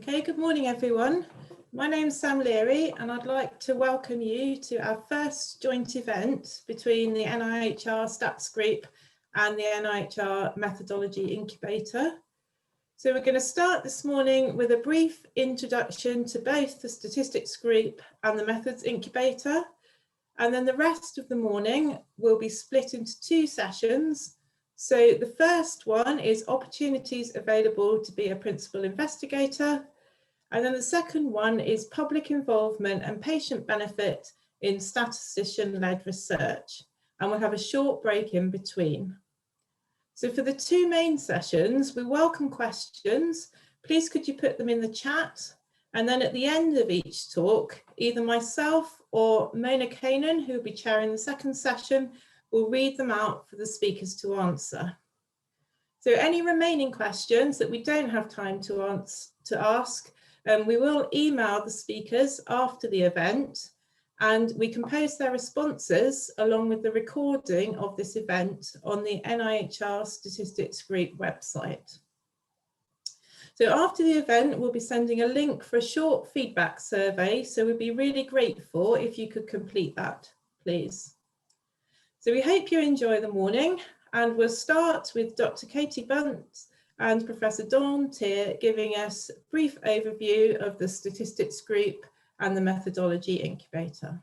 Okay, good morning everyone. My name's Sam Leary and I'd like to welcome you to our first joint event between the NIHR Stats Group and the NIHR Methodology Incubator. So we're going to start this morning with a brief introduction to both the Statistics Group and the Methods Incubator. And then the rest of the morning will be split into two sessions. So the first one is opportunities available to be a principal investigator. And then the second one is public involvement and patient benefit in statistician-led research. And we'll have a short break in between. So for the two main sessions, we welcome questions. Please could you put them in the chat? And then at the end of each talk, either myself or Mona Kanan, who will be chairing the second session, will read them out for the speakers to answer. So any remaining questions that we don't have time to ask, we will email the speakers after the event, and we can post their responses along with the recording of this event on the NIHR Statistics Group website. So after the event, we'll be sending a link for a short feedback survey, so we'd be really grateful if you could complete that, please. So we hope you enjoy the morning, and we'll start with Dr. Katie Bunce and Professor Dawn Tier giving us a brief overview of the Statistics Group and the Methodology Incubator.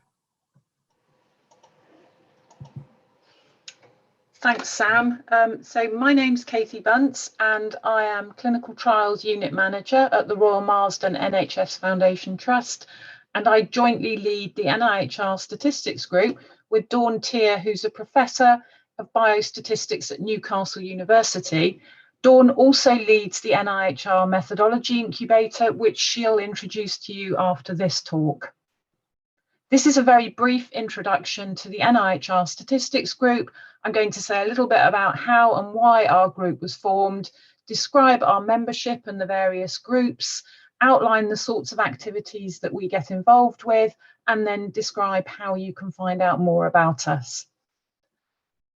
Thanks, Sam. So my name's Katie Bunce and I am Clinical Trials Unit Manager at the Royal Marsden NHS Foundation Trust, and I jointly lead the NIHR Statistics Group with Dawn Tier, who's a Professor of Biostatistics at Newcastle University. Dawn also leads the NIHR Methodology Incubator, which she'll introduce to you after this talk. This is a very brief introduction to the NIHR Statistics Group. I'm going to say a little bit about how and why our group was formed, describe our membership and the various groups, outline the sorts of activities that we get involved with, and then describe how you can find out more about us.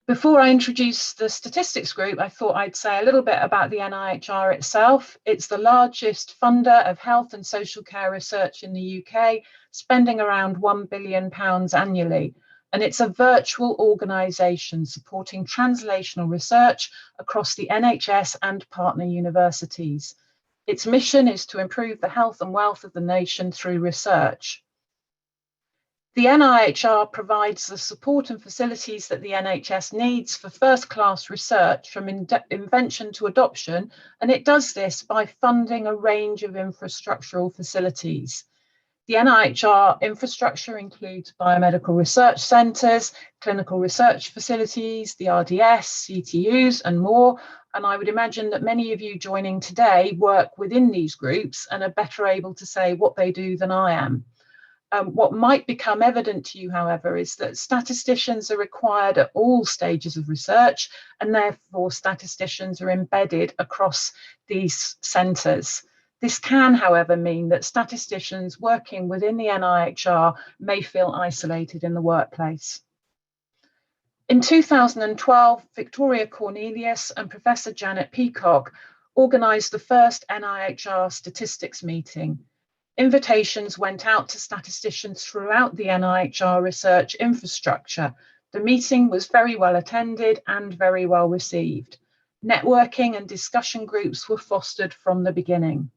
Before I introduce the Statistics Group, I thought I'd say a little bit about the NIHR itself. It's the largest funder of health and social care research in the UK, spending around £1 billion annually. And it's a virtual organisation supporting translational research across the NHS and partner universities. Its mission is to improve the health and wealth of the nation through research. The NIHR provides the support and facilities that the NHS needs for first-class research from invention to adoption, and it does this by funding a range of infrastructural facilities. The NIHR infrastructure includes biomedical research centres, clinical research facilities, the RDS, CTUs and more, and I would imagine that many of you joining today work within these groups and are better able to say what they do than I am. What might become evident to you, however, is that statisticians are required at all stages of research, and therefore statisticians are embedded across these centres. This can, however, mean that statisticians working within the NIHR may feel isolated in the workplace. In 2012, Victoria Cornelius and Professor Janet Peacock organised the first NIHR statistics meeting. Invitations went out to statisticians throughout the NIHR research infrastructure. The meeting was very well attended and very well received. Networking and discussion groups were fostered from the beginning.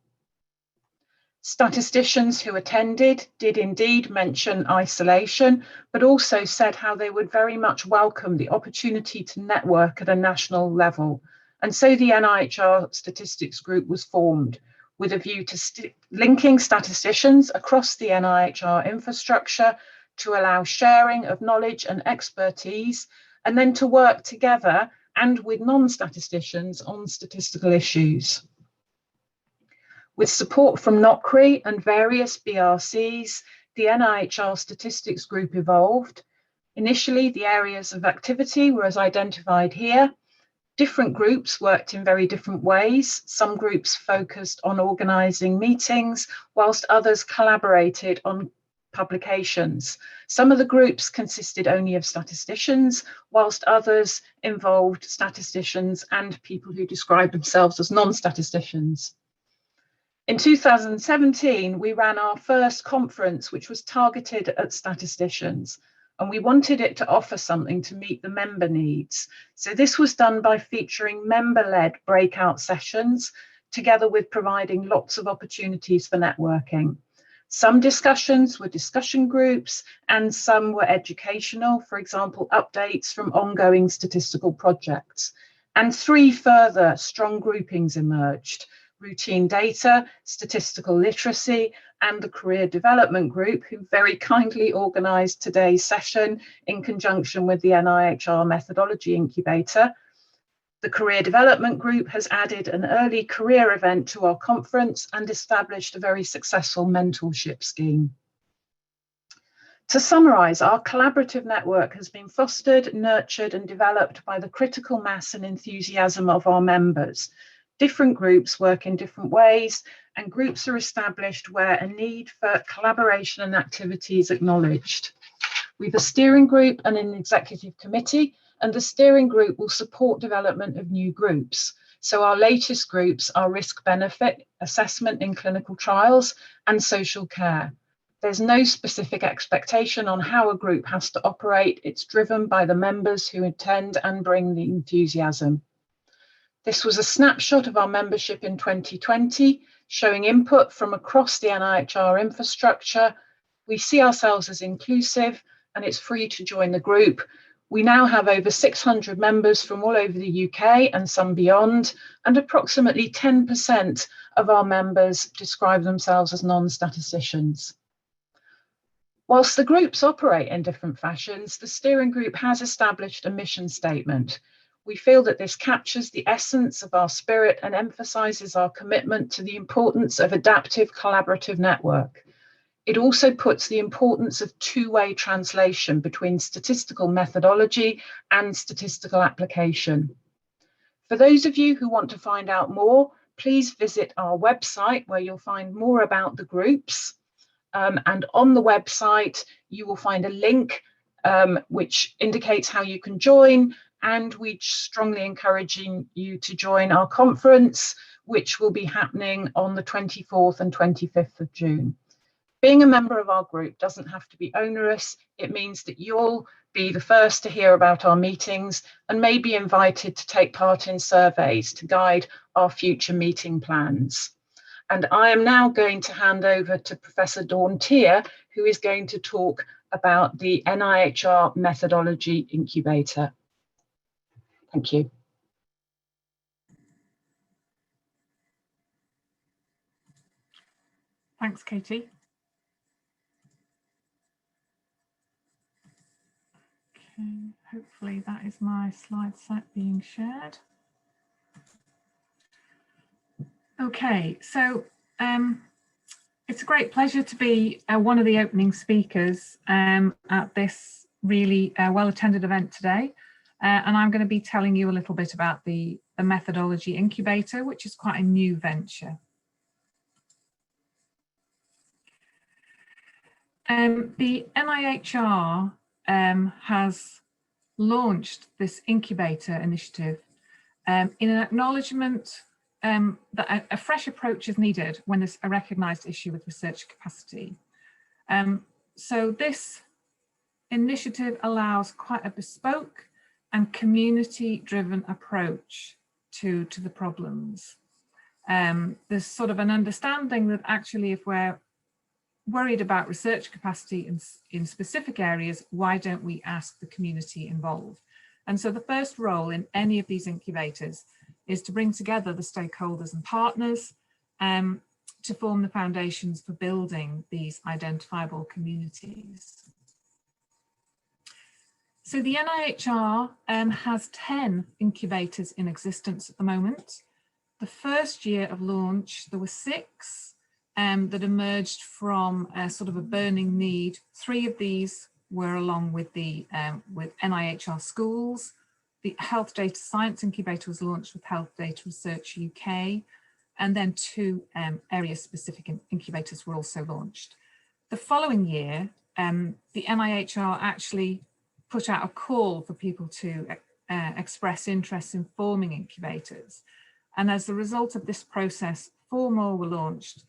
Statisticians who attended did indeed mention isolation, but also said how they would very much welcome the opportunity to network at a national level. And so the NIHR Statistics Group was formed, with a view to linking statisticians across the NIHR infrastructure to allow sharing of knowledge and expertise, and then to work together and with non-statisticians on statistical issues. With support from NOCRI and various BRCs, the NIHR Statistics Group evolved. Initially, the areas of activity were as identified here. Different groups worked in very different ways. Some groups focused on organising meetings, whilst others collaborated on publications. Some of the groups consisted only of statisticians, whilst others involved statisticians and people who described themselves as non-statisticians. In 2017, we ran our first conference, which was targeted at statisticians, and we wanted it to offer something to meet the member needs. So this was done by featuring member-led breakout sessions, together with providing lots of opportunities for networking. Some discussions were discussion groups and some were educational, for example, updates from ongoing statistical projects. And 3 further strong groupings emerged: routine data, statistical literacy, and the career development group, who very kindly organised today's session in conjunction with the NIHR Methodology Incubator. The career development group has added an early career event to our conference and established a very successful mentorship scheme. To summarise, our collaborative network has been fostered, nurtured and developed by the critical mass and enthusiasm of our members. Different groups work in different ways, and groups are established where a need for collaboration and activity is acknowledged. We have a steering group and an executive committee, and the steering group will support development of new groups. So our latest groups are risk benefit assessment in clinical trials and social care. There's no specific expectation on how a group has to operate. It's driven by the members who attend and bring the enthusiasm. This was a snapshot of our membership in 2020, showing input from across the NIHR infrastructure. We see ourselves as inclusive, and it's free to join the group. We now have over 600 members from all over the UK and some beyond, and approximately 10% of our members describe themselves as non-statisticians. Whilst the groups operate in different fashions, the steering group has established a mission statement. We feel that this captures the essence of our spirit and emphasises our commitment to the importance of adaptive collaborative network. It also puts the importance of two-way translation between statistical methodology and statistical application. For those of you who want to find out more, please visit our website where you'll find more about the groups. And on the website, you will find a link which indicates how you can join, and we're strongly encouraging you to join our conference, which will be happening on the 24th and 25th of June. Being a member of our group doesn't have to be onerous. It means that you'll be the first to hear about our meetings and may be invited to take part in surveys to guide our future meeting plans. And I am now going to hand over to Professor Dawn Tier, who is going to talk about the NIHR Methodology Incubator. Thank you. Thanks, Katie. Okay, hopefully that is my slide set being shared. Okay, so it's a great pleasure to be one of the opening speakers at this really well-attended event today. And I'm going to be telling you a little bit about the Methodology Incubator, which is quite a new venture. The NIHR has launched this incubator initiative in an acknowledgement that a fresh approach is needed when there's a recognised issue with research capacity. So this initiative allows quite a bespoke and community-driven approach to the problems. There's sort of an understanding that actually if we're worried about research capacity in specific areas, why don't we ask the community involved? And so the first role in any of these incubators is to bring together the stakeholders and partners to form the foundations for building these identifiable communities. So the NIHR has 10 incubators in existence at the moment. The first year of launch, there were 6 that emerged from sort of a burning need. 3 of these were along with the with NIHR schools. The Health Data Science Incubator was launched with Health Data Research UK, and then 2 area-specific incubators were also launched. The following year, the NIHR actually put out a call for people to express interest in forming incubators. And as a result of this process, 4 more were launched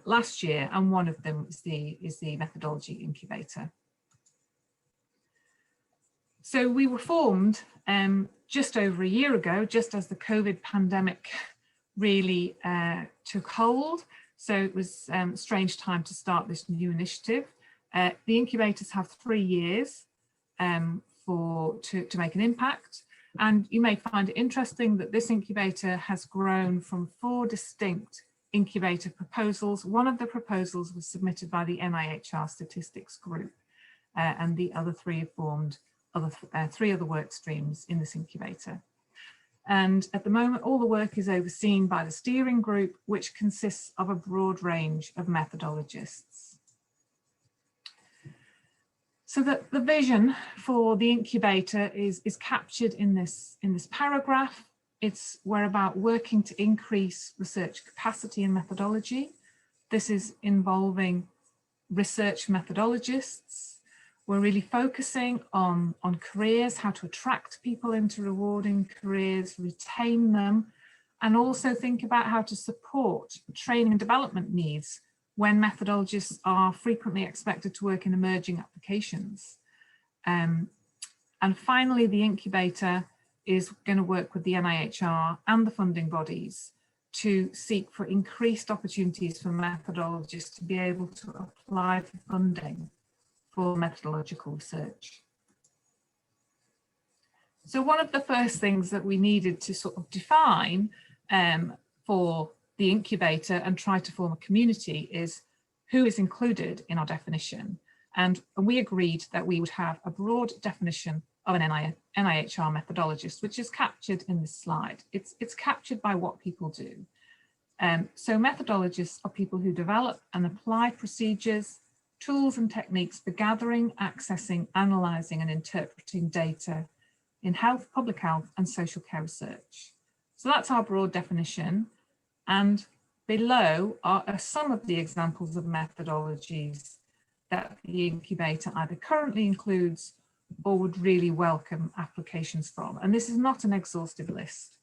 last year, and one of them is the methodology incubator. So we were formed just over a year ago, just as the COVID pandemic really took hold. So it was a strange time to start this new initiative. The incubators have 3 years to make an impact. And you may find it interesting that this incubator has grown from 4 distinct incubator proposals. One of the proposals was submitted by the NIHR statistics group, and the other 3 have formed 3 other work streams in this incubator. And at the moment, all the work is overseen by the steering group, which consists of a broad range of methodologists. So that the vision for the incubator is captured in this paragraph. We're about working to increase research capacity and methodology. This is involving research methodologists. We're really focusing on careers, how to attract people into rewarding careers, retain them, and also think about how to support training and development needs when methodologists are frequently expected to work in emerging applications. And finally, the incubator is going to work with the NIHR and the funding bodies to seek for increased opportunities for methodologists to be able to apply for funding for methodological research. So one of the first things that we needed to sort of define for the incubator and try to form a community is who is included in our definition. And we agreed that we would have a broad definition of an NIHR methodologist, which is captured in this slide. It's captured by what people do. So methodologists are people who develop and apply procedures, tools and techniques for gathering, accessing, analysing and interpreting data in health, public health and social care research. So that's our broad definition. And below are some of the examples of methodologies that the incubator either currently includes or would really welcome applications from. And this is not an exhaustive list.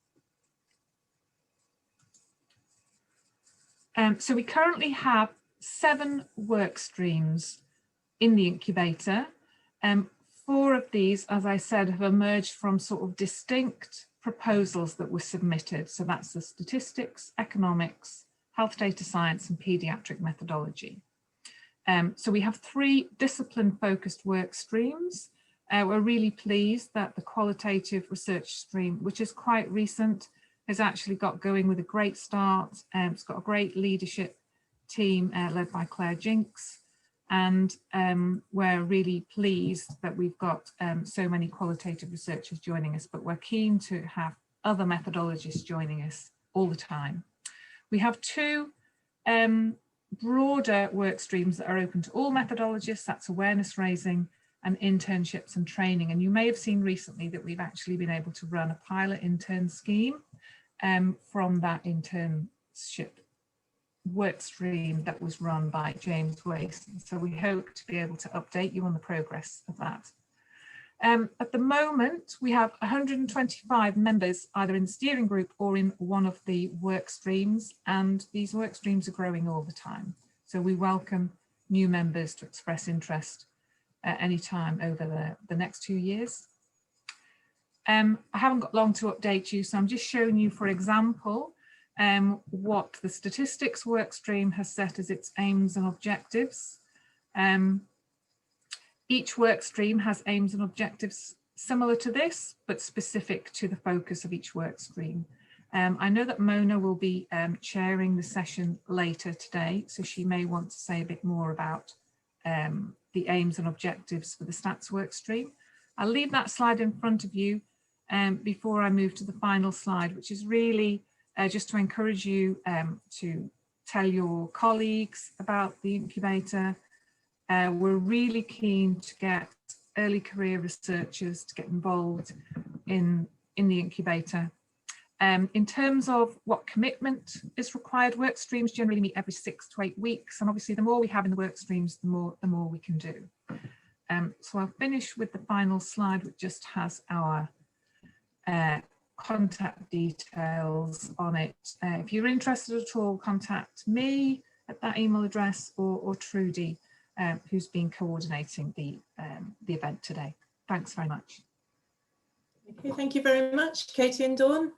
So we currently have 7 work streams in the incubator. 4 of these, as I said, have emerged from sort of distinct proposals that were submitted. So that's the statistics, economics, health data science and paediatric methodology. So we have 3 discipline-focused work streams. We're really pleased that the qualitative research stream, which is quite recent, has actually got going with a great start. It's got a great leadership team led by Claire Jinks. And we're really pleased that we've got so many qualitative researchers joining us, but we're keen to have other methodologists joining us all the time. We have 2 broader work streams that are open to all methodologists. That's awareness raising and internships and training. And you may have seen recently that we've actually been able to run a pilot intern scheme from that internship work stream that was run by James Wace. So we hope to be able to update you on the progress of that. At the moment, we have 125 members either in the steering group or in one of the work streams, and these work streams are growing all the time. So we welcome new members to express interest at any time over the next 2 years. I haven't got long to update you, so I'm just showing you, for example, what the statistics work stream has set as its aims and objectives. Each work stream has aims and objectives similar to this, but specific to the focus of each work stream. I know that Mona will be chairing the session later today, so she may want to say a bit more about the aims and objectives for the stats work stream. I'll leave that slide in front of you before I move to the final slide, which is really just to encourage you to tell your colleagues about the incubator. We're really keen to get early career researchers to get involved in the incubator. In terms of what commitment is required, work streams generally meet every 6 to 8 weeks, and obviously the more we have in the work streams, the more we can do. So I'll finish with the final slide, which just has our contact details on it. If you're interested at all, contact me at that email address, or Trudy, who's been coordinating the event today. Thanks very much. Okay, thank you very much, Katie and Dawn.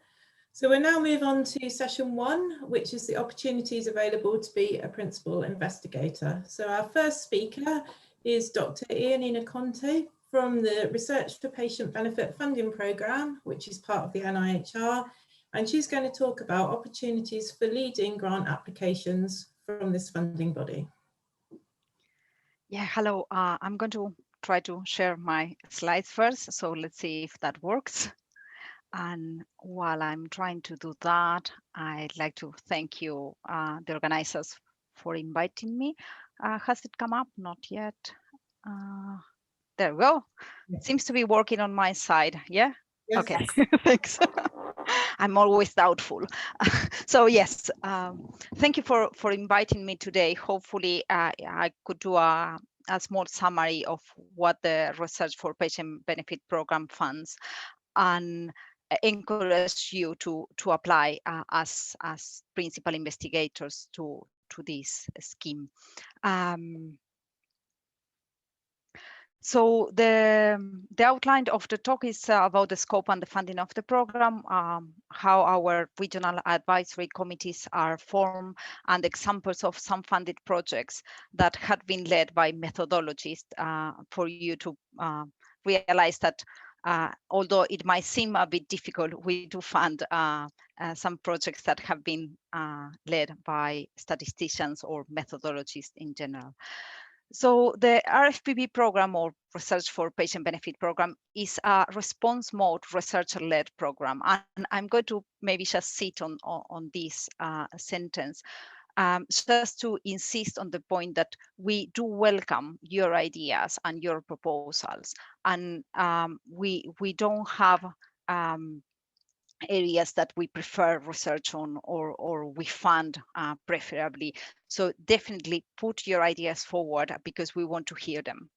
So we'll now move on to session 1, which is the opportunities available to be a principal investigator. So our first speaker is Dr. Ianina Conte from the Research for Patient Benefit Funding Programme, which is part of the NIHR, and she's going to talk about opportunities for leading grant applications from this funding body. Yeah, hello. I'm going to try to share my slides first, so let's see if that works. And while I'm trying to do that, I'd like to thank you, the organizers, for inviting me. Has it come up? Not yet. There we go. It seems to be working on my side. Yeah? Yes. Okay, thanks. I'm always doubtful. So yes, thank you for inviting me today. Hopefully I could do a small summary of what the Research for Patient Benefit Program funds, and encourage you to apply as principal investigators to this scheme. So the outline of the talk is about the scope and the funding of the program, how our regional advisory committees are formed, and examples of some funded projects that had been led by methodologists, for you to realize that although it might seem a bit difficult, we do fund some projects that have been led by statisticians or methodologists in general. So the RFPB program, or Research for Patient Benefit Program, is a response mode researcher-led program. And I'm going to maybe just sit on this sentence, just to insist on the point that we do welcome your ideas and your proposals. And we don't have areas that we prefer research on, or we fund preferably. So definitely put your ideas forward, because we want to hear them.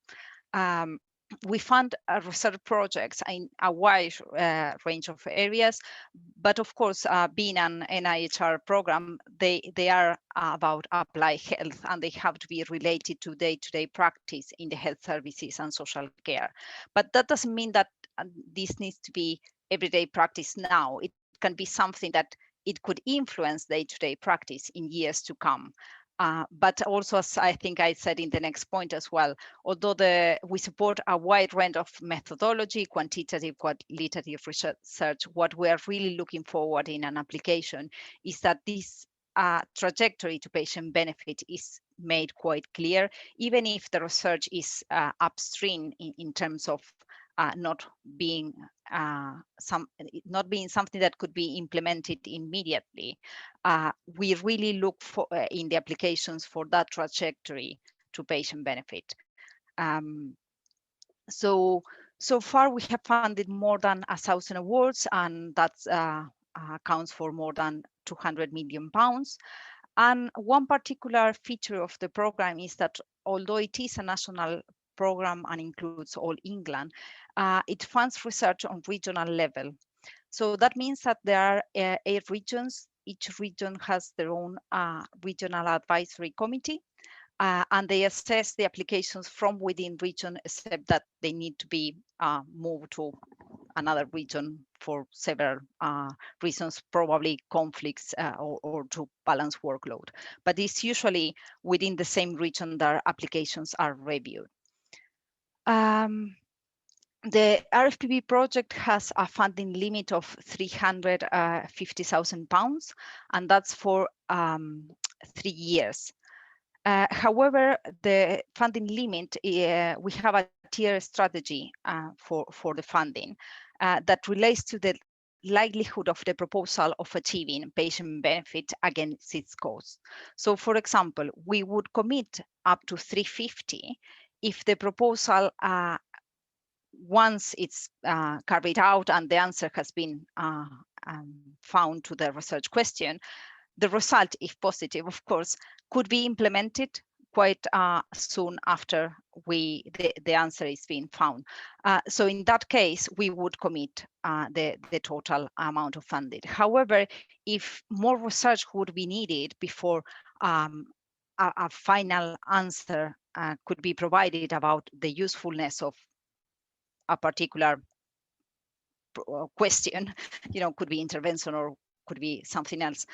We fund research projects in a wide range of areas, but of course, being an NIHR program, they are about applied health, and they have to be related to day-to-day practice in the health services and social care. But that doesn't mean that this needs to be everyday practice now. It can be something that it could influence day-to-day practice in years to come. But also, as I think I said in the next point as well, although we support a wide range of methodology, quantitative, qualitative research, what we are really looking forward in an application is that this trajectory to patient benefit is made quite clear, even if the research is upstream in terms of not being something that could be implemented immediately. We really look for in the applications for that trajectory to patient benefit. So far we have funded more than 1,000 awards, and that accounts for more than £200 million. And one particular feature of the program is that although it is a national program and includes all England, it funds research on regional level. So that means that there are 8 regions. Each region has their own regional advisory committee, and they assess the applications from within region, except that they need to be moved to another region for several reasons, probably conflicts or to balance workload. But it's usually within the same region that applications are reviewed. The RFPB project has a funding limit of £350,000, and that's for 3 years. However, the funding limit, we have a tier strategy for the funding that relates to the likelihood of the proposal of achieving patient benefit against its cost. So, for example, we would commit up to 350 if the proposal, once it's carried out and the answer has been found to the research question, the result, if positive, of course, could be implemented quite soon after the answer is being found. So in that case, we would commit the total amount of funding. However, if more research would be needed before a final answer could be provided about the usefulness of a particular question, could be intervention or could be something else,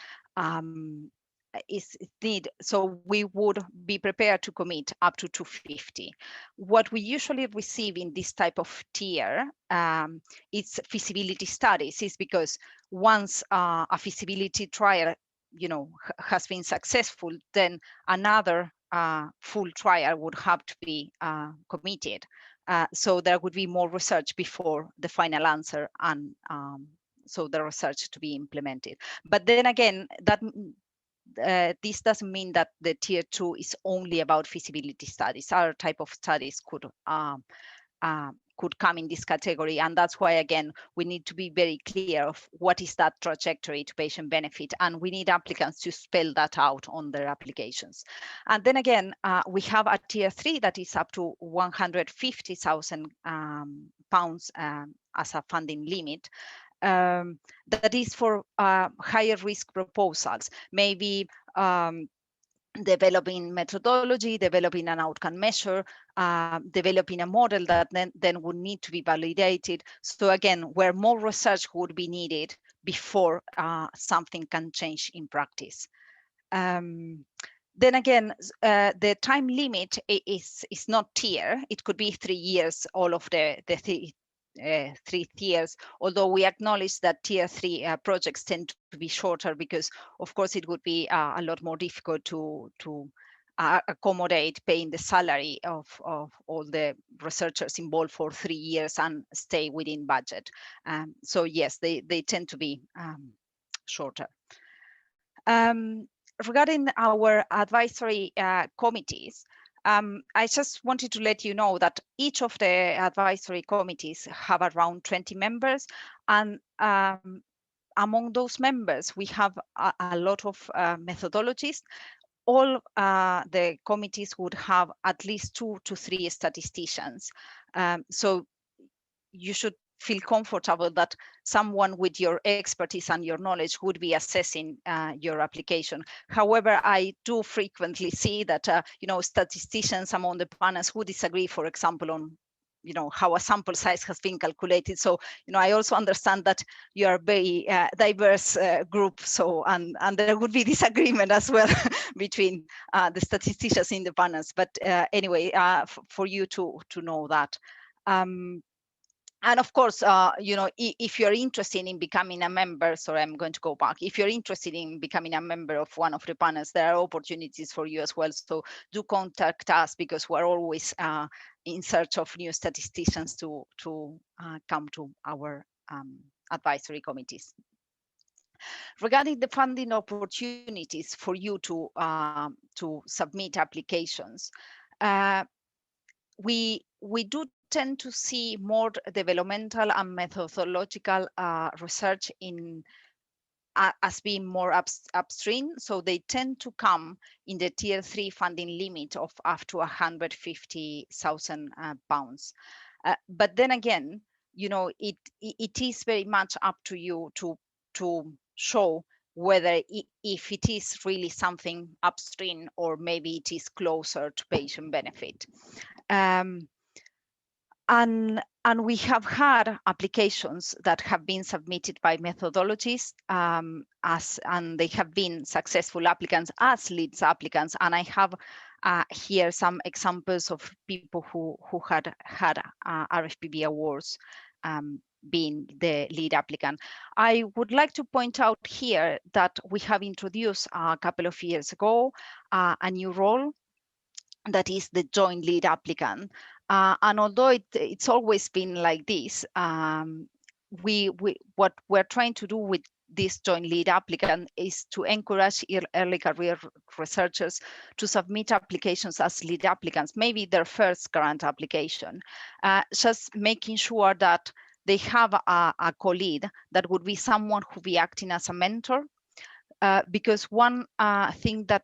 is need. So we would be prepared to commit up to 250. What we usually receive in this type of tier, it's feasibility studies, is because once a feasibility trial, has been successful, then another full trial would have to be committed. So there would be more research before the final answer, and so the research to be implemented. But then again, that this doesn't mean that the tier 2 is only about feasibility studies. Other type of studies could come in this category, and that's why, again, we need to be very clear of what is that trajectory to patient benefit, and we need applicants to spell that out on their applications. And then again, we have a tier 3 that is up to 150,000 pounds as a funding limit. That is for higher risk proposals, maybe developing methodology, developing an outcome measure, developing a model that then would need to be validated. So again, where more research would be needed before something can change in practice. Then again, the time limit is not tier. It could be 3 years, all of the 3 tiers, although we acknowledge that tier 3 projects tend to be shorter, because of course it would be a lot more difficult to accommodate paying the salary of all the researchers involved for 3 years and stay within budget. So yes, they tend to be shorter. Regarding our advisory committees, I just wanted to let you know that each of the advisory committees have around 20 members, and among those members, we have a lot of methodologists. All the committees would have at least 2 to 3 statisticians. So you should feel comfortable that someone with your expertise and your knowledge would be assessing your application. However, I do frequently see that statisticians among the panels who disagree, for example, on how a sample size has been calculated. So I also understand that you are a very diverse group, so and there would be disagreement as well between the statisticians in the panels. But anyway, for you to know that. And of course, if you're interested in becoming a member, sorry, I'm going to go back. If you're interested in becoming a member of one of the panels, there are opportunities for you as well. So do contact us, because we're always in search of new statisticians to come to our advisory committees. Regarding the funding opportunities for you to submit applications, we do tend to see more developmental and methodological research as being more upstream. So they tend to come in the tier 3 funding limit of up to 150,000 pounds. But then again, it is very much up to you to show whether if it is really something upstream or maybe it is closer to patient benefit. And we have had applications that have been submitted by methodologists and they have been successful applicants as leads applicants. And I have here some examples of people who had RFPB awards being the lead applicant. I would like to point out here that we have introduced a couple of years ago a new role that is the joint lead applicant. And although it's always been like this, what we're trying to do with this joint lead applicant is to encourage early career researchers to submit applications as lead applicants, maybe their first grant application, just making sure that they have a co-lead that would be someone who be acting as a mentor, because one thing that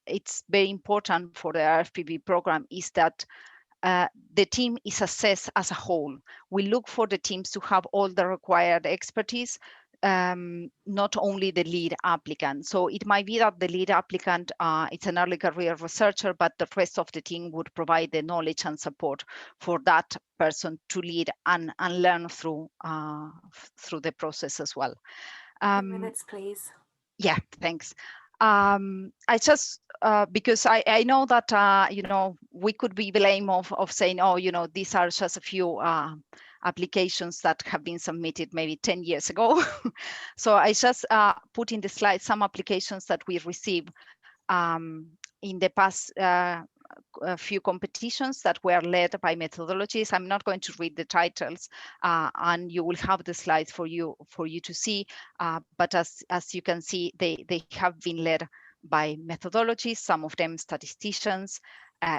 it's very important for the RFPB program is that the team is assessed as a whole. We look for the teams to have all the required expertise, not only the lead applicant. So it might be that the lead applicant, it's an early career researcher, but the rest of the team would provide the knowledge and support for that person to lead and learn through the process as well. 2 minutes, please. Yeah, thanks. I just because I know that you know, we could be blamed of saying, oh, you know, these are just a few applications that have been submitted maybe 10 years ago. So I just put in the slide some applications that we received in the past a few competitions that were led by methodologies. I'm not going to read the titles, and you will have the slides for you to see. But as you can see, they have been led by methodologies, some of them statisticians.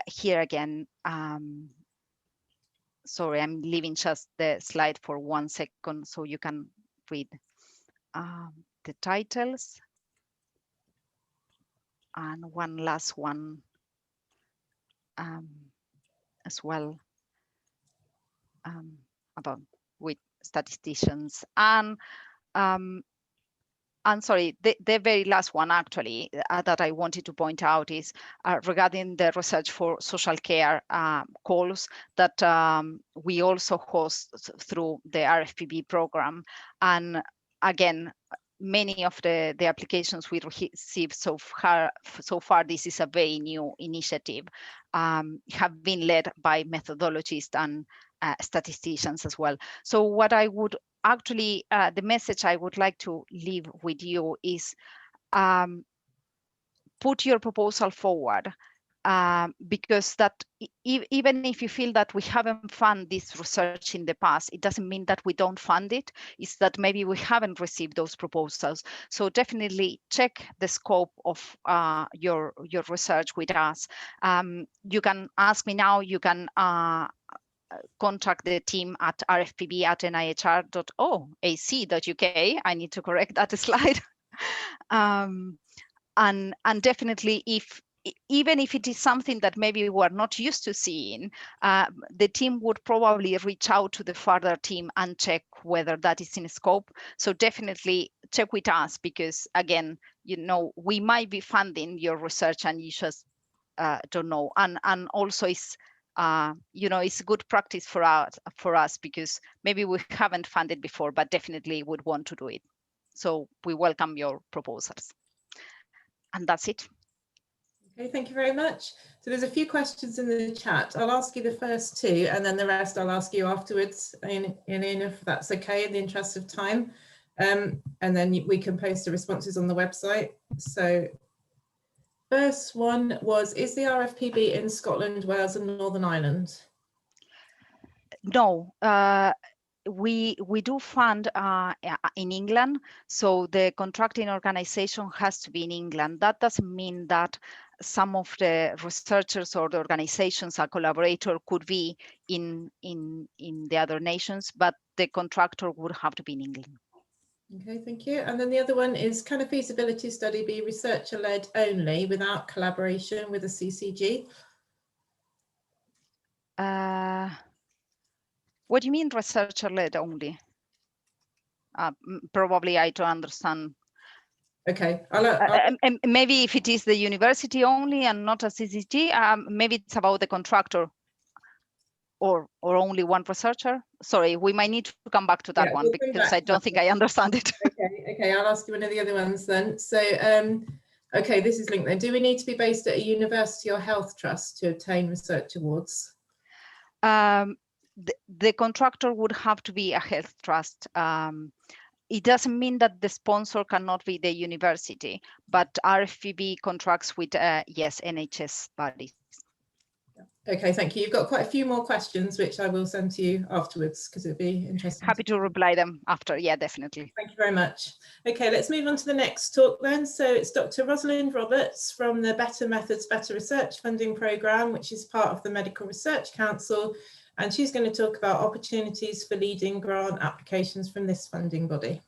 Here again, sorry, I'm leaving just the slide for 1 second so you can read the titles. And one last one as well about with statisticians. And sorry, the very last one actually that I wanted to point out is regarding the research for social care calls that we also host through the RFPB program. And again, many of the applications we received so far, this is a very new initiative, have been led by methodologists and statisticians as well. So what I would actually, the message I would like to leave with you is put your proposal forward, because that even if you feel that we haven't funded this research in the past, it doesn't mean that we don't fund it. It's that maybe we haven't received those proposals. So definitely check the scope of your research with us. You can ask me now, you can contact the team at rfpb@nihr.ac.uk. I need to correct that slide. And definitely, even if it is something that maybe we're not used to seeing, the team would probably reach out to the further team and check whether that is in scope. So definitely check with us, because again, you know, we might be funding your research and you just don't know. And also it's, you know, it's good practice for us because maybe we haven't funded before, but definitely would want to do it. So we welcome your proposals. And that's it. Okay, thank you very much. So there's a few questions in the chat. I'll ask you the first two, and then the rest I'll ask you afterwards, in if that's okay, in the interest of time. And then we can post the responses on the website. So first one was, is the RFPB in Scotland, Wales and Northern Ireland? No. We do fund in England, so the contracting organization has to be in England. That doesn't mean that some of the researchers or the organizations, a collaborator, could be in the other nations, but the contractor would have to be in England. Okay, thank you. And then the other one is, can a feasibility study be researcher-led only without collaboration with a CCG? What do you mean researcher-led only? Probably I don't understand. Okay. Maybe if it is the university only and not a CCG, maybe it's about the contractor or only one researcher. Sorry, we might need to come back to that one because I don't think I understand it. Okay, I'll ask you one of the other ones then. So, okay, this is linked then. Do we need to be based at a university or health trust to obtain research awards? The contractor would have to be a health trust. It doesn't mean that the sponsor cannot be the university, but RFPB contracts with, yes, NHS bodies. Okay, thank you. You've got quite a few more questions, which I will send to you afterwards because it'd be interesting. Happy to reply them after. Yeah, definitely. Thank you very much. Okay, let's move on to the next talk then. So it's Dr. Rosalind Roberts from the Better Methods, Better Research funding programme, which is part of the Medical Research Council. And she's going to talk about opportunities for leading grant applications from this funding body.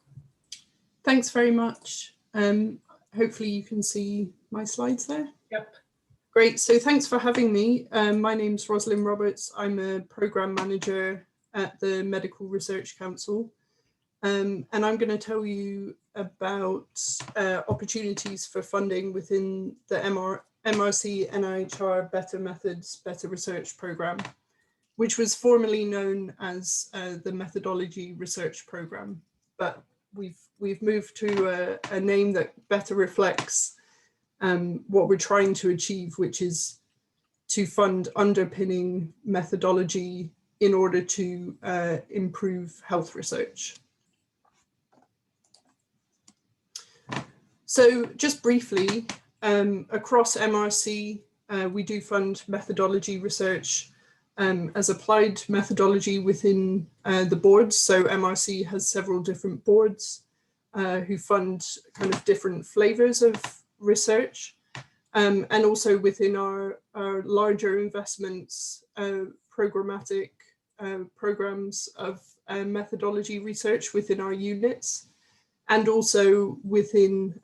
Thanks very much. Hopefully you can see my slides there. Yep. Great, so thanks for having me. My name's Rosalind Roberts. I'm a Programme Manager at the Medical Research Council. And I'm going to tell you about opportunities for funding within the MRC NIHR Better Methods, Better Research Programme, which was formerly known as the Methodology Research Programme. But we've moved to a name that better reflects what we're trying to achieve, which is to fund underpinning methodology in order to improve health research. So just briefly, across MRC, we do fund methodology research as applied methodology within the boards. So MRC has several different boards who fund kind of different flavors of research. And also within our larger investments, programmatic programs of methodology research within our units, and also within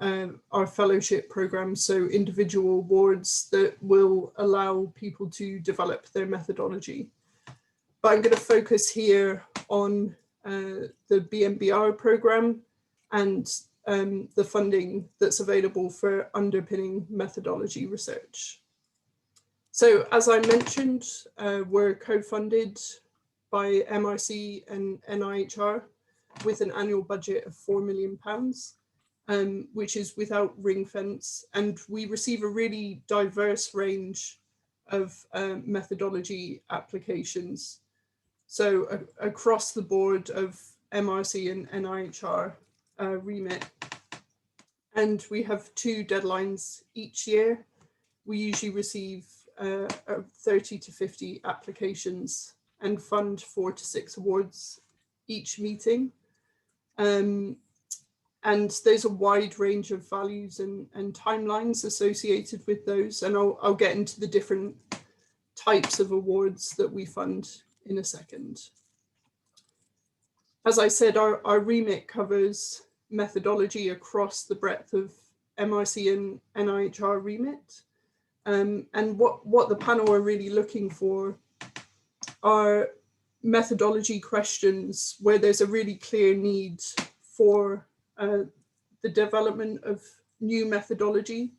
our fellowship programs, so individual awards that will allow people to develop their methodology. But I'm going to focus here on the BMBR program and the funding that's available for underpinning methodology research. So as I mentioned, we're co-funded by MRC and NIHR with an annual budget of £4 million, which is without ring fence. And we receive a really diverse range of methodology applications. So across the board of MRC and NIHR remit. And we have 2 deadlines each year. We usually receive 30 to 50 applications and fund 4 to 6 awards each meeting. And there's a wide range of values and timelines associated with those. And I'll get into the different types of awards that we fund in a second. As I said, our remit covers methodology across the breadth of MRC and NIHR remit. And what the panel are really looking for are methodology questions where there's a really clear need for the development of new methodology,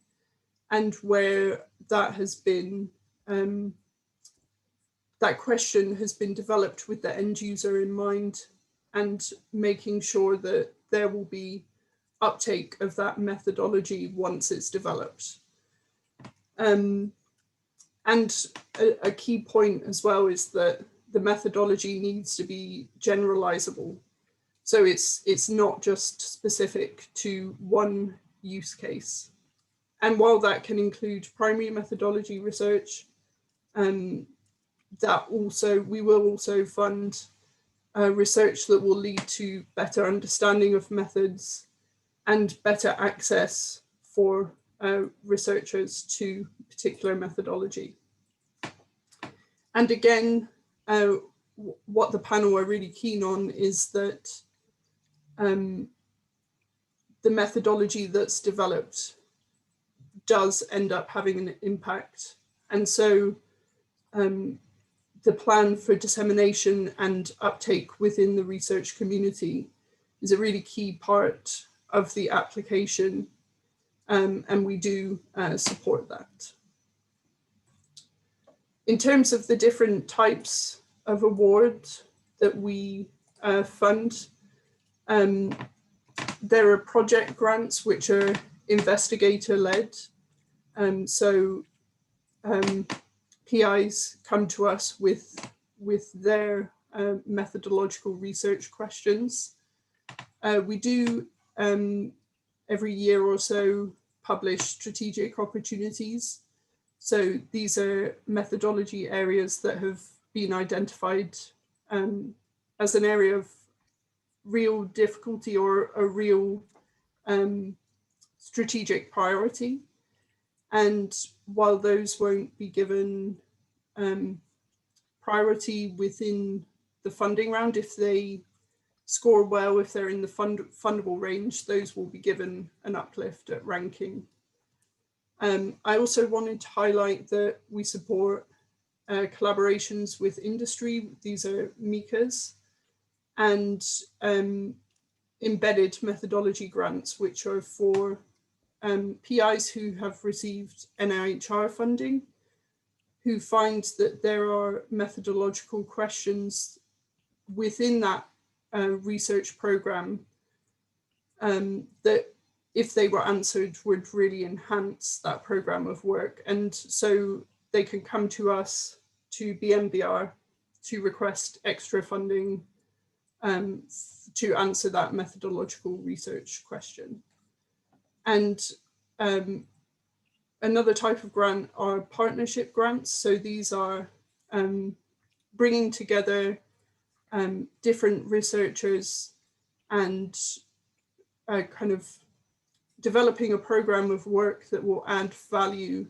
and where that has been that question has been developed with the end user in mind, and making sure that there will be uptake of that methodology once it's developed. And a key point as well is that the methodology needs to be generalizable. So it's not just specific to one use case. And while that can include primary methodology research, we will also fund research that will lead to better understanding of methods and better access for researchers to particular methodology. And again, what the panel are really keen on is that the methodology that's developed does end up having an impact. And so the plan for dissemination and uptake within the research community is a really key part of the application, and we do support that. In terms of the different types of awards that we fund, there are project grants which are investigator-led. So PIs come to us with their methodological research questions. We do every year or so publish strategic opportunities. So these are methodology areas that have been identified as an area of real difficulty or a real strategic priority. And while those won't be given priority within the funding round, if they score well, if they're in the fundable range, those will be given an uplift at ranking. I also wanted to highlight that we support collaborations with industry. These are MICAs, and embedded methodology grants, which are for PIs who have received NIHR funding, who find that there are methodological questions within that research program that, if they were answered, would really enhance that program of work. And so they can come to us, to BMBR, to request extra funding to answer that methodological research question. And another type of grant are partnership grants. So these are bringing together different researchers and kind of developing a program of work that will add value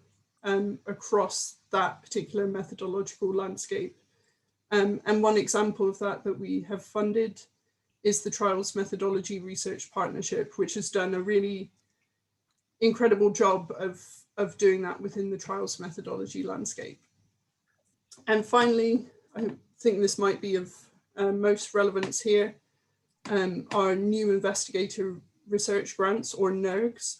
across that particular methodological landscape. And one example of that we have funded is the Trials Methodology Research Partnership, which has done a really incredible job of doing that within the trials methodology landscape. And finally, I think this might be of most relevance here, are new investigator research grants, or NERGs.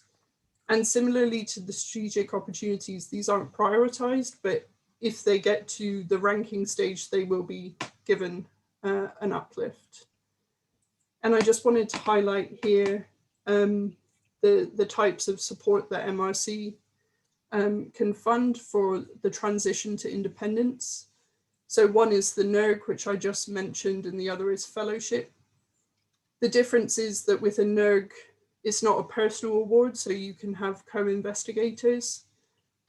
And similarly to the strategic opportunities, these aren't prioritized, but if they get to the ranking stage, they will be given an uplift. And I just wanted to highlight here the types of support that MRC can fund for the transition to independence. So one is the NERG, which I just mentioned, and the other is fellowship. The difference is that with a NERG, it's not a personal award, so you can have co-investigators,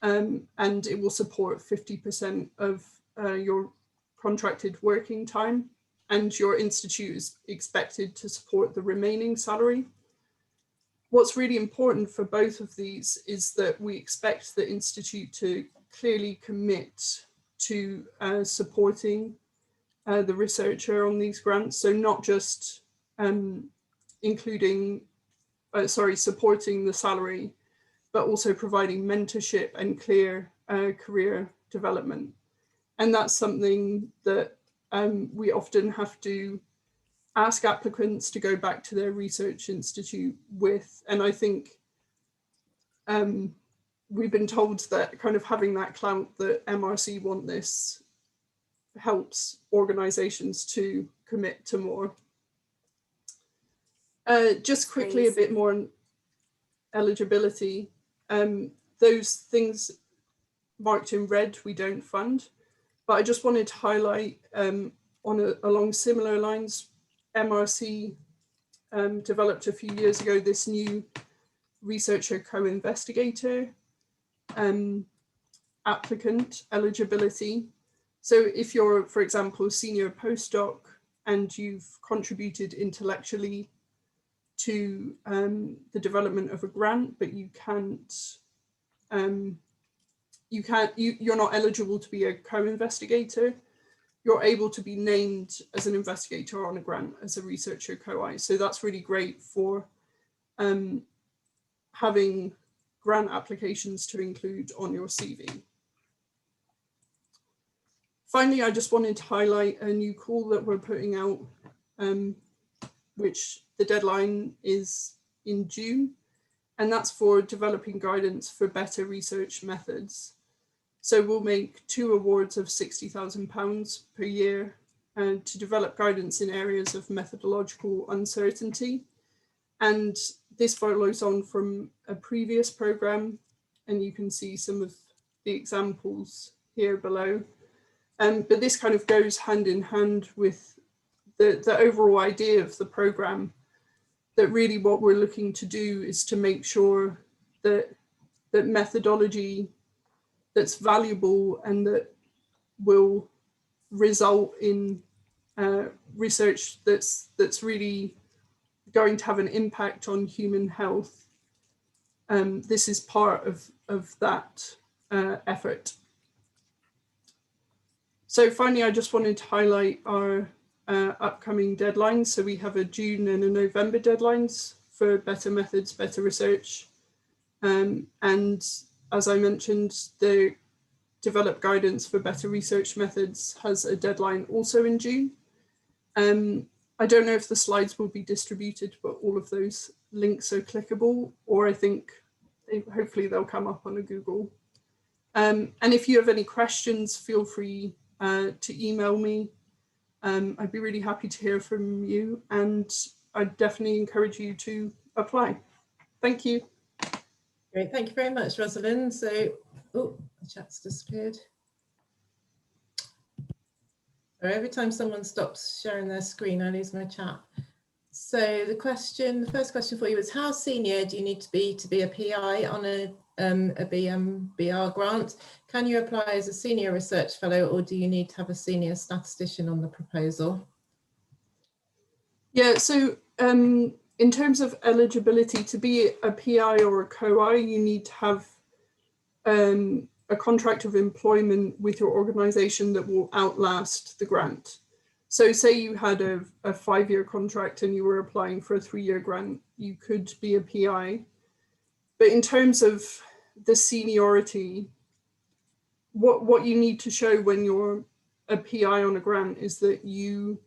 and it will support 50% of your contracted working time, and your institute is expected to support the remaining salary. What's really important for both of these is that we expect the institute to clearly commit to supporting the researcher on these grants. So not just supporting the salary, but also providing mentorship and clear career development. And that's something that we often have to ask applicants to go back to their research institute with. And I think we've been told that kind of having that clout that MRC want this helps organizations to commit to more. Just quickly, a bit more on eligibility. Those things marked in red, we don't fund, but I just wanted to highlight along similar lines, MRC developed a few years ago this new researcher co-investigator applicant eligibility. So if you're, for example, a senior postdoc and you've contributed intellectually to the development of a grant, but you're not eligible to be a co-investigator, you're able to be named as an investigator on a grant as a researcher co-I. So that's really great for having grant applications to include on your CV. Finally, I just wanted to highlight a new call that we're putting out, which the deadline is in June, and that's for developing guidance for better research methods. So we'll make 2 awards of £60,000 per year to develop guidance in areas of methodological uncertainty. And this follows on from a previous program, and you can see some of the examples here below. But this kind of goes hand in hand with the overall idea of the program, that really what we're looking to do is to make sure that methodology that's valuable and that will result in research that's really going to have an impact on human health. This is part of that effort. So finally, I just wanted to highlight our upcoming deadlines. So we have a June and a November deadlines for better methods, better research. And as I mentioned, the Develop Guidance for Better Research Methods has a deadline also in June. I don't know if the slides will be distributed, but all of those links are clickable, or I think hopefully they'll come up on a Google. And if you have any questions, feel free to email me. I'd be really happy to hear from you, and I'd definitely encourage you to apply. Thank you. Great, thank you very much, Rosalind. So, oh, the chat's disappeared. So every time someone stops sharing their screen, I lose my chat. So the first question for you is, how senior do you need to be a PI on a BMBR grant? Can you apply as a senior research fellow, or do you need to have a senior statistician on the proposal? Yeah, so in terms of eligibility to be a PI or a co-I, you need to have a contract of employment with your organization that will outlast the grant. So say you had a 5-year contract and you were applying for a 3-year grant, you could be a PI. But in terms of the seniority, what you need to show when you're a PI on a grant is that you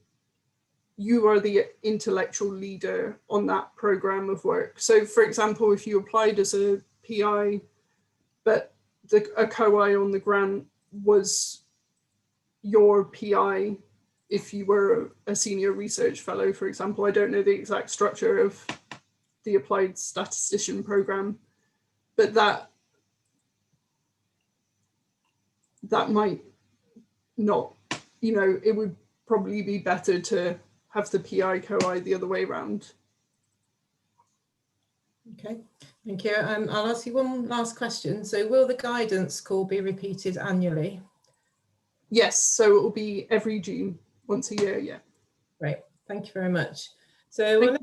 are the intellectual leader on that program of work. So for example, if you applied as a PI, but a co-I on the grant was your PI, if you were a senior research fellow, for example, I don't know the exact structure of the applied statistician program, but that might not, you know, it would probably be better to have the PI co-I the other way around. Okay, thank you. I'll ask you one last question. So will the guidance call be repeated annually? Yes, so it will be every June, once a year, yeah. Great, thank you very much. So we'll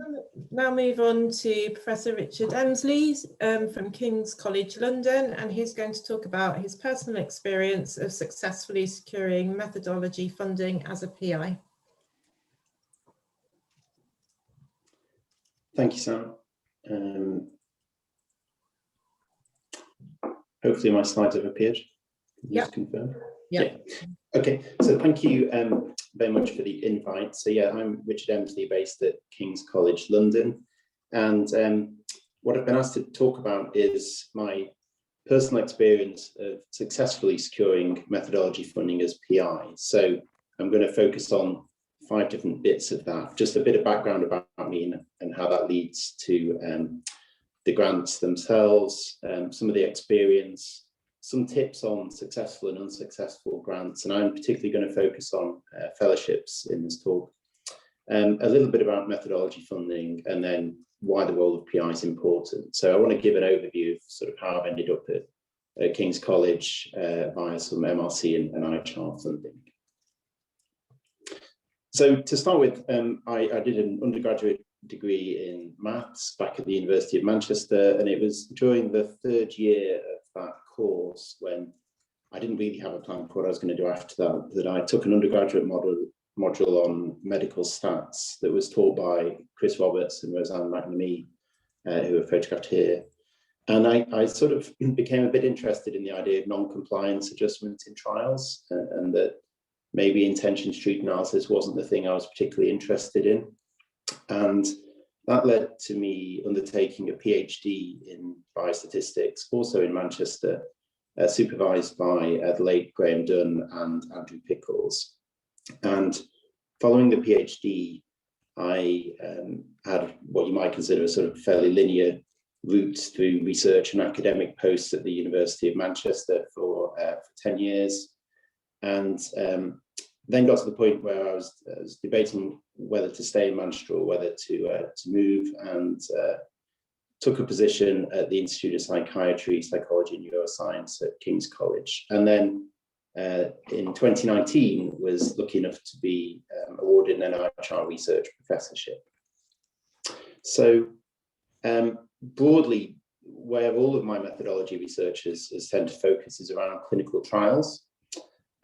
now move on to Professor Richard Emsley from King's College London, and he's going to talk about his personal experience of successfully securing methodology funding as a PI. Thank you, Sam. Hopefully my slides have appeared. Just confirm. Yeah. Okay, so thank you very much for the invite. So yeah, I'm Richard Emsley, based at King's College London, and what I've been asked to talk about is my personal experience of successfully securing methodology funding as PI. So I'm going to focus on 5 different bits of that, just a bit of background about me and how that leads to the grants themselves, some of the experience, some tips on successful and unsuccessful grants, and I'm particularly going to focus on fellowships in this talk, a little bit about methodology funding, and then why the role of PI is important. So I want to give an overview of sort of how I've ended up at King's College via some MRC and IHR funding. So to start with, I did an undergraduate degree in maths back at the University of Manchester, and it was during the 3rd year of that course, when I didn't really have a plan for what I was going to do after that, that I took an undergraduate module on medical stats that was taught by Chris Roberts and Roseanne McNamee, who are photographed here. And I sort of became a bit interested in the idea of non-compliance adjustment in trials, and that maybe intention street analysis wasn't the thing I was particularly interested in. And that led to me undertaking a PhD in biostatistics, also in Manchester, supervised by the late Graham Dunn and Andrew Pickles. And following the PhD, I had what you might consider a sort of fairly linear route through research and academic posts at the University of Manchester for 10 years. And then got to the point where I was debating whether to stay in Manchester or whether to move, and took a position at the Institute of Psychiatry, Psychology and Neuroscience at King's College. And then in 2019 was lucky enough to be awarded an NIHR research professorship. So broadly, where all of my methodology research has tended to focus is around clinical trials.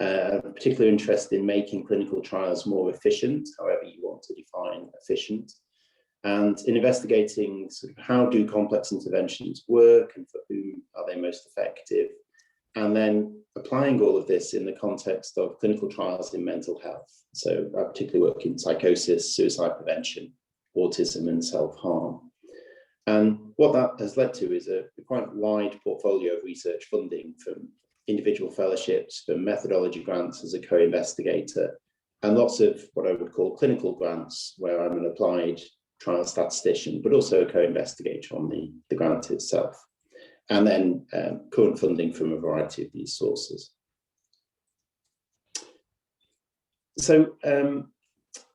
A particular interest in making clinical trials more efficient, however you want to define efficient, and in investigating sort of how do complex interventions work and for whom are they most effective, and then applying all of this in the context of clinical trials in mental health. So I particularly work in psychosis, suicide prevention, autism and self-harm. And what that has led to is a quite wide portfolio of research funding, from individual fellowships, from methodology grants as a co-investigator, and lots of what I would call clinical grants, where I'm an applied trial statistician, but also a co-investigator on the grant itself. And then current funding from a variety of these sources. So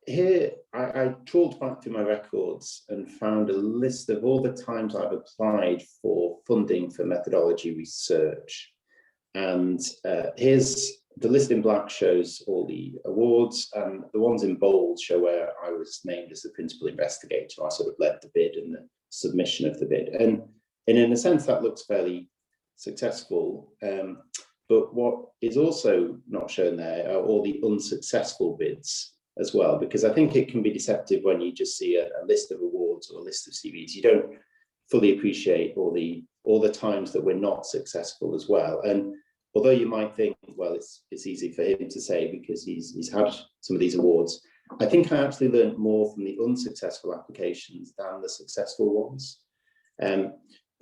here I trawled back through my records and found a list of all the times I've applied for funding for methodology research. And here's the list in black shows all the awards, and the ones in bold show where I was named as the principal investigator. I sort of led the bid and the submission of the bid. And in a sense, that looks fairly successful. But what is also not shown there are all the unsuccessful bids as well, because I think it can be deceptive when you just see a list of awards or a list of CVs. You don't fully appreciate all the times that we're not successful as well. And although you might think, well, it's easy for him to say because he's had some of these awards, I think I actually learned more from the unsuccessful applications than the successful ones.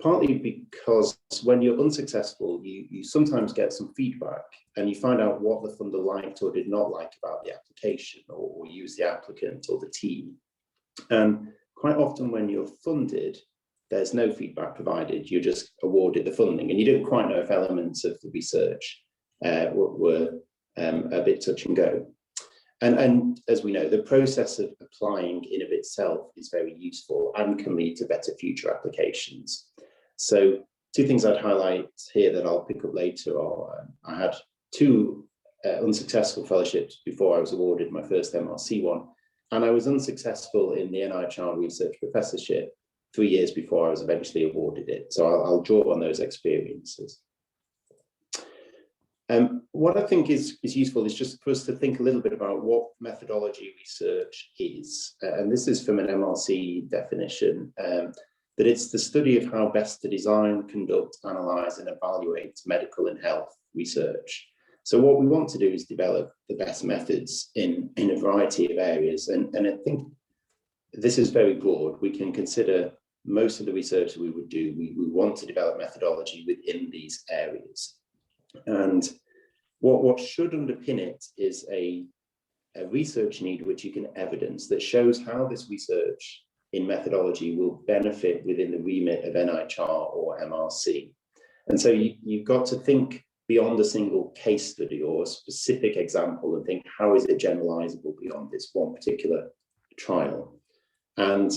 Partly because when you're unsuccessful, you sometimes get some feedback and you find out what the funder liked or did not like about the application, or use the applicant or the team. And quite often when you're funded, there's no feedback provided. You're just awarded the funding, and you don't quite know if elements of the research were a bit touch and go. And as we know, the process of applying in of itself is very useful and can lead to better future applications. So two things I'd highlight here that I'll pick up later are, I had two unsuccessful fellowships before I was awarded my first MRC one, and I was unsuccessful in the NIHR research professorship 3 years before I was eventually awarded it. So I'll draw on those experiences. What I think is useful is just for us to think a little bit about what methodology research is. And this is from an MRC definition, that it's the study of how best to design, conduct, analyze, and evaluate medical and health research. So what we want to do is develop the best methods in a variety of areas. And I think this is very broad. We can consider most of the research that we would do, we want to develop methodology within these areas. And what should underpin it is a research need which you can evidence that shows how this research in methodology will benefit within the remit of NIHR or MRC. And so you've got to think beyond a single case study or a specific example and think, how is it generalizable beyond this one particular trial? And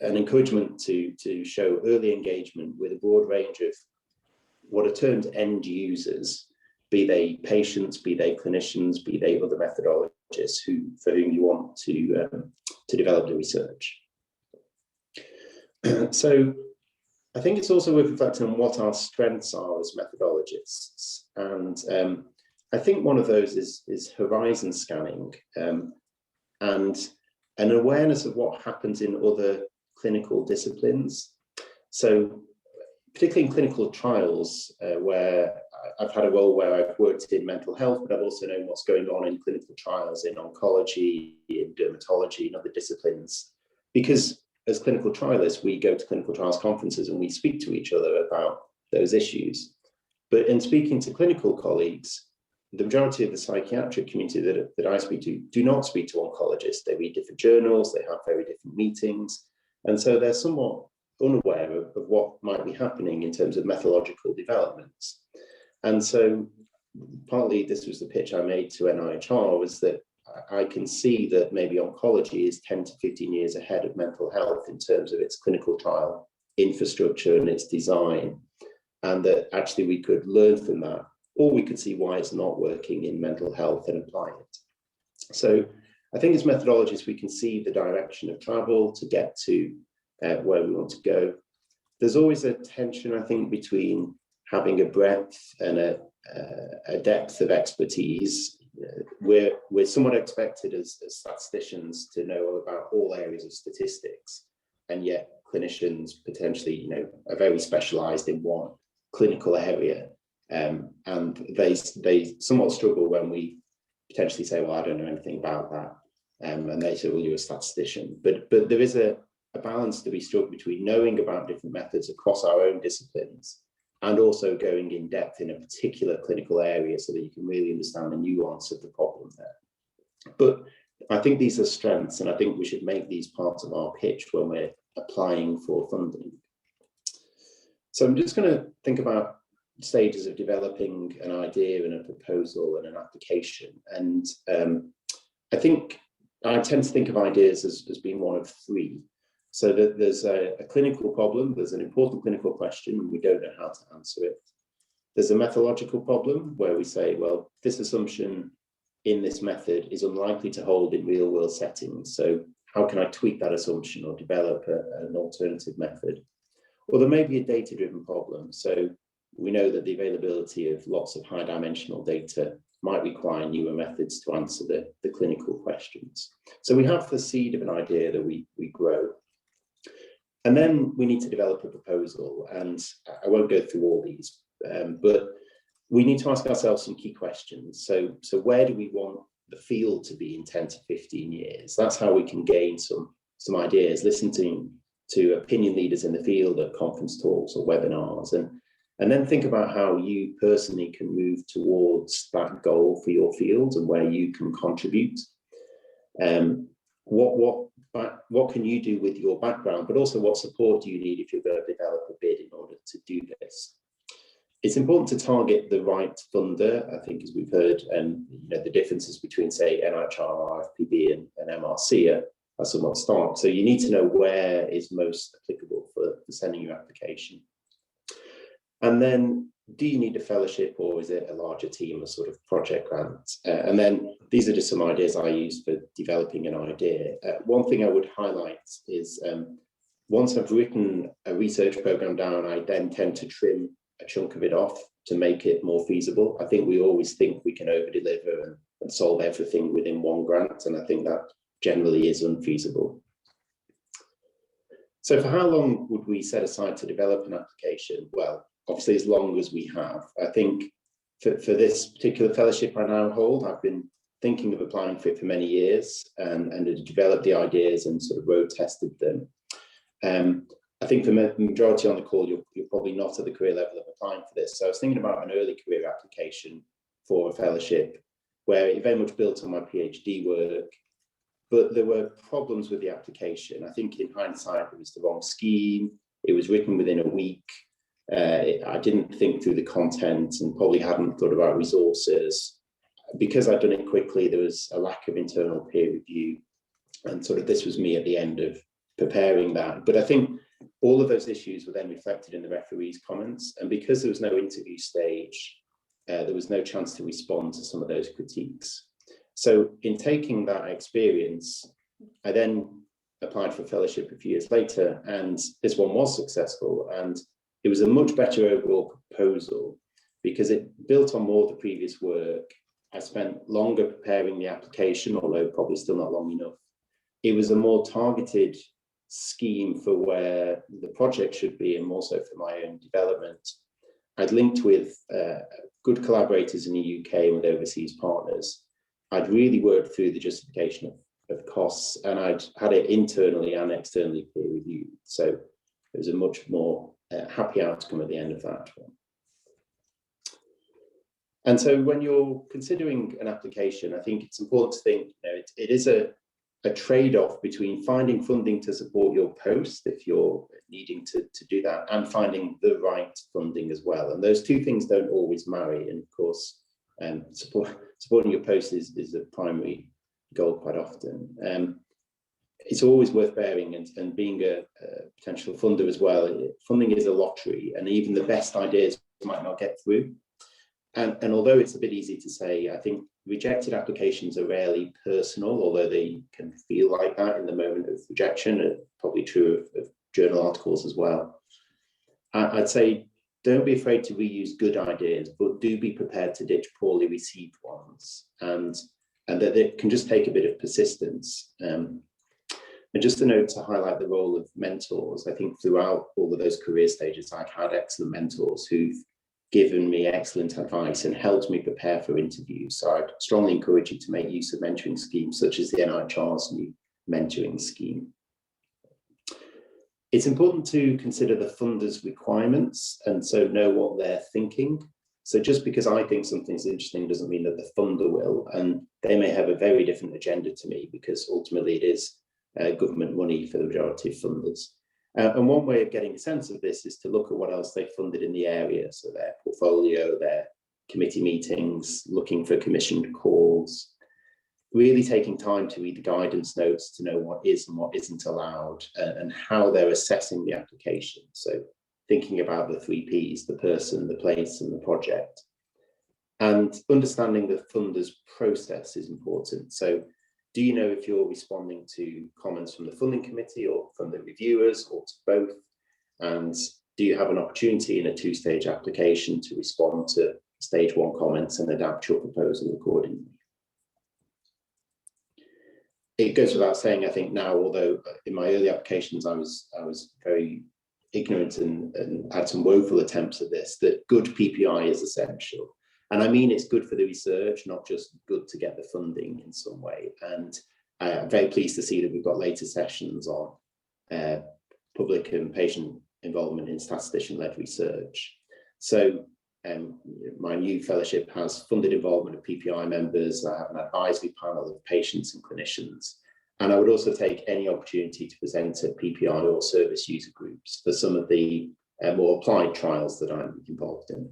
an encouragement to show early engagement with a broad range of what are termed end users, be they patients, be they clinicians, be they other methodologists for whom you want to develop the research. So I think it's also worth reflecting on what our strengths are as methodologists. And I think one of those is horizon scanning and an awareness of what happens in other clinical disciplines. So particularly in clinical trials, where I've had a role where I've worked in mental health, but I've also known what's going on in clinical trials in oncology, in dermatology, and other disciplines. Because as clinical trialists, we go to clinical trials conferences and we speak to each other about those issues. But in speaking to clinical colleagues, the majority of the psychiatric community that I speak to do not speak to oncologists. They read different journals, they have very different meetings. And so they're somewhat unaware of what might be happening in terms of methodological developments. And so partly this was the pitch I made to NIHR, was that I can see that maybe oncology is 10 to 15 years ahead of mental health in terms of its clinical trial infrastructure and its design, and that actually we could learn from that, or we could see why it's not working in mental health and apply it. So I think as methodologists, we can see the direction of travel to get to where we want to go. There's always a tension, I think, between having a breadth and a depth of expertise. We're somewhat expected as statisticians to know about all areas of statistics. and yet clinicians potentially, you know, are very specialised in one clinical area, and they somewhat struggle when we potentially say, well, I don't know anything about that, and they say, well, you're a statistician. But there is a balance to be struck between knowing about different methods across our own disciplines and also going in depth in a particular clinical area so that you can really understand the nuance of the problem there. But I think these are strengths, and I think we should make these parts of our pitch when we're applying for funding. So I'm just going to think about stages of developing an idea and a proposal and an application. And I think I tend to think of ideas as being one of three. So that there's a clinical problem, there's an important clinical question, and we don't know how to answer it. There's a methodological problem where we say, well, this assumption in this method is unlikely to hold in real world settings. So how can I tweak that assumption or develop an alternative method? Or there may be a data-driven problem. So we know that the availability of lots of high dimensional data might require newer methods to answer the clinical questions. So we have the seed of an idea that we grow. And then we need to develop a proposal, and I won't go through all these, but we need to ask ourselves some key questions. So where do we want the field to be in 10 to 15 years? That's how we can gain some ideas, listening to opinion leaders in the field at conference talks or webinars, and then think about how you personally can move towards that goal for your field and where you can contribute. What can you do with your background, but also what support do you need if you're going to develop a bid in order to do this? It's important to target the right funder. I think, as we've heard, you know, the differences between, say, NIHR, RFPB, and MRC are somewhat stark. So you need to know where is most applicable for sending your application. And then, do you need a fellowship, or is it a larger team, a sort of project grant? And then these are just some ideas I use for developing an idea. One thing I would highlight is once I've written a research program down, I then tend to trim a chunk of it off to make it more feasible. I think we always think we can over-deliver and solve everything within one grant, and I think that generally is unfeasible. So for how long would we set aside to develop an application? Well, obviously as long as we have. I think for this particular fellowship I now hold, I've been thinking of applying for it for many years and developed the ideas and sort of road tested them. I think for the majority on the call, you're probably not at the career level of applying for this. So I was thinking about an early career application for a fellowship where it very much built on my PhD work, but there were problems with the application. I think in hindsight, it was the wrong scheme. It was written within a week. I didn't think through the content and probably hadn't thought about resources. Because I'd done it quickly, there was a lack of internal peer review. And sort of this was me at the end of preparing that. But I think all of those issues were then reflected in the referee's comments. And because there was no interview stage, there was no chance to respond to some of those critiques. So in taking that experience, I then applied for a fellowship a few years later, and this one was successful. And it was a much better overall proposal because it built on more of the previous work. I spent longer preparing the application, although probably still not long enough. It was a more targeted scheme for where the project should be, and more so for my own development. I'd linked with good collaborators in the UK and with overseas partners. I'd really worked through the justification of costs, and I'd had it internally and externally peer reviewed. So it was a much more happy outcome at the end of that one. And so when you're considering an application, I think it's important to think, you know, it is a trade-off between finding funding to support your post, if you're needing to do that, and finding the right funding as well. And those two things don't always marry. And of course, supporting your post is the primary goal quite often. It's always worth bearing, and being a potential funder as well. Funding is a lottery, and even the best ideas might not get through. And although it's a bit easy to say, I think rejected applications are rarely personal, although they can feel like that in the moment of rejection, and probably true of journal articles as well. I'd say, don't be afraid to reuse good ideas, but do be prepared to ditch poorly received ones, and that it can just take a bit of persistence. And just a note to highlight the role of mentors. I think throughout all of those career stages, I've had excellent mentors who've given me excellent advice and helped me prepare for interviews. So I'd strongly encourage you to make use of mentoring schemes such as the NIHR's new mentoring scheme. It's important to consider the funders' requirements and so know what they're thinking. So just because I think something's interesting doesn't mean that the funder will, and they may have a very different agenda to me, because ultimately it is government money for the majority of funders. And one way of getting a sense of this is to look at what else they've funded in the area. So their portfolio, their committee meetings, looking for commissioned calls, really taking time to read the guidance notes to know what is and what isn't allowed, and how they're assessing the application. So thinking about the 3 Ps, the person, the place, and the project. And understanding the funder's process is important. So do you know if you're responding to comments from the funding committee or from the reviewers, or to both? And do you have an opportunity in a 2-stage application to respond to stage 1 comments and adapt your proposal accordingly? It goes without saying, I think now, although in my early applications I was very ignorant and had some woeful attempts at this, that good PPI is essential. And I mean, it's good for the research, not just good to get the funding in some way. And I'm very pleased to see that we've got later sessions on public and patient involvement in statistician-led research. So my new fellowship has funded involvement of PPI members. I have an advisory panel of patients and clinicians. And I would also take any opportunity to present at PPI or service user groups for some of the more applied trials that I'm involved in.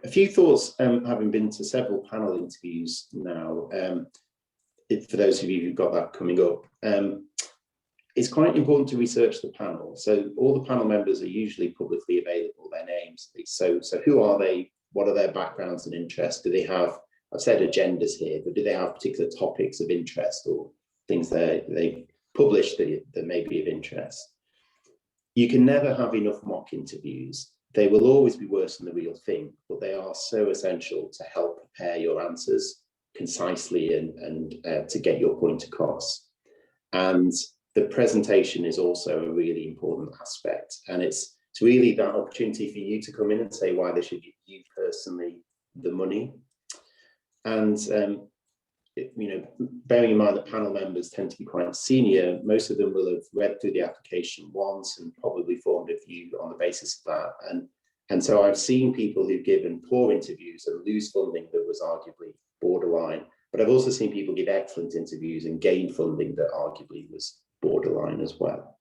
A few thoughts, having been to several panel interviews now, for those of you who've got that coming up, it's quite important to research the panel. So all the panel members are usually publicly available, their names. So who are they? What are their backgrounds and interests? Do they have, I've said agendas here, but do they have particular topics of interest or things that they've published that may be of interest? You can never have enough mock interviews. They will always be worse than the real thing, but they are so essential to help prepare your answers concisely and to get your point across. And the presentation is also a really important aspect. And it's really that opportunity for you to come in and say why they should give you personally the money. And you know, bearing in mind that panel members tend to be quite senior, most of them will have read through the application once and probably formed a view on the basis of that. And so I've seen people who've given poor interviews and lose funding that was arguably borderline, but I've also seen people give excellent interviews and gain funding that arguably was borderline as well.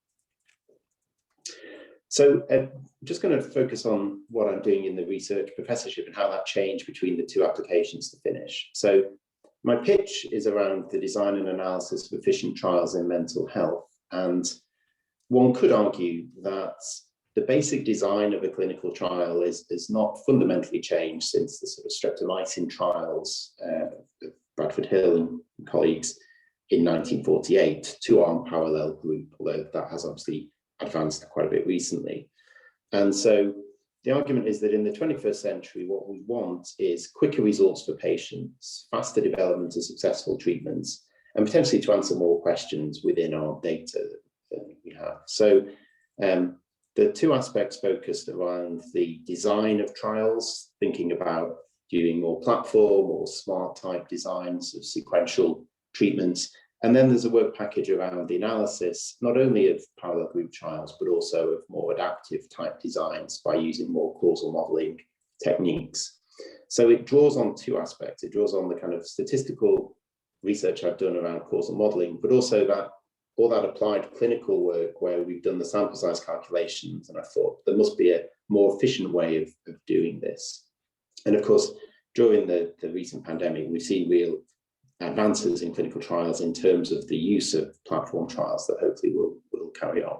So I'm just going to focus on what I'm doing in the research professorship and how that changed between the 2 applications to finish. So my pitch is around the design and analysis of efficient trials in mental health. And one could argue that the basic design of a clinical trial is not fundamentally changed since the sort of streptomycin trials of Bradford Hill and colleagues in 1948, 2-arm parallel group, although that has obviously advanced quite a bit recently. And so the argument is that in the 21st century, what we want is quicker results for patients, faster development of successful treatments, and potentially to answer more questions within our data that we have. So the 2 aspects focused around the design of trials, thinking about doing more platform or smart type designs of sequential treatments. And then there's a work package around the analysis, not only of parallel group trials, but also of more adaptive type designs by using more causal modeling techniques. So it draws on 2 aspects. It draws on the kind of statistical research I've done around causal modeling, but also that all that applied clinical work where we've done the sample size calculations. And I thought there must be a more efficient way of doing this. And of course, during the recent pandemic, we've seen real advances in clinical trials in terms of the use of platform trials that hopefully will carry on.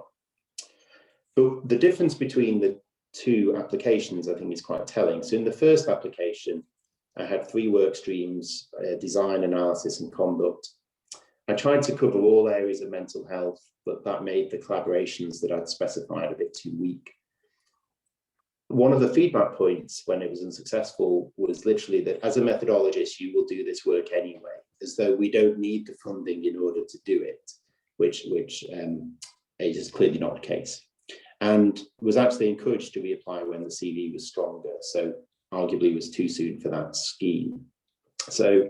But the difference between the 2 applications, I think, is quite telling. So in the first application, I had 3 work streams, design, analysis, and conduct. I tried to cover all areas of mental health, but that made the collaborations that I'd specified a bit too weak. One of the feedback points when it was unsuccessful was literally that as a methodologist, you will do this work anyway. as though we don't need the funding in order to do it, which is clearly not the case. And was actually encouraged to reapply when the CV was stronger. So arguably it was too soon for that scheme. So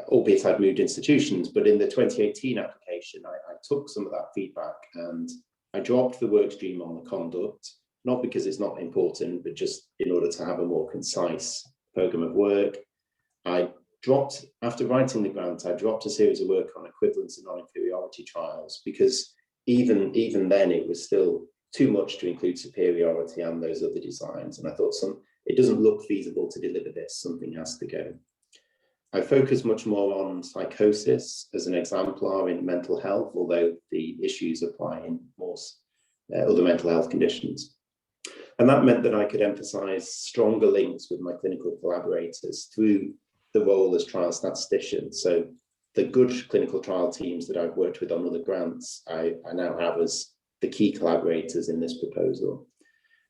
albeit I'd moved institutions, but in the 2018 application, I took some of that feedback and I dropped the work stream on the conduct, not because it's not important, but just in order to have a more concise program of work. I dropped, after writing the grant, I dropped a series of work on equivalence and non-inferiority trials, because even then it was still too much to include superiority and those other designs. And I thought it doesn't look feasible to deliver this, something has to go. I focus much more on psychosis as an exemplar in mental health, although the issues apply in more other mental health conditions. And that meant that I could emphasize stronger links with my clinical collaborators through the role as trial statistician. So the good clinical trial teams that I've worked with on other grants, I now have as the key collaborators in this proposal.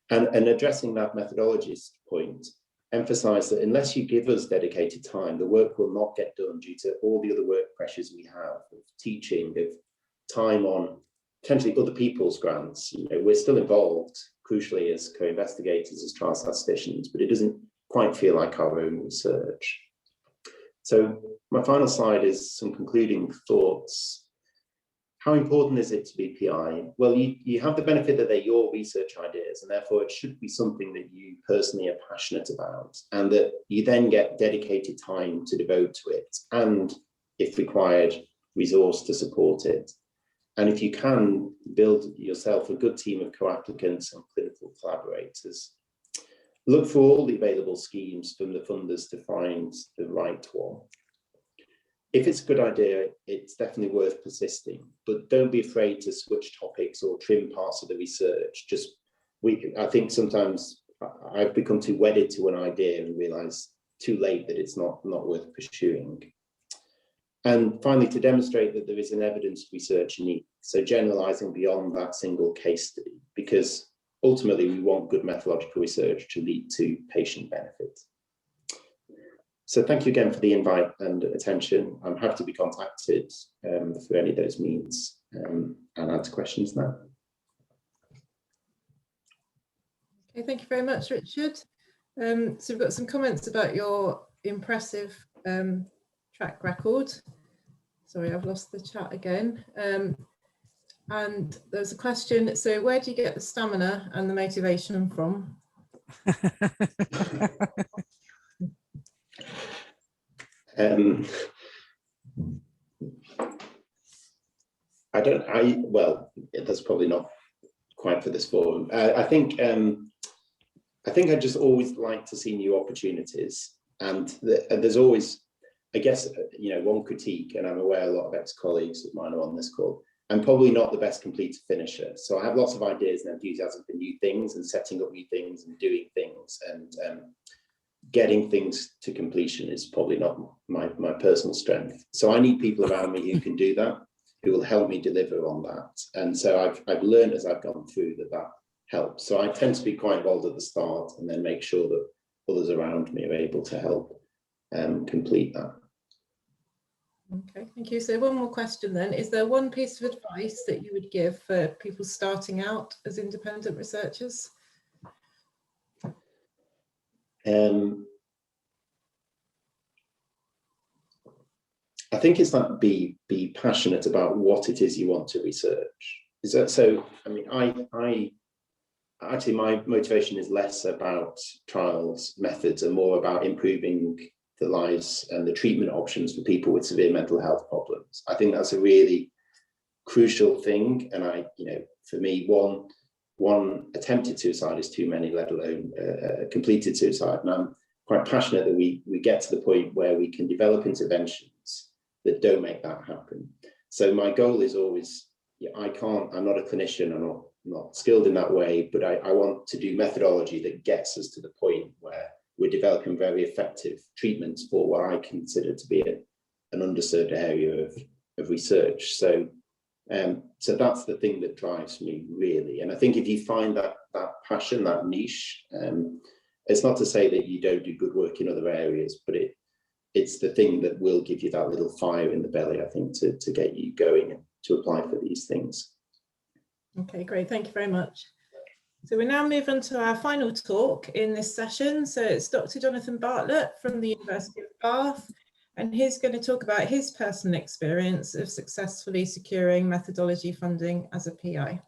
And addressing that methodologist point, emphasize that unless you give us dedicated time, the work will not get done due to all the other work pressures we have of teaching, of time on potentially other people's grants. You know, we're still involved, crucially, as co-investigators, as trial statisticians, but it doesn't quite feel like our own research. So my final slide is some concluding thoughts. How important is it to be PI? Well, you have the benefit that they're your research ideas, and therefore it should be something that you personally are passionate about, and that you then get dedicated time to devote to it, and if required, resource to support it. And if you can, build yourself a good team of co-applicants and clinical collaborators. Look for all the available schemes from the funders to find the right one. If it's a good idea, it's definitely worth persisting, but don't be afraid to switch topics or trim parts of the research. I think sometimes I've become too wedded to an idea and realize too late that it's not worth pursuing. And finally, to demonstrate that there is an evidence research need. So generalizing beyond that single case study, because ultimately we want good methodological research to lead to patient benefit. So thank you again for the invite and attention. I'm happy to be contacted through any of those means and answer questions now. Okay, thank you very much, Richard. So we've got some comments about your impressive track record. Sorry, I've lost the chat again. And there's a question, so where do you get the stamina and the motivation from? Well, that's probably not quite for this forum. I think I just always like to see new opportunities, and there's always, I guess, one critique, and I'm aware a lot of ex-colleagues of mine are on this call. I'm probably not the best completer finisher, so I have lots of ideas and enthusiasm for new things and setting up new things and doing things, and getting things to completion is probably not my personal strength. So I need people around me who can do that, who will help me deliver on that. And so I've learned as I've gone through that helps. So I tend to be quite involved at the start and then make sure that others around me are able to help complete that. Okay, thank you. So one more question then. Is there one piece of advice that you would give for people starting out as independent researchers? I think it's that be passionate about what it is you want to research. Is that so? I mean, I actually, my motivation is less about trials methods and more about improving the lives and the treatment options for people with severe mental health problems. I think that's a really crucial thing. And for me, one attempted suicide is too many, let alone completed suicide. And I'm quite passionate that we get to the point where we can develop interventions that don't make that happen. So my goal is always, I'm not a clinician, I'm not skilled in that way, but I want to do methodology that gets us to the point where we're developing very effective treatments for what I consider to be an underserved area of research. So that's the thing that drives me, really. And I think if you find that passion, that niche, it's not to say that you don't do good work in other areas, but it's the thing that will give you that little fire in the belly, I think, to get you going and to apply for these things. Okay, great. Thank you very much. So we now move on to our final talk in this session. So it's Dr. Jonathan Bartlett from the University of Bath, and he's going to talk about his personal experience of successfully securing methodology funding as a PI.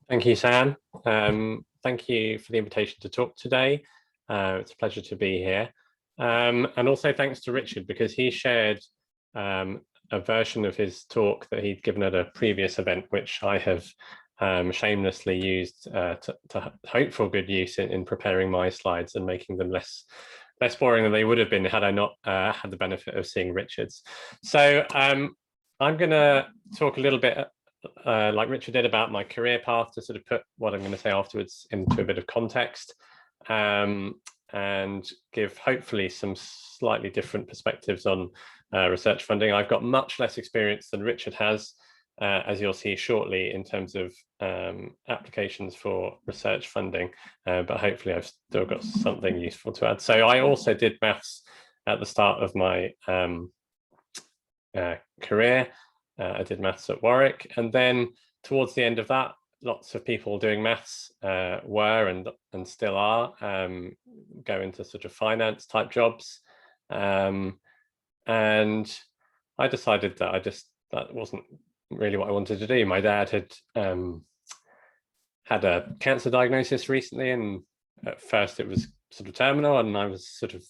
Thank you, Sam. Thank you for the invitation to talk today. It's a pleasure to be here. And also thanks to Richard, because he shared a version of his talk that he'd given at a previous event, which I have shamelessly used to hope for good use in preparing my slides and making them less boring than they would have been had I not had the benefit of seeing Richard's. So I'm going to talk a little bit like Richard did about my career path, to sort of put what I'm going to say afterwards into a bit of context, and give hopefully some slightly different perspectives on research funding. I've got much less experience than Richard has, as you'll see shortly, in terms of applications for research funding, but hopefully I've still got something useful to add. So I also did maths at the start of my career. I did maths at Warwick, and then towards the end of that, lots of people doing maths were and still are go into sort of finance type jobs, and I decided that that wasn't really what I wanted to do. My dad had had a cancer diagnosis recently, and at first it was sort of terminal, and I was sort of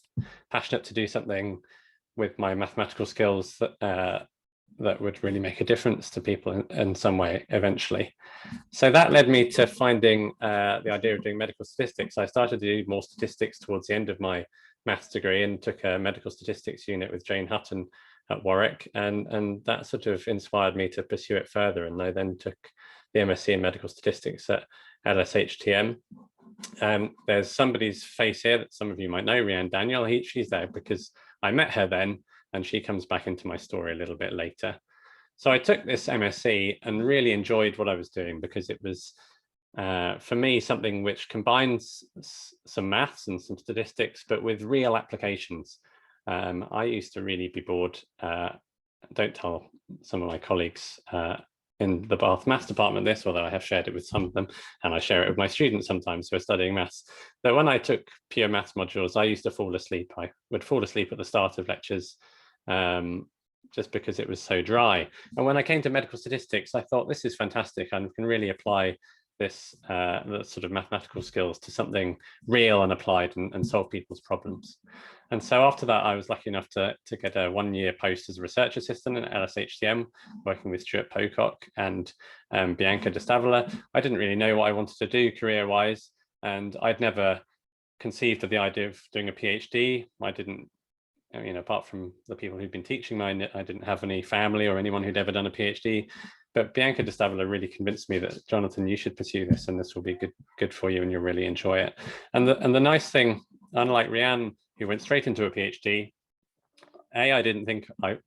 passionate to do something with my mathematical skills that would really make a difference to people in some way eventually. So that led me to finding the idea of doing medical statistics. I started to do more statistics towards the end of my maths degree and took a medical statistics unit with Jane Hutton at Warwick, and that sort of inspired me to pursue it further. And I then took the MSc in medical statistics at LSHTM. There's somebody's face here that some of you might know, Rhiannon Daniel. She's there because I met her then, and she comes back into my story a little bit later. So I took this MSc and really enjoyed what I was doing, because it was, for me, something which combines some maths and some statistics, but with real applications. I used to really be bored. Don't tell some of my colleagues in the Bath Maths department this, although I have shared it with some of them, and I share it with my students sometimes who are studying maths. But when I took pure maths modules, I used to fall asleep. I would fall asleep at the start of lectures, just because it was so dry. And when I came to medical statistics, I thought, this is fantastic. I can really apply this the sort of mathematical skills to something real and applied, and solve people's problems. And so after that, I was lucky enough to get a one-year post as a research assistant at LSHTM, working with Stuart Pocock and Bianca de Stavola. I didn't really know what I wanted to do career-wise, and I'd never conceived of the idea of doing a PhD. I didn't, apart from the people who'd been teaching mine, I didn't have any family or anyone who'd ever done a PhD. But Bianca de Stavola really convinced me that, Jonathan, you should pursue this, and this will be good for you, and you'll really enjoy it. And the nice thing, unlike Rhiannon, who went straight into a PhD, I didn't think I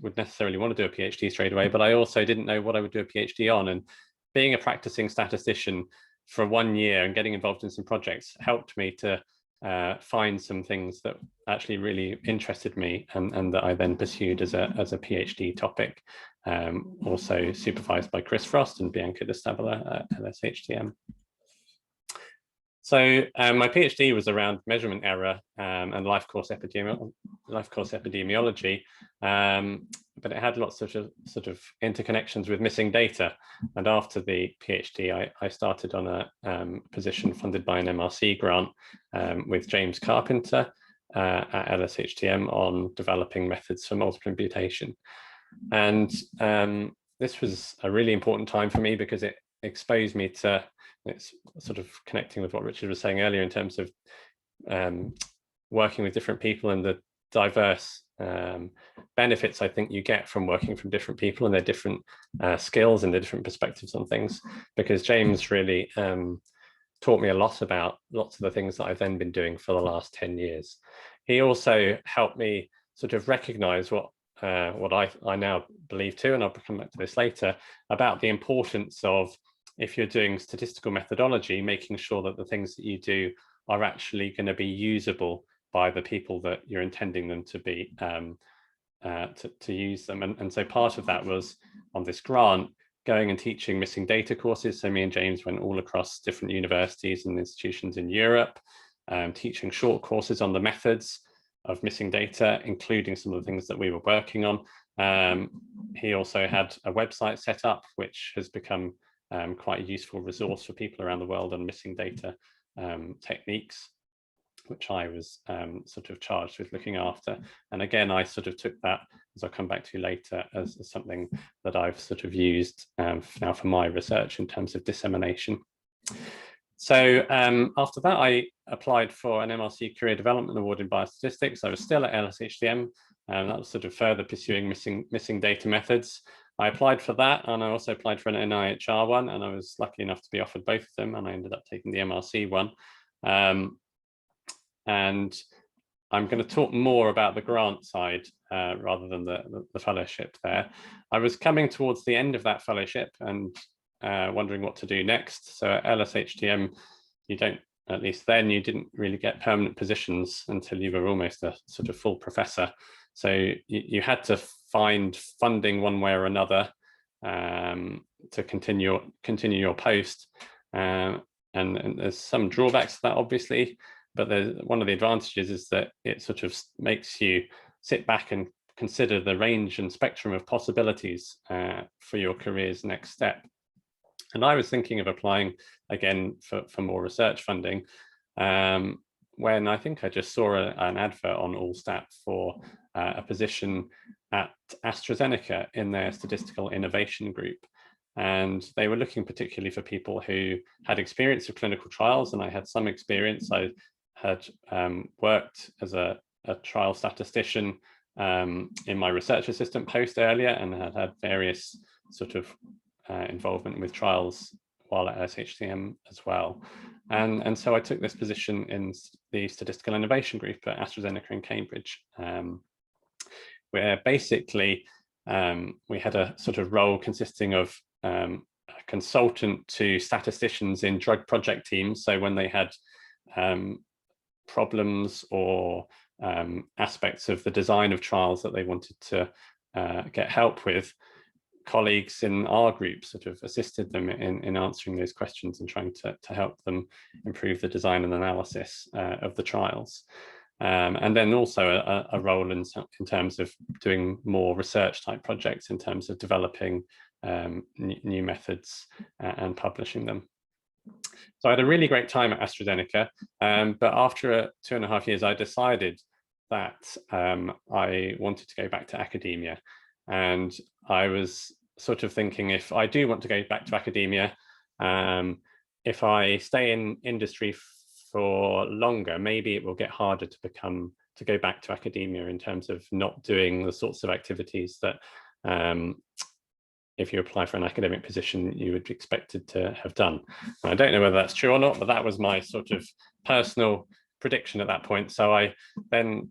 would necessarily want to do a PhD straight away, but I also didn't know what I would do a PhD on. And being a practicing statistician for 1 year and getting involved in some projects helped me to find some things that actually really interested me, and that I then pursued as a PhD topic, also supervised by Chris Frost and Bianca de Stavola at LSHTM. So my PhD was around measurement error and life course epidemiology, but it had lots of sort of interconnections with missing data. And after the PhD, I started on a position funded by an MRC grant with James Carpenter at LSHTM on developing methods for multiple imputation. And this was a really important time for me, because it exposed me to, it's sort of connecting with what Richard was saying earlier in terms of working with different people and the diverse benefits I think you get from working from different people and their different skills and their different perspectives on things. Because James really taught me a lot about lots of the things that I've then been doing for the last 10 years. He also helped me sort of recognize what I now believe too, and I'll come back to this later, about the importance of, if you're doing statistical methodology, making sure that the things that you do are actually going to be usable by the people that you're intending them to be to use them. And so part of that was on this grant, going and teaching missing data courses. So me and James went all across different universities and institutions in Europe, teaching short courses on the methods of missing data, including some of the things that we were working on. He also had a website set up, which has become quite a useful resource for people around the world on missing data techniques, which I was sort of charged with looking after. And again, I sort of took that, as I'll come back to later, as something that I've sort of used now for my research in terms of dissemination. So after that, I applied for an MRC Career Development Award in Biostatistics. I was still at LSHTM, and that was sort of further pursuing missing data methods. I applied for that, and I also applied for an NIHR one, and I was lucky enough to be offered both of them, and I ended up taking the MRC one. And I'm going to talk more about the grant side rather than the fellowship there. I was coming towards the end of that fellowship and wondering what to do next. So at LSHTM, you don't, at least then, you didn't really get permanent positions until you were almost a sort of full professor. So you had to find funding one way or another to continue your post. And there's some drawbacks to that, obviously. But one of the advantages is that it sort of makes you sit back and consider the range and spectrum of possibilities for your career's next step. And I was thinking of applying again for more research funding when I think I just saw an advert on Allstat for a position at AstraZeneca in their statistical innovation group. And they were looking particularly for people who had experience of clinical trials, and I had some experience. I had worked as a trial statistician in my research assistant post earlier, and had various sort of involvement with trials while at SHTM as well. And so I took this position in the statistical innovation group at AstraZeneca in Cambridge, where basically we had a sort of role consisting of a consultant to statisticians in drug project teams. So when they had problems or aspects of the design of trials that they wanted to get help with, colleagues in our group sort of assisted them in answering those questions and trying to help them improve the design and analysis of the trials. And then also a role in terms of doing more research type projects in terms of developing new methods and publishing them. So I had a really great time at AstraZeneca, but after 2.5 years, I decided that I wanted to go back to academia. And I was sort of thinking, if I do want to go back to academia, if I stay in industry for longer, maybe it will get harder to go back to academia in terms of not doing the sorts of activities that if you apply for an academic position, you would be expected to have done. And I don't know whether that's true or not, but that was my sort of personal prediction at that point. So I then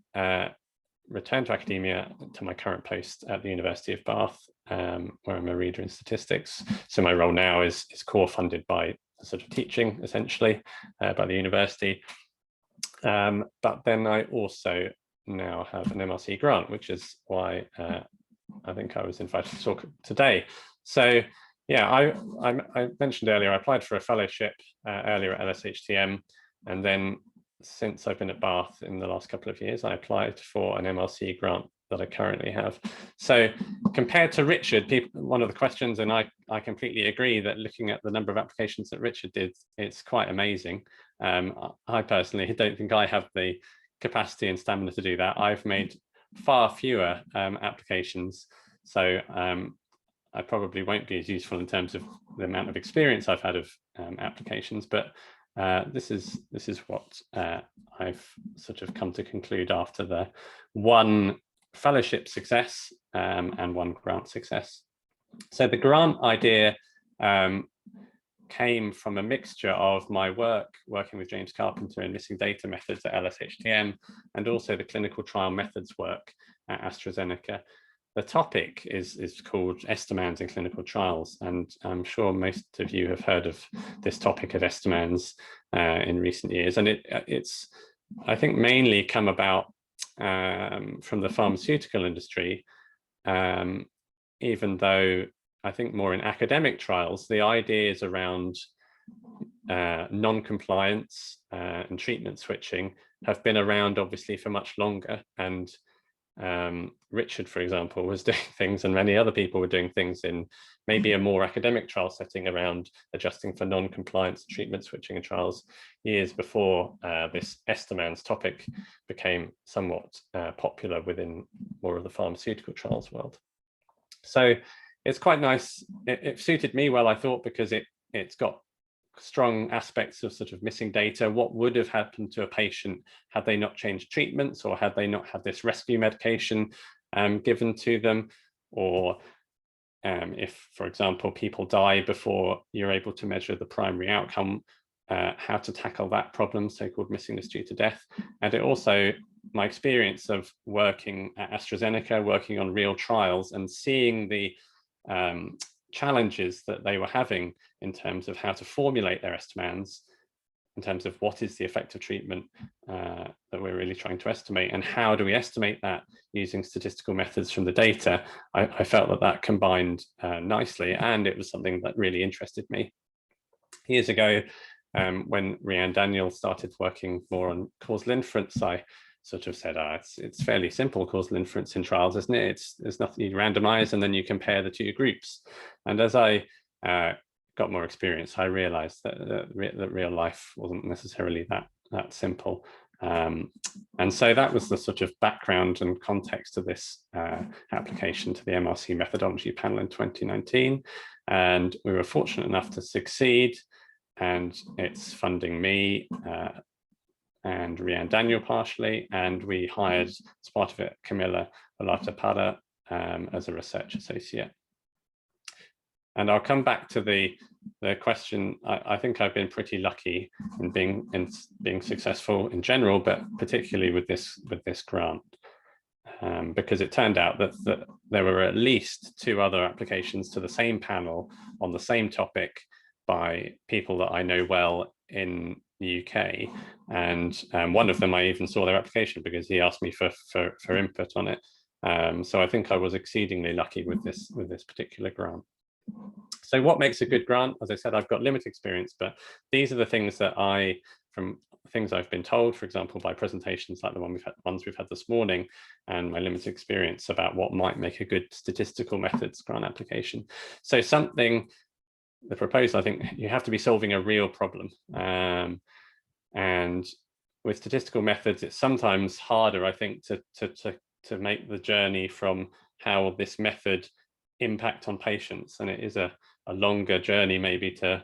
returned to academia to my current post at the University of Bath, where I'm a reader in statistics. So my role now is core funded by sort of teaching, essentially, by the university. But then I also now have an MRC grant, which is why I think I was invited to talk today. So yeah, I mentioned earlier, I applied for a fellowship earlier at LSHTM, and then since I've been at Bath in the last couple of years, I applied for an MRC grant that I currently have. So compared to Richard, one of the questions, and I completely agree that looking at the number of applications that Richard did, it's quite amazing. I personally don't think I have the capacity and stamina to do that. I've made far fewer applications, so I probably won't be as useful in terms of the amount of experience I've had of applications, but this is what I've sort of come to conclude after the one fellowship success and one grant success. So the grant idea came from a mixture of my working with James Carpenter in missing data methods at LSHTM, and also the clinical trial methods work at AstraZeneca. The topic is called Estimans in clinical trials, and I'm sure most of you have heard of this topic of Estimans in recent years. And it's I think mainly come about from the pharmaceutical industry, even though I think more in academic trials, the ideas around non-compliance and treatment switching have been around obviously for much longer. And Richard, for example, was doing things, and many other people were doing things in maybe a more academic trial setting around adjusting for non-compliance treatment switching in trials years before this Esterman's topic became somewhat popular within more of the pharmaceutical trials world. So it's quite nice. It suited me well, I thought, because it's got strong aspects of sort of missing data. What would have happened to a patient had they not changed treatments, or had they not had this rescue medication given to them, or if, for example, people die before you're able to measure the primary outcome, how to tackle that problem, so-called missingness due to death. And it also, my experience of working at AstraZeneca, working on real trials and seeing the challenges that they were having in terms of how to formulate their estimans, in terms of what is the effective treatment that we're really trying to estimate, and how do we estimate that using statistical methods from the data. I felt that that combined nicely, and it was something that really interested me. Years ago, when Rhiannon Daniel started working more on causal inference, I sort of said, it's fairly simple causal inference in trials, isn't it? There's nothing, you randomize and then you compare the two groups. And as I got more experience, I realized that real life wasn't necessarily that simple. And so that was the sort of background and context of this application to the MRC methodology panel in 2019. And we were fortunate enough to succeed, and it's funding me and Rhiannon Daniel partially, and we hired, as part of it, Camilla Olatapada as a research associate. And I'll come back to the question. I think I've been pretty lucky in being successful in general, but particularly with this grant, because it turned out that there were at least 2 other applications to the same panel on the same topic by people that I know well in the UK, and one of them I even saw their application because he asked me for input on it. So I think I was exceedingly lucky with this particular grant. So what makes a good grant? As I said, I've got limited experience, but these are the things that from things I've been told, for example, by presentations like the ones we've had this morning, and my limited experience about what might make a good statistical methods grant application. So the proposal, I think you have to be solving a real problem. And with statistical methods, it's sometimes harder, I think, to make the journey from how this method impact on patients. And it is a longer journey maybe to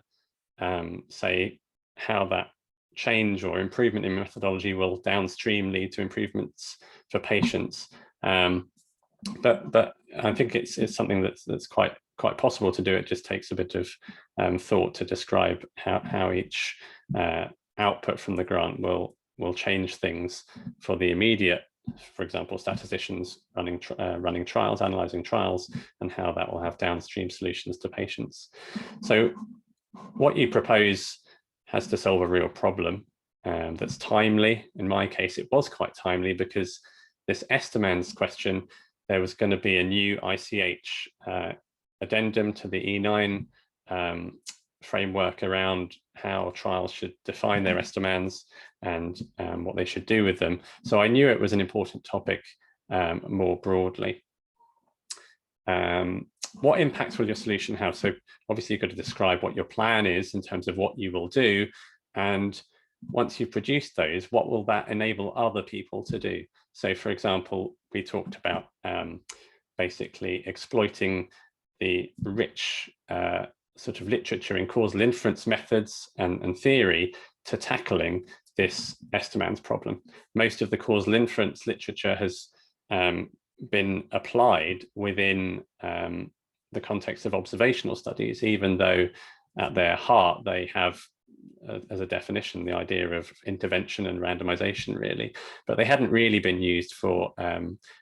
say how that change or improvement in methodology will downstream lead to improvements for patients. But I think it's something that's quite possible to do. It just takes a bit of thought to describe how each output from the grant will change things for the immediate, for example, statisticians running trials, analyzing trials, and how that will have downstream solutions to patients. So what you propose has to solve a real problem that's timely. In my case, it was quite timely because this Esterman's question, there was going to be a new ICH addendum to the E9 framework around how trials should define their Estermans and what they should do with them. So I knew it was an important topic more broadly. What impacts will your solution have? So obviously you've got to describe what your plan is in terms of what you will do. And once you've produced those, what will that enable other people to do? So for example, we talked about basically exploiting the rich sort of literature in causal inference methods and theory to tackling this Esterman's problem. Most of the causal inference literature has been applied within the context of observational studies, even though at their heart they have, as a definition, the idea of intervention and randomization, really, but they hadn't really been used for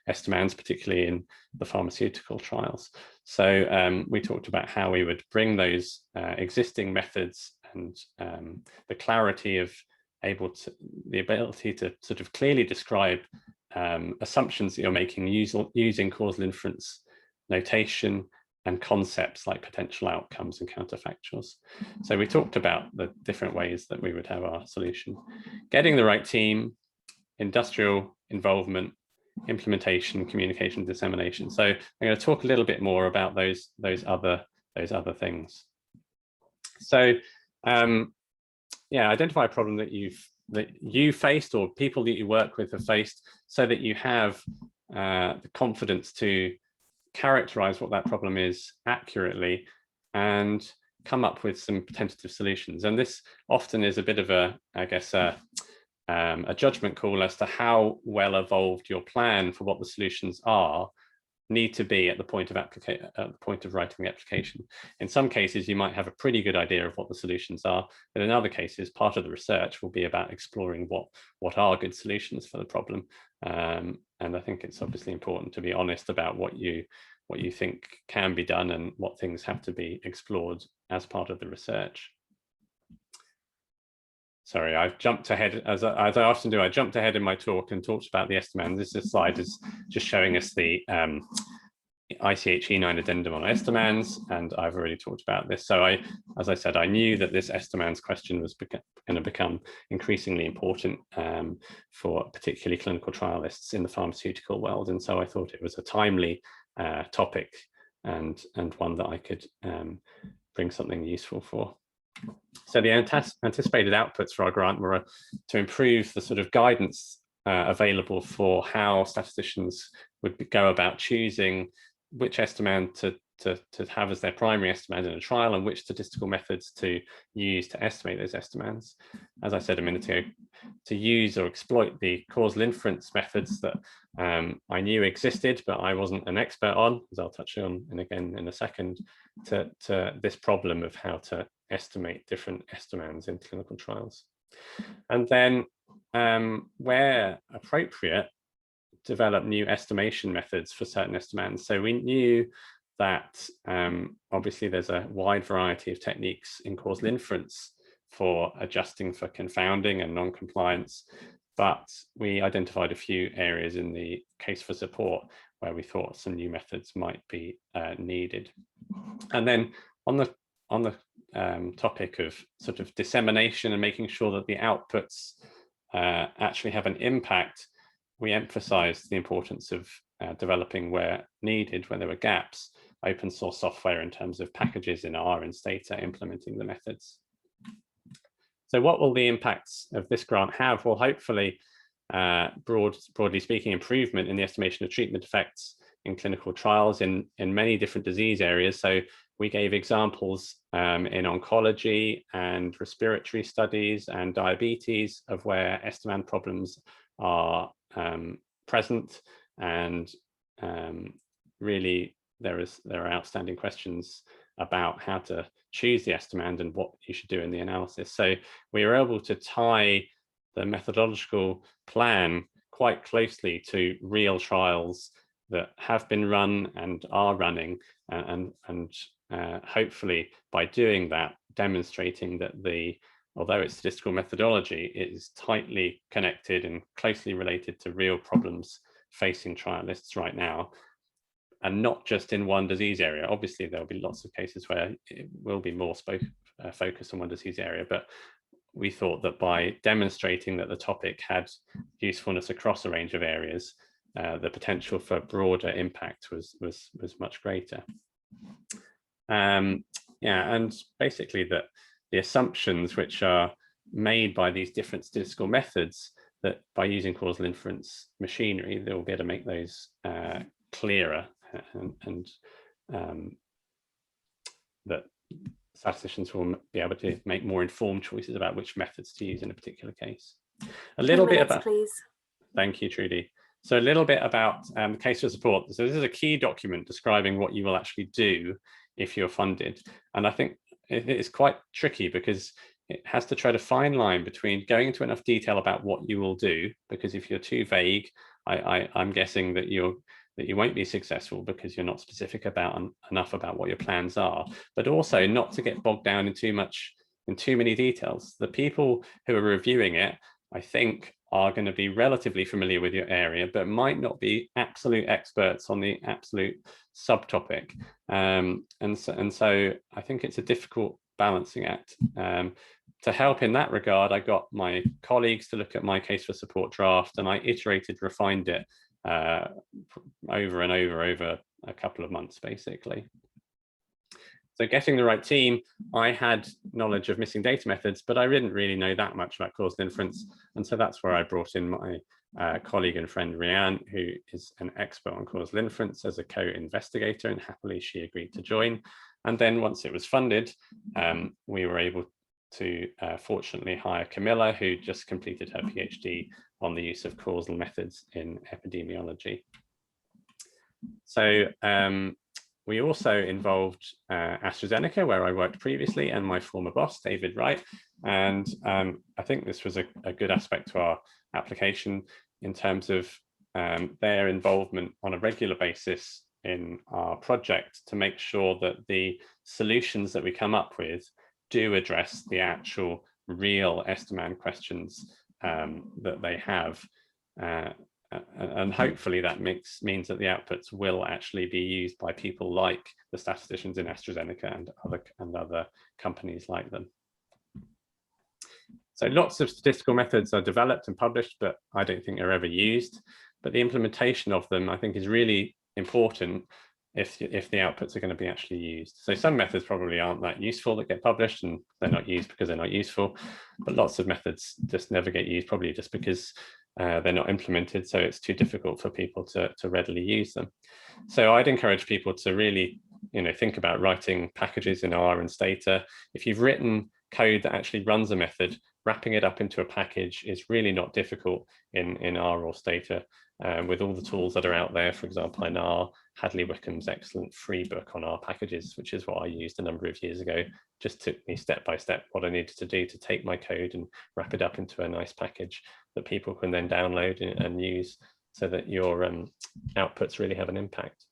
Esterman's, particularly in the pharmaceutical trials. So we talked about how we would bring those existing methods and the clarity of the ability to sort of clearly describe assumptions that you're making using causal inference notation and concepts like potential outcomes and counterfactuals. So we talked about the different ways that we would have our solution. Getting the right team, industrial involvement, implementation, communication, dissemination. So I'm going to talk a little bit more about those other things. So yeah, identify a problem that you faced or people that you work with have faced, so that you have the confidence to characterize what that problem is accurately and come up with some tentative solutions. And this often is a bit of a, I guess, a judgment call as to how well evolved your plan for what the solutions need to be at the point of writing the application. In some cases, you might have a pretty good idea of what the solutions are, but in other cases, part of the research will be about exploring what are good solutions for the problem. And I think it's obviously important to be honest about what you think can be done and what things have to be explored as part of the research. Sorry, I've jumped ahead, as I often do. I jumped ahead in my talk and talked about the estimand. This slide is just showing us the ICH E9 addendum on estimands, and I've already talked about this. So as I said, I knew that this estimands question was going to become increasingly important for particularly clinical trialists in the pharmaceutical world, and so I thought it was a timely topic and one that I could bring something useful for. So the anticipated outputs for our grant were to improve the sort of guidance available for how statisticians would go about choosing which estimand to have as their primary estimand in a trial and which statistical methods to use to estimate those estimands. As I said a minute ago, to use or exploit the causal inference methods that I knew existed, but I wasn't an expert on, as I'll touch on again in a second, to this problem of how to estimate different estimands in clinical trials. And then where appropriate, develop new estimation methods for certain estimands. So we knew that obviously there's a wide variety of techniques in causal inference for adjusting for confounding and non-compliance, but we identified a few areas in the case for support where we thought some new methods might be needed. And then on the topic of sort of dissemination and making sure that the outputs actually have an impact, we emphasized the importance of developing where needed, where there were gaps, open source software in terms of packages in R and Stata implementing the methods. So what will the impacts of this grant have? Well, hopefully, broadly speaking, improvement in the estimation of treatment effects in clinical trials in many different disease areas. So we gave examples in oncology and respiratory studies and diabetes of where estimand problems are present, and really there are outstanding questions about how to choose the estimand and what you should do in the analysis. So we were able to tie the methodological plan quite closely to real trials that have been run and are running, and hopefully by doing that, demonstrating that although it's statistical methodology, it is tightly connected and closely related to real problems facing trialists right now, and not just in one disease area. Obviously, there'll be lots of cases where it will be more focused on one disease area, but we thought that by demonstrating that the topic had usefulness across a range of areas, the potential for broader impact was much greater. Yeah, and basically that the assumptions which are made by these different statistical methods, that by using causal inference machinery, they'll be able to make those clearer, and that statisticians will be able to make more informed choices about which methods to use in a particular case. A little bit about, please. Thank you, Trudy. So a little bit about the case for support. So this is a key document describing what you will actually do if you're funded. And I think it is quite tricky because it has to try to fine line between going into enough detail about what you will do, because if you're too vague, I'm guessing that you won't be successful because you're not specific enough about what your plans are, but also not to get bogged down in too much in too many details. The people who are reviewing it, I think, are going to be relatively familiar with your area, but might not be absolute experts on the absolute subtopic. And so I think it's a difficult balancing act. To help in that regard, I got my colleagues to look at my case for support draft, and I iterated, refined it over and over a couple of months, basically. So getting the right team, I had knowledge of missing data methods, but I didn't really know that much about causal inference. And so that's where I brought in my colleague and friend Rianne, who is an expert on causal inference, as a co-investigator, and happily she agreed to join. And then once it was funded, we were able to fortunately hire Camilla, who just completed her PhD on the use of causal methods in epidemiology. So we also involved AstraZeneca, where I worked previously, and my former boss, David Wright. And I think this was a good aspect to our application in terms of their involvement on a regular basis in our project to make sure that the solutions that we come up with do address the actual real Esteman questions that they have. And hopefully that means that the outputs will actually be used by people like the statisticians in AstraZeneca and other companies like them. So lots of statistical methods are developed and published, but I don't think are ever used. But the implementation of them, I think, is really important if the outputs are going to be actually used. So some methods probably aren't that useful that get published, and they're not used because they're not useful. But lots of methods just never get used, probably just because they're not implemented, so it's too difficult for people to readily use them. So I'd encourage people to really, think about writing packages in R and Stata. If you've written code that actually runs a method, wrapping it up into a package is really not difficult in R or Stata. With all the tools that are out there, for example, in R, Hadley Wickham's excellent free book on R packages, which is what I used a number of years ago, just took me step by step what I needed to do to take my code and wrap it up into a nice package that people can then download and use so that your outputs really have an impact.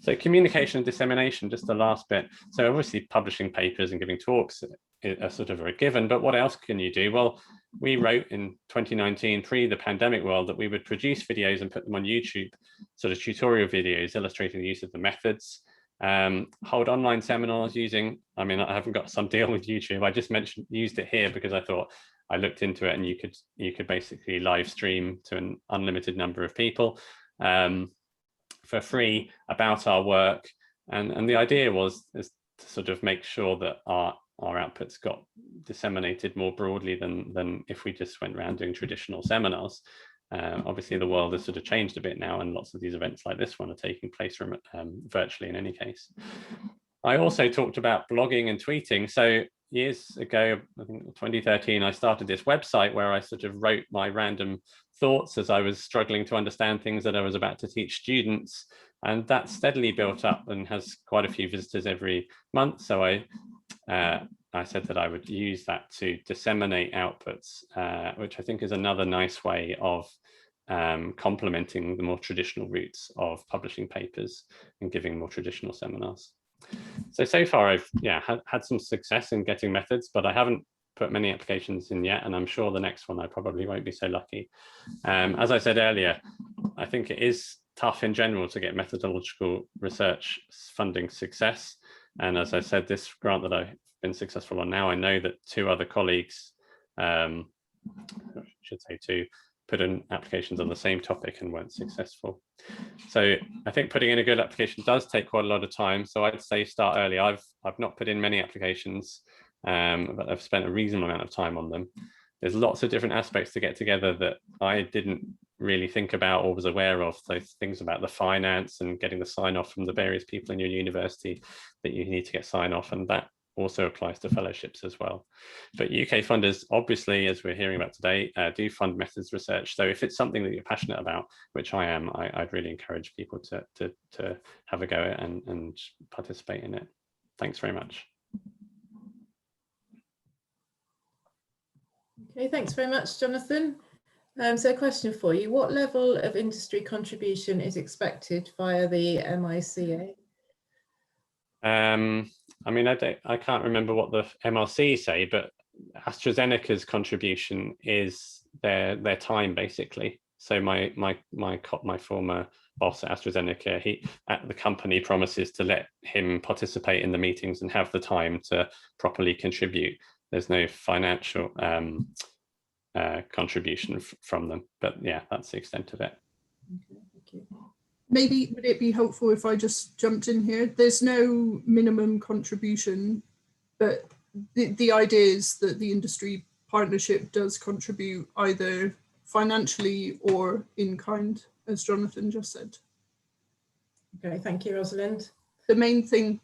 So communication and dissemination, just the last bit. So obviously publishing papers and giving talks are sort of a given, but what else can you do? Well, we wrote in 2019, pre the pandemic world, that we would produce videos and put them on YouTube, sort of tutorial videos illustrating the use of the methods, hold online seminars using, I haven't got some deal with YouTube. I just used it here because I thought, I looked into it and you could basically live stream to an unlimited number of people for free about our work. And the idea is to sort of make sure that our outputs got disseminated more broadly than if we just went around doing traditional seminars. Obviously, the world has sort of changed a bit now, and lots of these events like this one are taking place virtually in any case. I also talked about blogging and tweeting. So years ago, I think 2013, I started this website where I sort of wrote my random thoughts as I was struggling to understand things that I was about to teach students. And that steadily built up and has quite a few visitors every month. So I said that I would use that to disseminate outputs, which I think is another nice way of complementing the more traditional routes of publishing papers and giving more traditional seminars. So far I've had some success in getting methods, but I haven't put many applications in yet, and I'm sure the next one I probably won't be so lucky. As I said earlier, I think it is tough in general to get methodological research funding success. And as I said, this grant that I've been successful on now, I know that two other colleagues, I should say two, put in applications on the same topic and weren't successful. So I think putting in a good application does take quite a lot of time. So I'd say start early. I've not put in many applications, but I've spent a reasonable amount of time on them. There's lots of different aspects to get together that I didn't really think about or was aware of. So things about the finance and getting the sign off from the various people in your university that you need to get sign off, and that also applies to fellowships as well. But UK funders, obviously, as we're hearing about today, do fund methods research. So if it's something that you're passionate about, which I am, I'd really encourage people to have a go at and participate in it. Thanks very much. Okay, thanks very much, Jonathan. So a question for you: what level of industry contribution is expected via the MICA? I mean, I can't remember what the MRC say, but AstraZeneca's contribution is their time, basically. So my former boss at AstraZeneca, he at the company promises to let him participate in the meetings and have the time to properly contribute. There's no financial contribution from them, but yeah, that's the extent of it. Okay, thank you. Maybe would it be helpful if I just jumped in here? There's no minimum contribution, but the idea is that the industry partnership does contribute either financially or in kind, as Jonathan just said. Okay, thank you, Rosalind. The main thing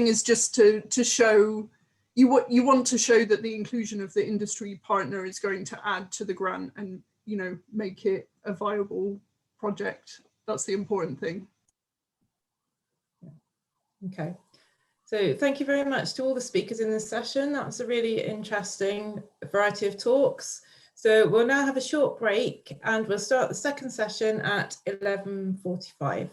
is just to show you what you want to show, that the inclusion of the industry partner is going to add to the grant and, you know, make it a viable project. That's the important thing. Okay, so thank you very much to all the speakers in this session. That was a really interesting variety of talks. So we'll now have a short break and we'll start the second session at 11:45.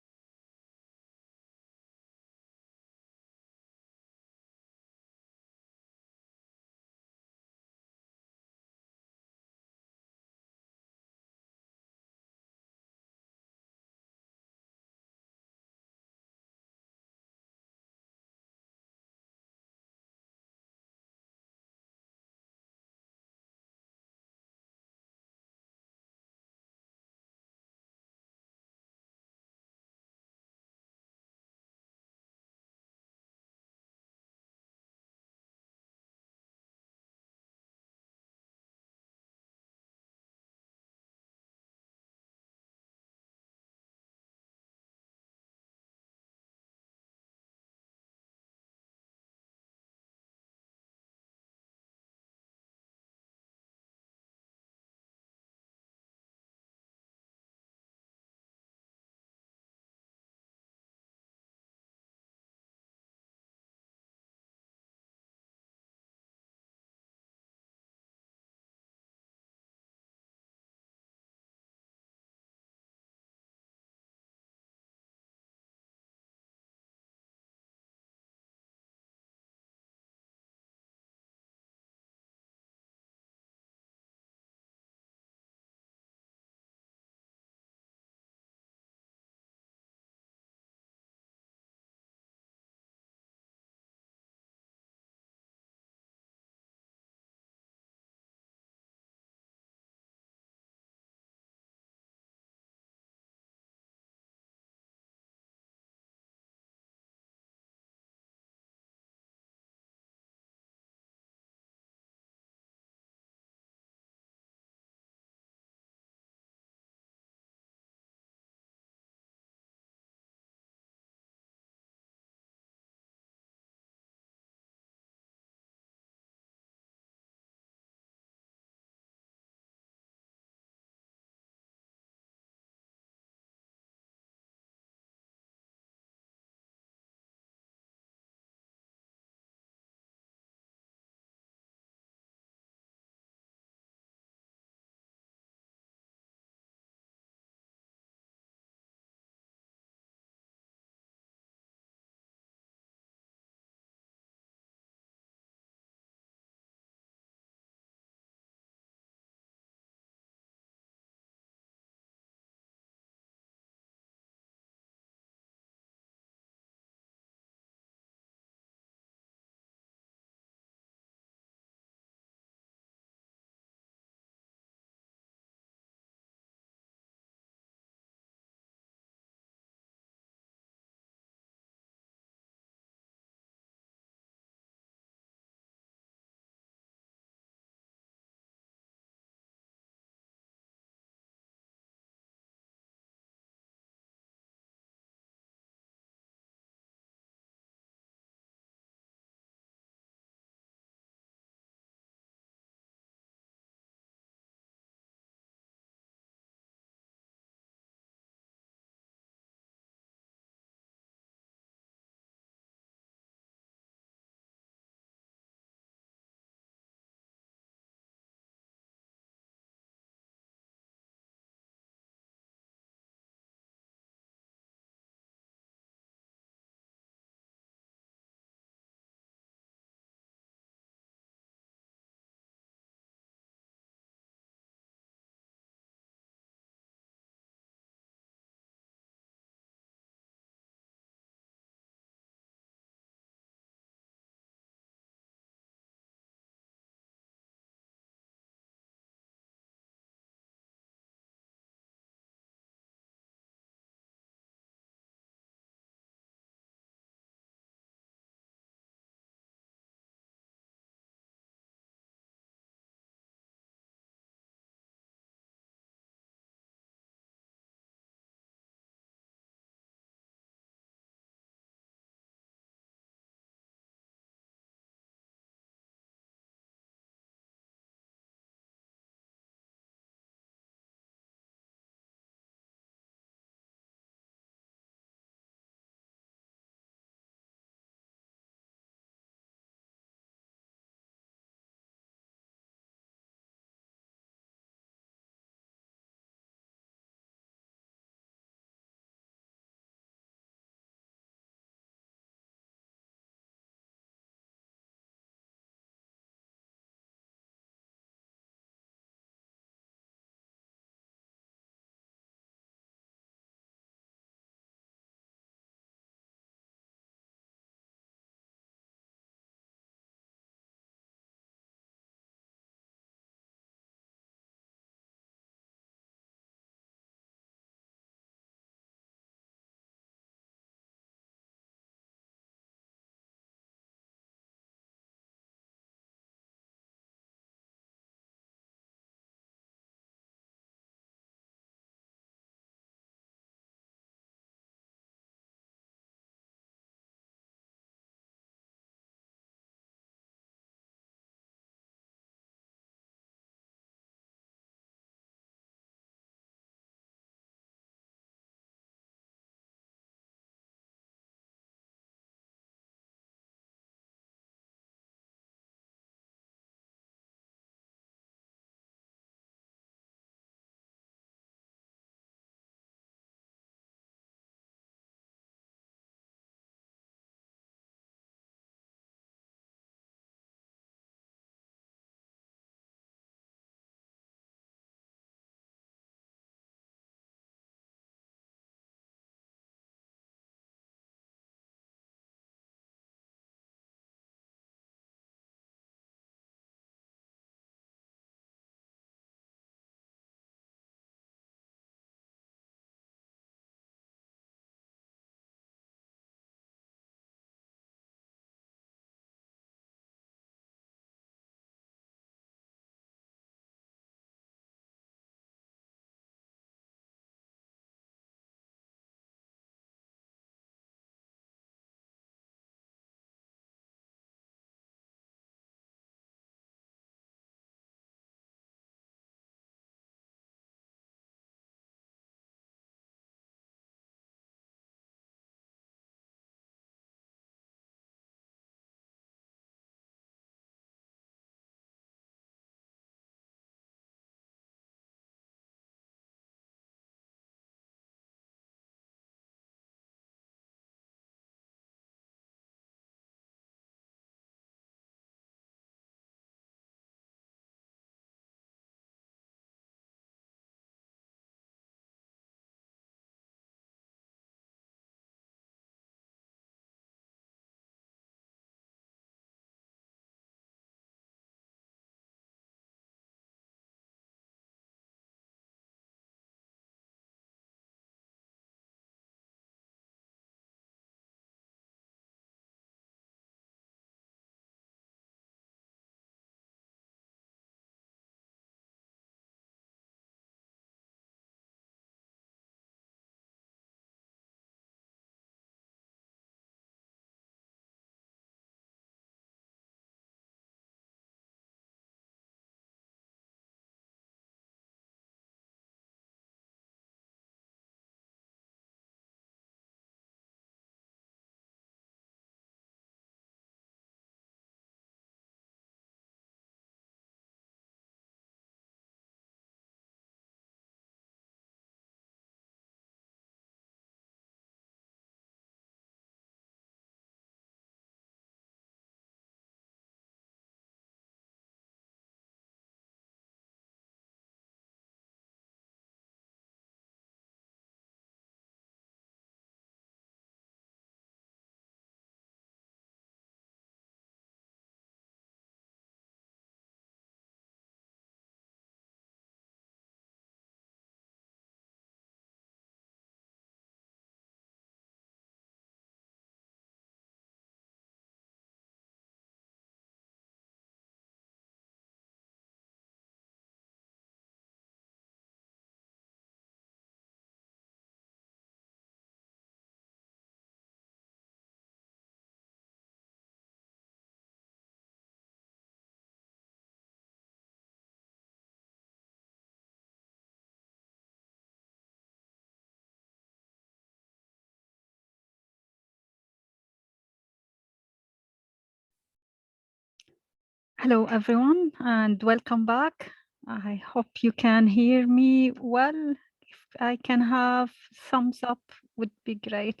Hello, everyone, and welcome back. I hope you can hear me well. If I can have thumbs up, would be great.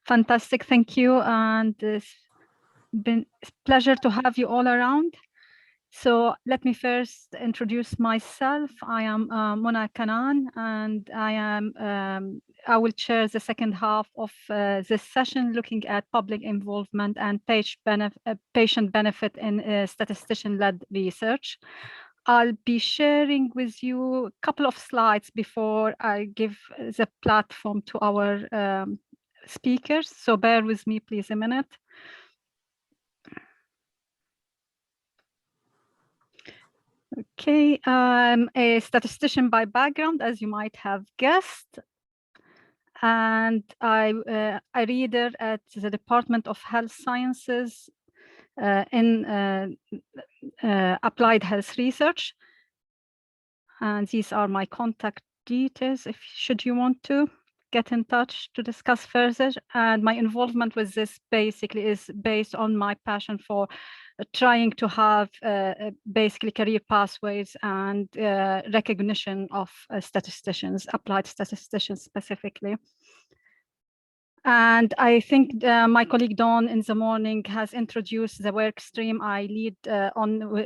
Fantastic, thank you. And it's been a pleasure to have you all around. So let me first introduce myself. I am Mona Kanan, and I will chair the second half of this session, looking at public involvement and patient benefit in statistician-led research. I'll be sharing with you a couple of slides before I give the platform to our speakers. So bear with me, please, a minute. Okay, I'm a statistician by background, as you might have guessed, and I reader at the Department of Health Sciences in Applied Health Research, and these are my contact details if should you want to get in touch to discuss further. And my involvement with this basically is based on my passion for trying to have basically career pathways and recognition of statisticians, applied statisticians specifically. And I think my colleague Dawn in the morning has introduced the work stream I lead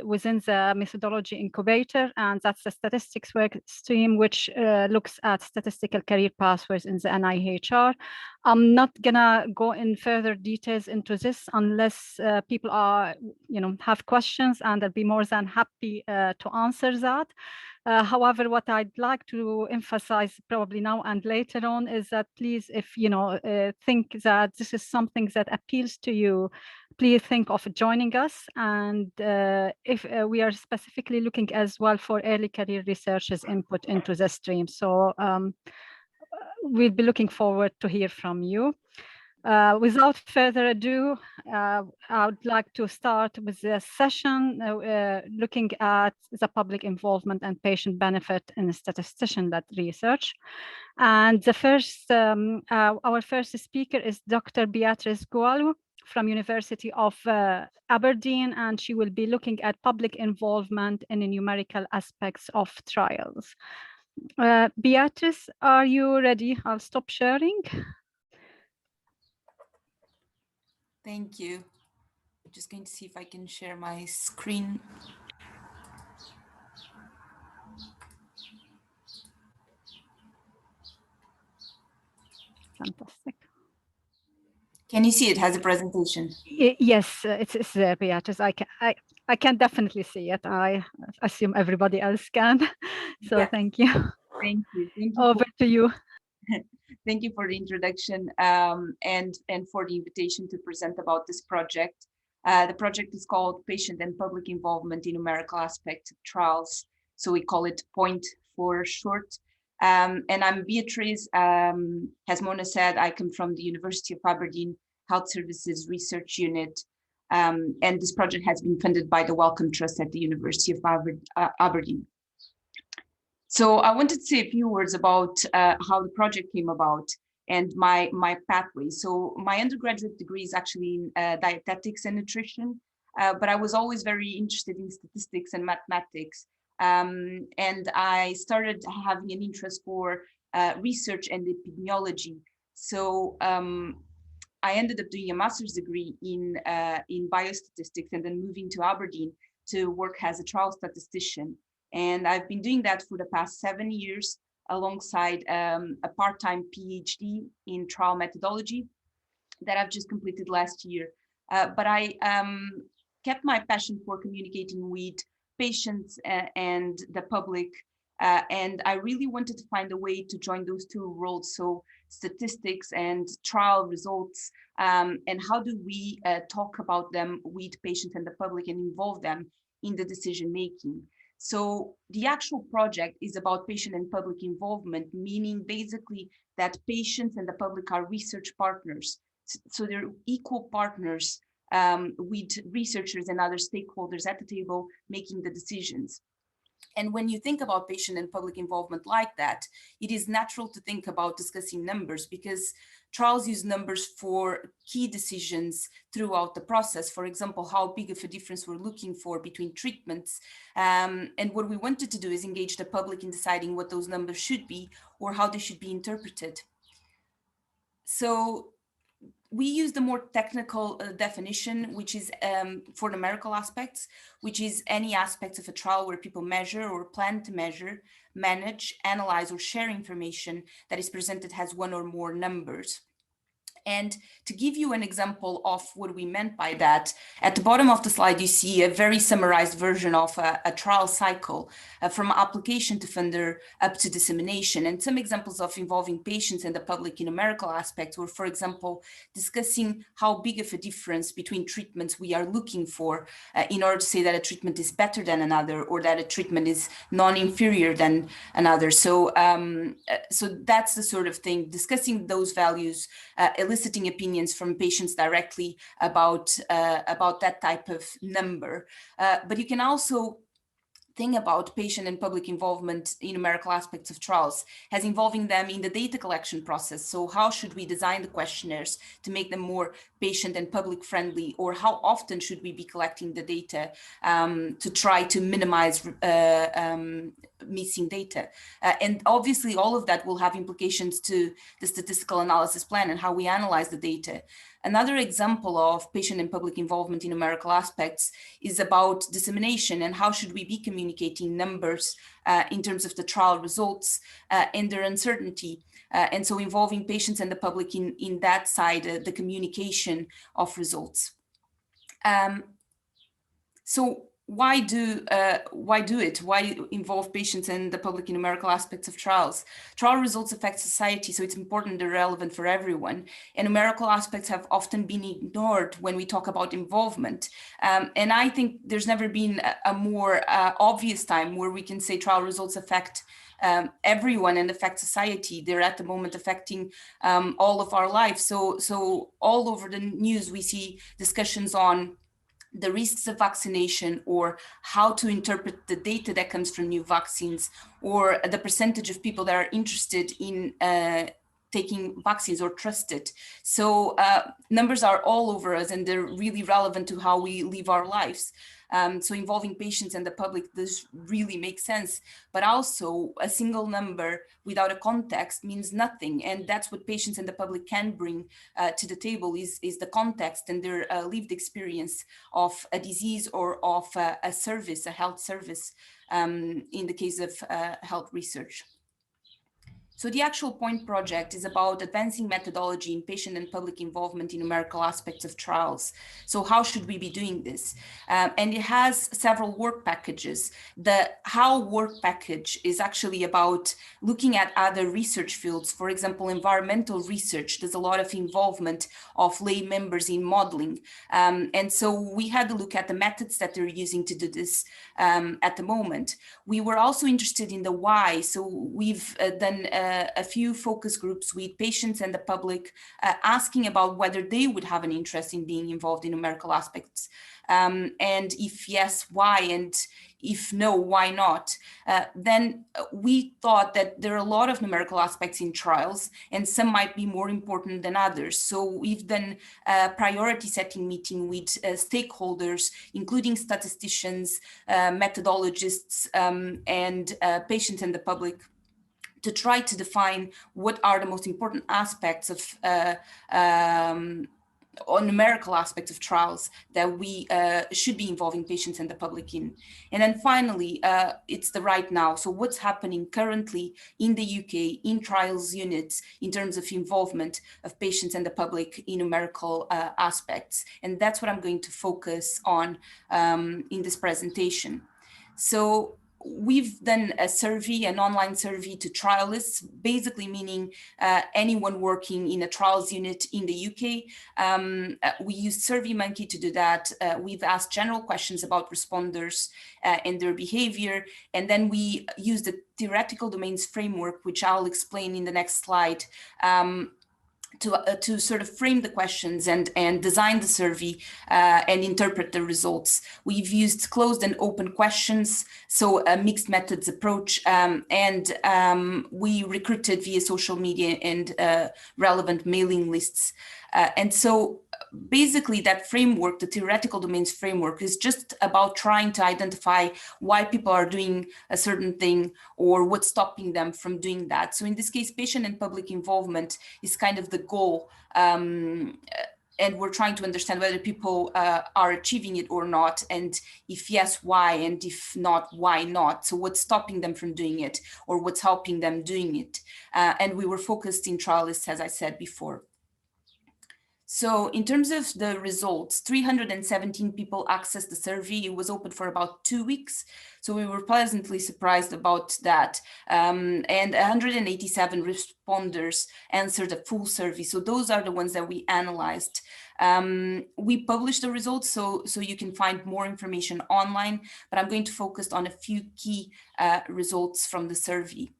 within the methodology incubator, and that's the statistics work stream, which looks at statistical career pathways in the NIHR. I'm not gonna go in further details into this unless people are, have questions, and I'll be more than happy to answer that. However, what I'd like to emphasize probably now and later on is that please, if think that this is something that appeals to you, please think of joining us. And if we are specifically looking as well for early career researchers input into the stream. So we'll be looking forward to hear from you. Without further ado, I would like to start with the session looking at the public involvement and patient benefit in statistician-led research. And the first, our first speaker is Dr. Beatrice Gualu from University of Aberdeen, and she will be looking at public involvement in the numerical aspects of trials. Beatrice, are you ready? I'll stop sharing. Thank you. I'm just going to see if I can share my screen. Fantastic. Can you see it has a presentation? Yes, it's there, Beatrice. I can definitely see it. I assume everybody else can. So yeah. Thank you. Thank you. Thank you. Over to you. Thank you for the introduction and for the invitation to present about this project. The project is called Patient and Public Involvement in Numerical Aspects of Trials. So we call it POINT for short. And I'm Beatrice. As Mona said, I come from the University of Aberdeen Health Services Research Unit. And this project has been funded by the Wellcome Trust at the University of Aberdeen. So I wanted to say a few words about how the project came about and my pathway. So my undergraduate degree is actually in dietetics and nutrition, but I was always very interested in statistics and mathematics. And I started having an interest for research and epidemiology. So I ended up doing a master's degree in biostatistics and then moving to Aberdeen to work as a trial statistician. And I've been doing that for the past 7 years alongside a part-time PhD in trial methodology that I've just completed last year. But I kept my passion for communicating with patients and the public. And I really wanted to find a way to join those two roles. So statistics and trial results, and how do we talk about them with patients and the public and involve them in the decision-making. So the actual project is about patient and public involvement, meaning basically that patients and the public are research partners. So they're equal partners with researchers and other stakeholders at the table making the decisions. And when you think about patient and public involvement like that, it is natural to think about discussing numbers because trials use numbers for key decisions throughout the process. For example, how big of a difference we're looking for between treatments. And what we wanted to do is engage the public in deciding what those numbers should be or how they should be interpreted. So we use the more technical definition, which is for numerical aspects, which is any aspects of a trial where people measure or plan to measure, manage, analyze, or share information that is presented as one or more numbers. And to give you an example of what we meant by that, at the bottom of the slide, you see a very summarized version of a trial cycle from application to funder up to dissemination. And some examples of involving patients and the public in numerical aspects were, for example, discussing how big of a difference between treatments we are looking for in order to say that a treatment is better than another or that a treatment is non-inferior than another. So, so that's the sort of thing, discussing those values, eliciting opinions from patients directly about that type of number. But you can also think about patient and public involvement in numerical aspects of trials as involving them in the data collection process. So how should we design the questionnaires to make them more patient and public friendly, or how often should we be collecting the data to try to minimize missing data? And obviously all of that will have implications to the statistical analysis plan and how we analyze the data. Another example of patient and public involvement in numerical aspects is about dissemination and how should we be communicating numbers in terms of the trial results and their uncertainty. And so involving patients and the public in that side, the communication of results. So why do it? Why involve patients and the public in numerical aspects of trials? Trial results affect society, so it's important they're relevant for everyone. And numerical aspects have often been ignored when we talk about involvement. And I think there's never been a more obvious time where we can say trial results affect everyone and affect society. They're at the moment affecting all of our lives. So all over the news, we see discussions on the risks of vaccination, or how to interpret the data that comes from new vaccines, or the percentage of people that are interested in taking vaccines or trust it. So numbers are all over us and they're really relevant to how we live our lives. So involving patients and the public, this really makes sense, but also a single number without a context means nothing. And that's what patients and the public can bring to the table is the context and their lived experience of a disease or of a service, a health service, in the case of health research. So the Actual Point project is about advancing methodology in patient and public involvement in numerical aspects of trials. So how should we be doing this? And it has several work packages. The how work package is actually about looking at other research fields. For example, environmental research, there's a lot of involvement of lay members in modeling. And so we had to look at the methods that they're using to do this at the moment. We were also interested in the why. So we've done a few focus groups with patients and the public asking about whether they would have an interest in being involved in numerical aspects. And if yes, why? And if no, why not? Then we thought that there are a lot of numerical aspects in trials and some might be more important than others. So we've done a priority setting meeting with stakeholders, including statisticians, methodologists, and patients and the public, to try to define what are the most important aspects of or numerical aspects of trials that we should be involving patients and the public in. And then finally, it's the right now. So what's happening currently in the UK in trials units in terms of involvement of patients and the public in numerical aspects. And that's what I'm going to focus on in this presentation. So we've done a survey, an online survey to trialists, basically meaning anyone working in a trials unit in the UK. We used SurveyMonkey to do that. We've asked general questions about responders and their behavior. And then we used the theoretical domains framework, which I'll explain in the next slide, to sort of frame the questions and design the survey and interpret the results. We've used closed and open questions, so a mixed methods approach, and we recruited via social media and relevant mailing lists. And so basically that framework, the theoretical domains framework, is just about trying to identify why people are doing a certain thing or what's stopping them from doing that. So in this case, patient and public involvement is kind of the goal. And we're trying to understand whether people are achieving it or not, and if yes, why, and if not, why not. So what's stopping them from doing it, or what's helping them doing it. And we were focused in trialists, as I said before. So in terms of the results, 317 people accessed the survey. It was open for about 2 weeks. So we were pleasantly surprised about that. And 187 responders answered a full survey. So those are the ones that we analyzed. We published the results, so you can find more information online, but I'm going to focus on a few key results from the survey.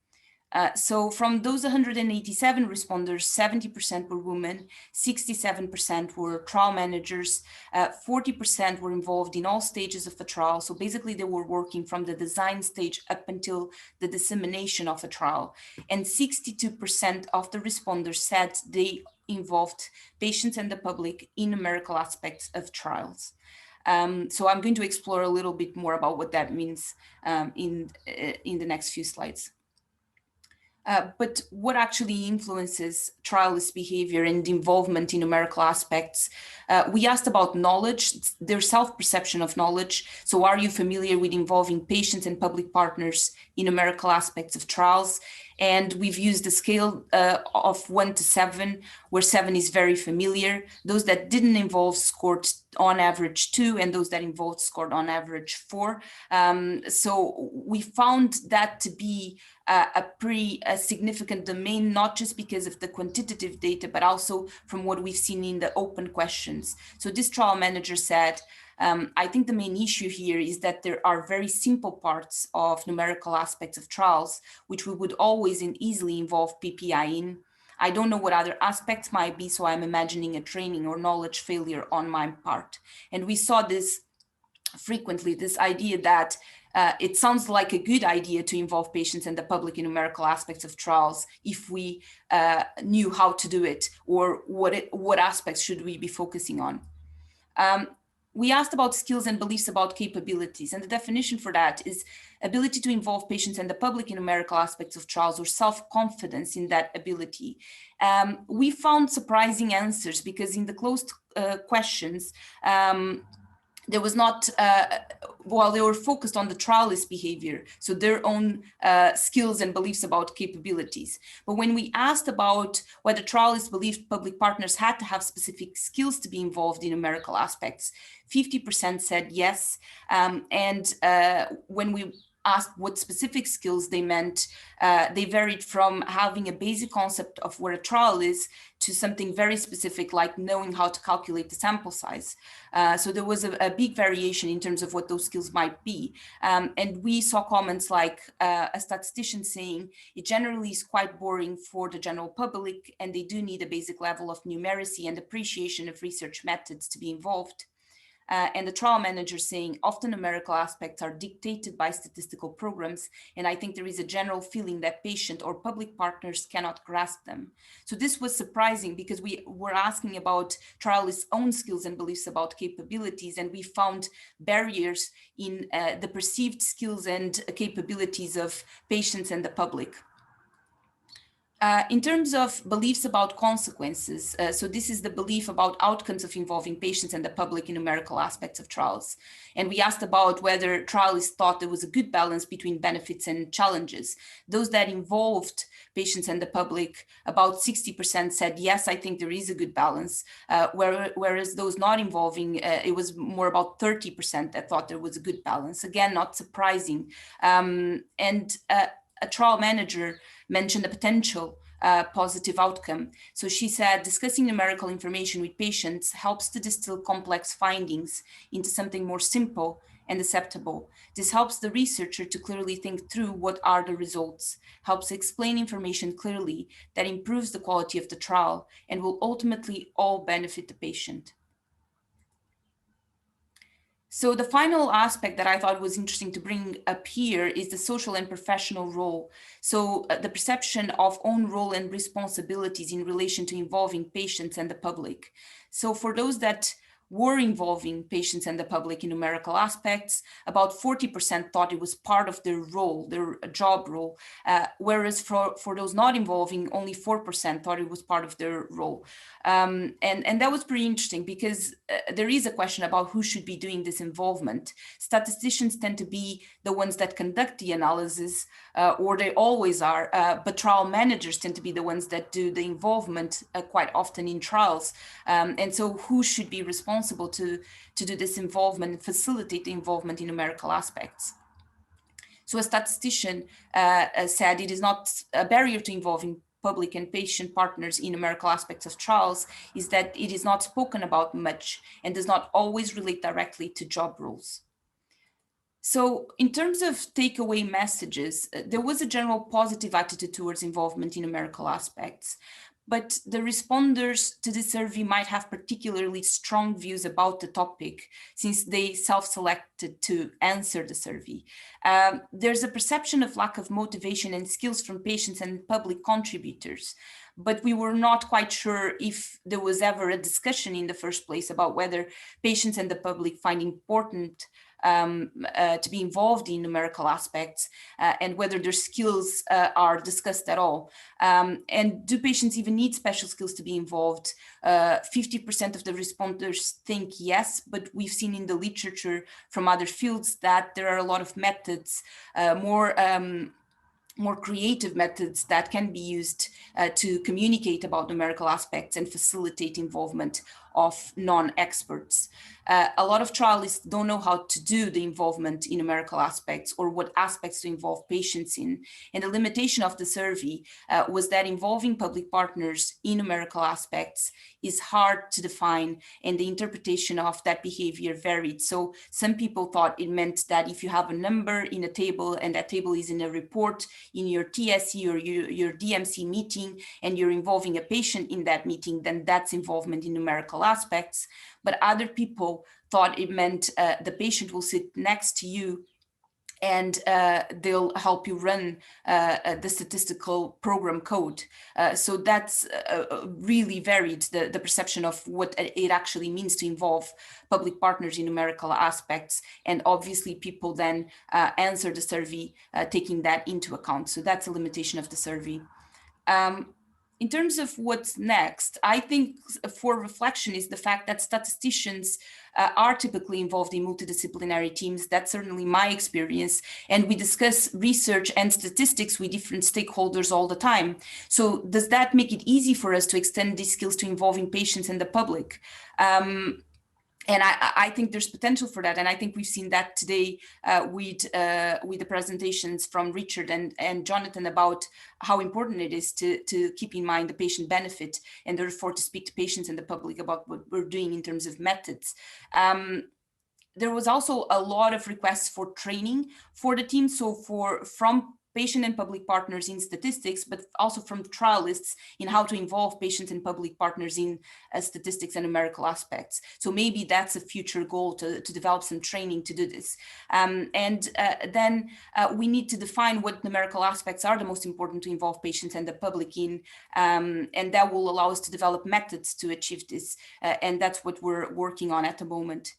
So from those 187 responders, 70% were women, 67% were trial managers, 40% were involved in all stages of a trial. So basically they were working from the design stage up until the dissemination of a trial. And 62% of the responders said they involved patients and the public in numerical aspects of trials. So I'm going to explore a little bit more about what that means in the next few slides. But what actually influences trialist behavior and involvement in numerical aspects? We asked about knowledge, their self-perception of knowledge. So are you familiar with involving patients and public partners in numerical aspects of trials? And we've used a scale of 1 to 7, where 7 is very familiar. Those that didn't involve scored on average 2, and those that involved scored on average 4. So we found that to be a pretty significant domain, not just because of the quantitative data, but also from what we've seen in the open questions. So this trial manager said, I think the main issue here is that there are very simple parts of numerical aspects of trials, which we would always and easily involve PPI in. I don't know what other aspects might be, so I'm imagining a training or knowledge failure on my part. And we saw this frequently, this idea that it sounds like a good idea to involve patients and the public in numerical aspects of trials if we knew how to do it, or what aspects should we be focusing on. We asked about skills and beliefs about capabilities, and the definition for that is ability to involve patients and the public in numerical aspects of trials, or self-confidence in that ability. We found surprising answers, because in the closed questions, there was not, while they were focused on the trialist behavior, so their own skills and beliefs about capabilities. But when we asked about whether trialists believed public partners had to have specific skills to be involved in numerical aspects, 50% said yes. And when we asked what specific skills they meant, they varied from having a basic concept of what a trial is to something very specific, like knowing how to calculate the sample size. So there was a big variation in terms of what those skills might be. And we saw comments like a statistician saying it generally is quite boring for the general public, and they do need a basic level of numeracy and appreciation of research methods to be involved. And the trial manager saying often numerical aspects are dictated by statistical programs, and I think there is a general feeling that patient or public partners cannot grasp them. So this was surprising, because we were asking about trialists' own skills and beliefs about capabilities, and we found barriers in the perceived skills and capabilities of patients and the public. In terms of beliefs about consequences, so this is the belief about outcomes of involving patients and the public in numerical aspects of trials. And we asked about whether trialists thought there was a good balance between benefits and challenges. Those that involved patients and the public, about 60% said, yes, I think there is a good balance. Whereas those not involving, it was more about 30% that thought there was a good balance. Again, not surprising. A trial manager mentioned a potential positive outcome. So she said, discussing numerical information with patients helps to distill complex findings into something more simple and acceptable. This helps the researcher to clearly think through what are the results, helps explain information clearly that improves the quality of the trial and will ultimately all benefit the patient. So the final aspect that I thought was interesting to bring up here is the social and professional role. So the perception of own role and responsibilities in relation to involving patients and the public. So for those that were involving patients and the public in numerical aspects, about 40% thought it was part of their role, their job role, whereas for those not involving, only 4% thought it was part of their role. And that was pretty interesting because there is a question about who should be doing this involvement. Statisticians tend to be the ones that conduct the analysis, or they always are, but trial managers tend to be the ones that do the involvement quite often in trials. And so who should be responsible to do this involvement, facilitate the involvement in numerical aspects? So a statistician said it is not a barrier to involving public and patient partners in numerical aspects of trials is that it is not spoken about much and does not always relate directly to job roles. So in terms of takeaway messages, there was a general positive attitude towards involvement in numerical aspects, but the responders to the survey might have particularly strong views about the topic since they self-selected to answer the survey. There's a perception of lack of motivation and skills from patients and public contributors, but we were not quite sure if there was ever a discussion in the first place about whether patients and the public find important to be involved in numerical aspects and whether their skills are discussed at all. And do patients even need special skills to be involved? 50% of the responders think yes, but we've seen in the literature from other fields that there are a lot of methods, more creative methods that can be used to communicate about numerical aspects and facilitate involvement of non-experts. A lot of trialists don't know how to do the involvement in numerical aspects or what aspects to involve patients in. And the limitation of the survey was that involving public partners in numerical aspects is hard to define, and the interpretation of that behavior varied. So some people thought it meant that if you have a number in a table and that table is in a report in your TSE or your DMC meeting and you're involving a patient in that meeting, then that's involvement in numerical aspects. But other people thought it meant the patient will sit next to you and they'll help you run the statistical program code. So that's really varied, the perception of what it actually means to involve public partners in numerical aspects. And obviously people then answer the survey taking that into account. So that's a limitation of the survey. In terms of what's next, I think for reflection is the fact that statisticians are typically involved in multidisciplinary teams. That's certainly my experience. And we discuss research and statistics with different stakeholders all the time. So does that make it easy for us to extend these skills to involving patients and the public? And I think there's potential for that. And I think we've seen that today with the presentations from Richard and Jonathan about how important it is to keep in mind the patient benefit and therefore to speak to patients and the public about what we're doing in terms of methods. There was also a lot of requests for training for the team. So from patient and public partners in statistics, but also from trialists in how to involve patients and public partners in statistics and numerical aspects. So maybe that's a future goal to develop some training to do this. Then we need to define what numerical aspects are the most important to involve patients and the public in, and that will allow us to develop methods to achieve this. And that's what we're working on at the moment.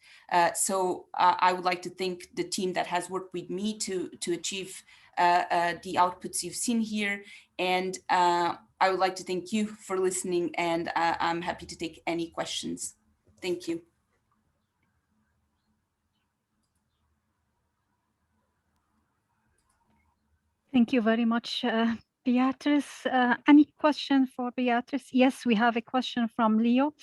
So I would like to thank the team that has worked with me to achieve the outputs you've seen here. And I would like to thank you for listening, and I'm happy to take any questions. Thank you. Thank you very much, Beatrice. Any question for Beatrice? Yes, we have a question from Leo.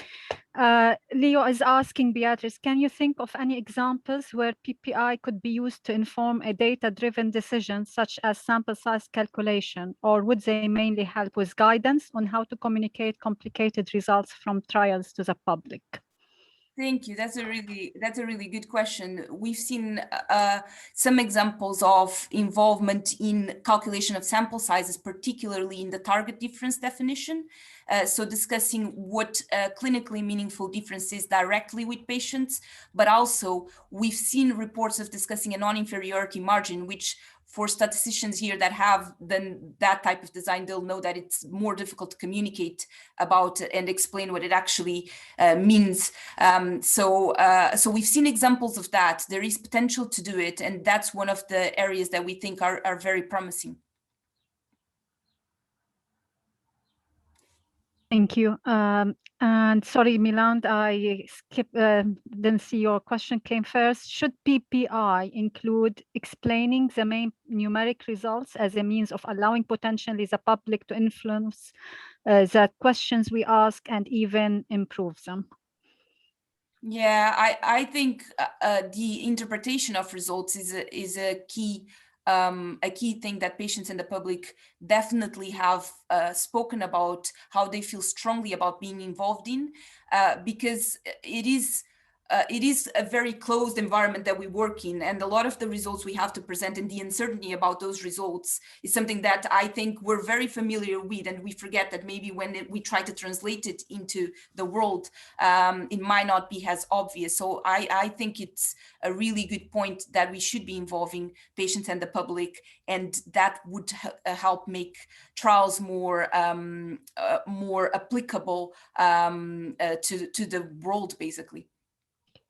Leo is asking Beatrice, can you think of any examples where PPI could be used to inform a data-driven decision, such as sample size calculation, or would they mainly help with guidance on how to communicate complicated results from trials to the public? Thank you. That's a really good question. We've seen some examples of involvement in calculation of sample sizes, particularly in the target difference definition. So discussing what clinically meaningful difference is directly with patients, but also we've seen reports of discussing a non-inferiority margin, which for statisticians here that have done that type of design, they'll know that it's more difficult to communicate about and explain what it actually means. So we've seen examples of that. There is potential to do it, and that's one of the areas that we think are very promising. Thank you. And sorry, Milan, I didn't see your question came first. Should PPI include explaining the main numeric results as a means of allowing potentially the public to influence the questions we ask and even improve them? Yeah, I think the interpretation of results is a key thing that patients and the public definitely have spoken about how they feel strongly about being involved in, because it is a very closed environment that we work in, and a lot of the results we have to present and the uncertainty about those results is something that I think we're very familiar with, and we forget that maybe when we try to translate it into the world, it might not be as obvious. So I think it's a really good point that we should be involving patients and the public, and that would help make trials more applicable to the world, basically.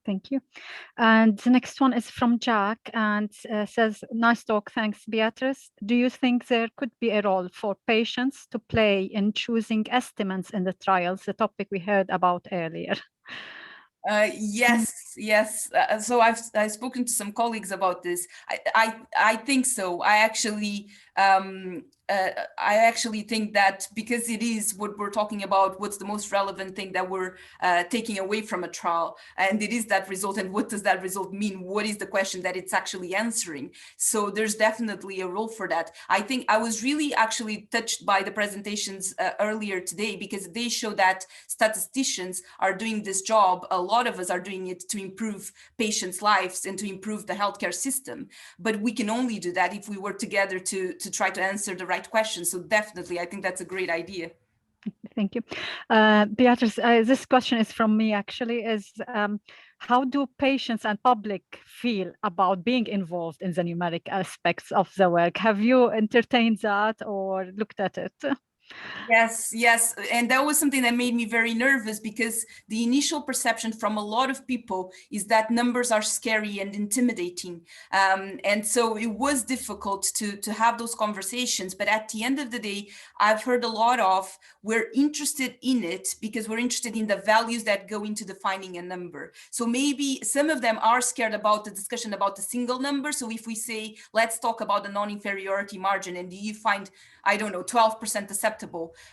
Thank you. And the next one is from Jack and says, nice talk, thanks, Beatrice. Do you think there could be a role for patients to play in choosing estimates in the trials, the topic we heard about earlier? Yes. So I've spoken to some colleagues about this. I think so. I actually think that because it is what we're talking about, what's the most relevant thing that we're taking away from a trial, and it is that result. And what does that result mean? What is the question that it's actually answering? So there's definitely a role for that. I think I was really actually touched by the presentations earlier today, because they show that statisticians are doing this job. A lot of us are doing it to improve patients' lives and to improve the healthcare system. But we can only do that if we work together to try to answer the right question. So definitely, I think that's a great idea. Thank you. Beatrice, this question is from me actually, is how do patients and public feel about being involved in the numeric aspects of the work? Have you entertained that or looked at it? Yes. And that was something that made me very nervous, because the initial perception from a lot of people is that numbers are scary and intimidating. And so it was difficult to have those conversations. But at the end of the day, I've heard a lot of, we're interested in it because we're interested in the values that go into defining a number. So maybe some of them are scared about the discussion about the single number. So if we say, let's talk about the non-inferiority margin, and do you find, I don't know, 12% acceptable?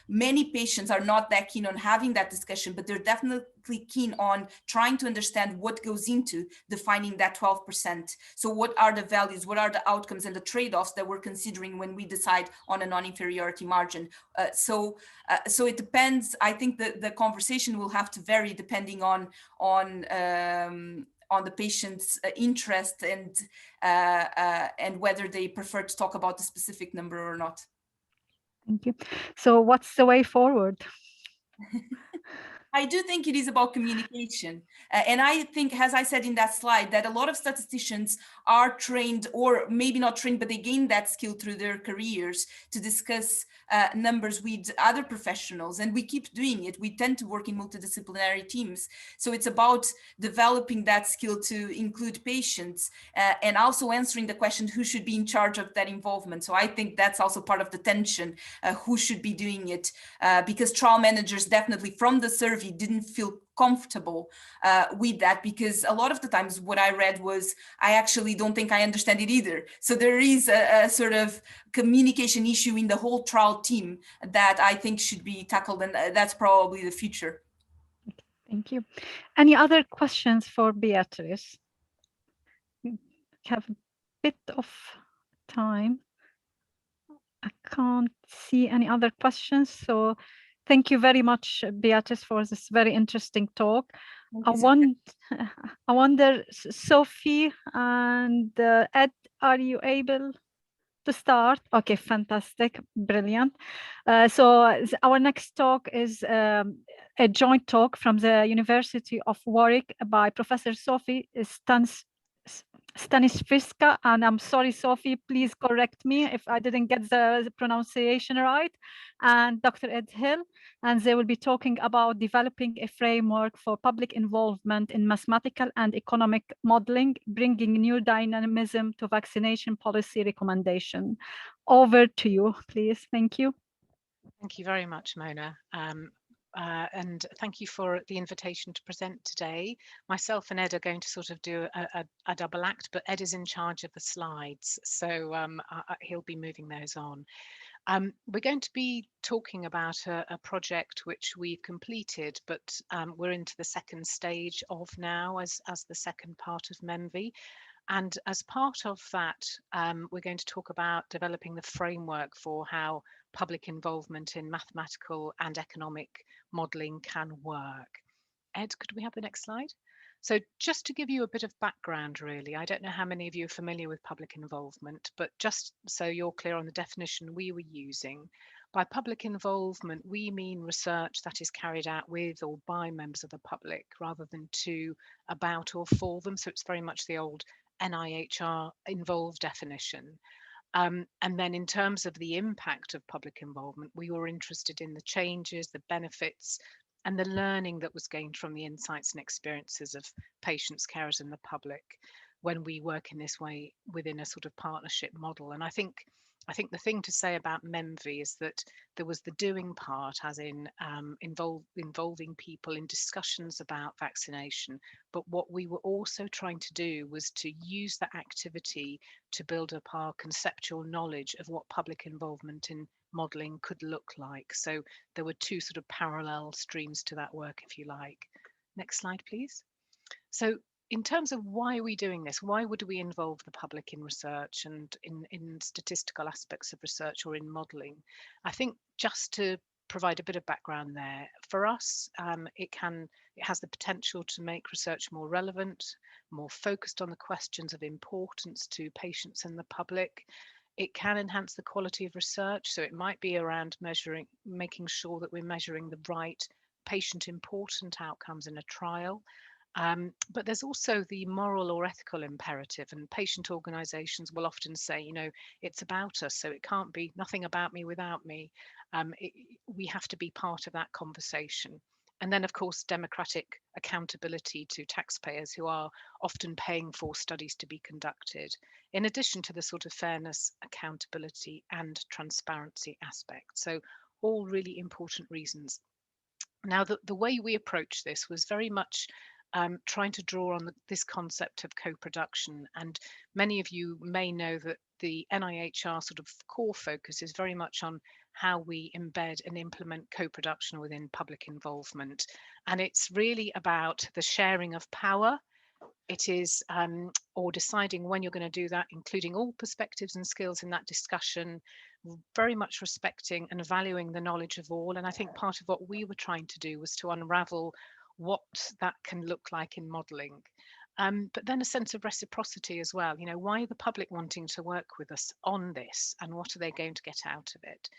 Many patients are not that keen on having that discussion, but they're definitely keen on trying to understand what goes into defining that 12%. So what are the values, what are the outcomes and the trade-offs that we're considering when we decide on a non-inferiority margin? So it depends. I think the conversation will have to vary depending on the patient's interest and whether they prefer to talk about the specific number or not. Thank you. So what's the way forward? I do think it is about communication. And I think, as I said in that slide, that a lot of statisticians are trained, or maybe not trained, but they gain that skill through their careers to discuss numbers with other professionals. And we keep doing it. We tend to work in multidisciplinary teams. So it's about developing that skill to include patients and also answering the question, who should be in charge of that involvement? So I think that's also part of the tension, who should be doing it, because trial managers definitely from the survey didn't feel comfortable with that, because a lot of the times what I read was, I actually don't think I understand it either. So there is a sort of communication issue in the whole trial team that I think should be tackled, and that's probably the future. Thank you. Any other questions for Beatrice? We have a bit of time. I can't see any other questions, so Thank you very much, Beatrice, for this very interesting talk. I wonder, Sophie and Ed, are you able to start? Okay, fantastic, brilliant. So our next talk is a joint talk from the University of Warwick by Professor Sophie Stanisfiska, and I'm sorry, Sophie, please correct me if I didn't get the pronunciation right, and Dr. Ed Hill, and they will be talking about developing a framework for public involvement in mathematical and economic modeling, bringing new dynamism to vaccination policy recommendation. Over to you, please. Thank you. Thank you very much, Mona. And thank you for the invitation to present today. Myself and Ed are going to sort of do a double act, but Ed is in charge of the slides, so he'll be moving those on. We're going to be talking about a project which we've completed, but we're into the second stage of now as the second part of MEMVI. And as part of that, we're going to talk about developing the framework for how public involvement in mathematical and economic modelling can work. Ed, could we have the next slide? So just to give you a bit of background, really, I don't know how many of you are familiar with public involvement, but just so you're clear on the definition we were using, by public involvement, we mean research that is carried out with or by members of the public rather than to, about or for them. So it's very much the old NIHR involved definition. And then in terms of the impact of public involvement, we were interested in the changes, the benefits, and the learning that was gained from the insights and experiences of patients, carers, and the public when we work in this way within a sort of partnership model. And I think the thing to say about MEMVI is that there was the doing part, as in involving people in discussions about vaccination. But what we were also trying to do was to use that activity to build up our conceptual knowledge of what public involvement in modelling could look like. So there were two sort of parallel streams to that work, if you like. Next slide, please. So in terms of why are we doing this, why would we involve the public in research and in statistical aspects of research or in modelling? I think just to provide a bit of background there, for us, it has the potential to make research more relevant, more focused on the questions of importance to patients and the public. It can enhance the quality of research, so it might be around making sure that we're measuring the right patient important outcomes in a trial. But there's also the moral or ethical imperative, and patient organisations will often say, you know, it's about us, so it can't be nothing about me without me. We have to be part of that conversation. And then, of course, democratic accountability to taxpayers who are often paying for studies to be conducted, in addition to the sort of fairness, accountability and transparency aspect. So all really important reasons. Now, the way we approach this was very much trying to draw on this concept of co-production. And many of you may know that the NIHR sort of core focus is very much on how we embed and implement co-production within public involvement. And it's really about the sharing of power. It is, or deciding when you're going to do that, including all perspectives and skills in that discussion, very much respecting and valuing the knowledge of all. And I think part of what we were trying to do was to unravel what that can look like in modelling. But then a sense of reciprocity as well. You know, why are the public wanting to work with us on this, and what are they going to get out of it?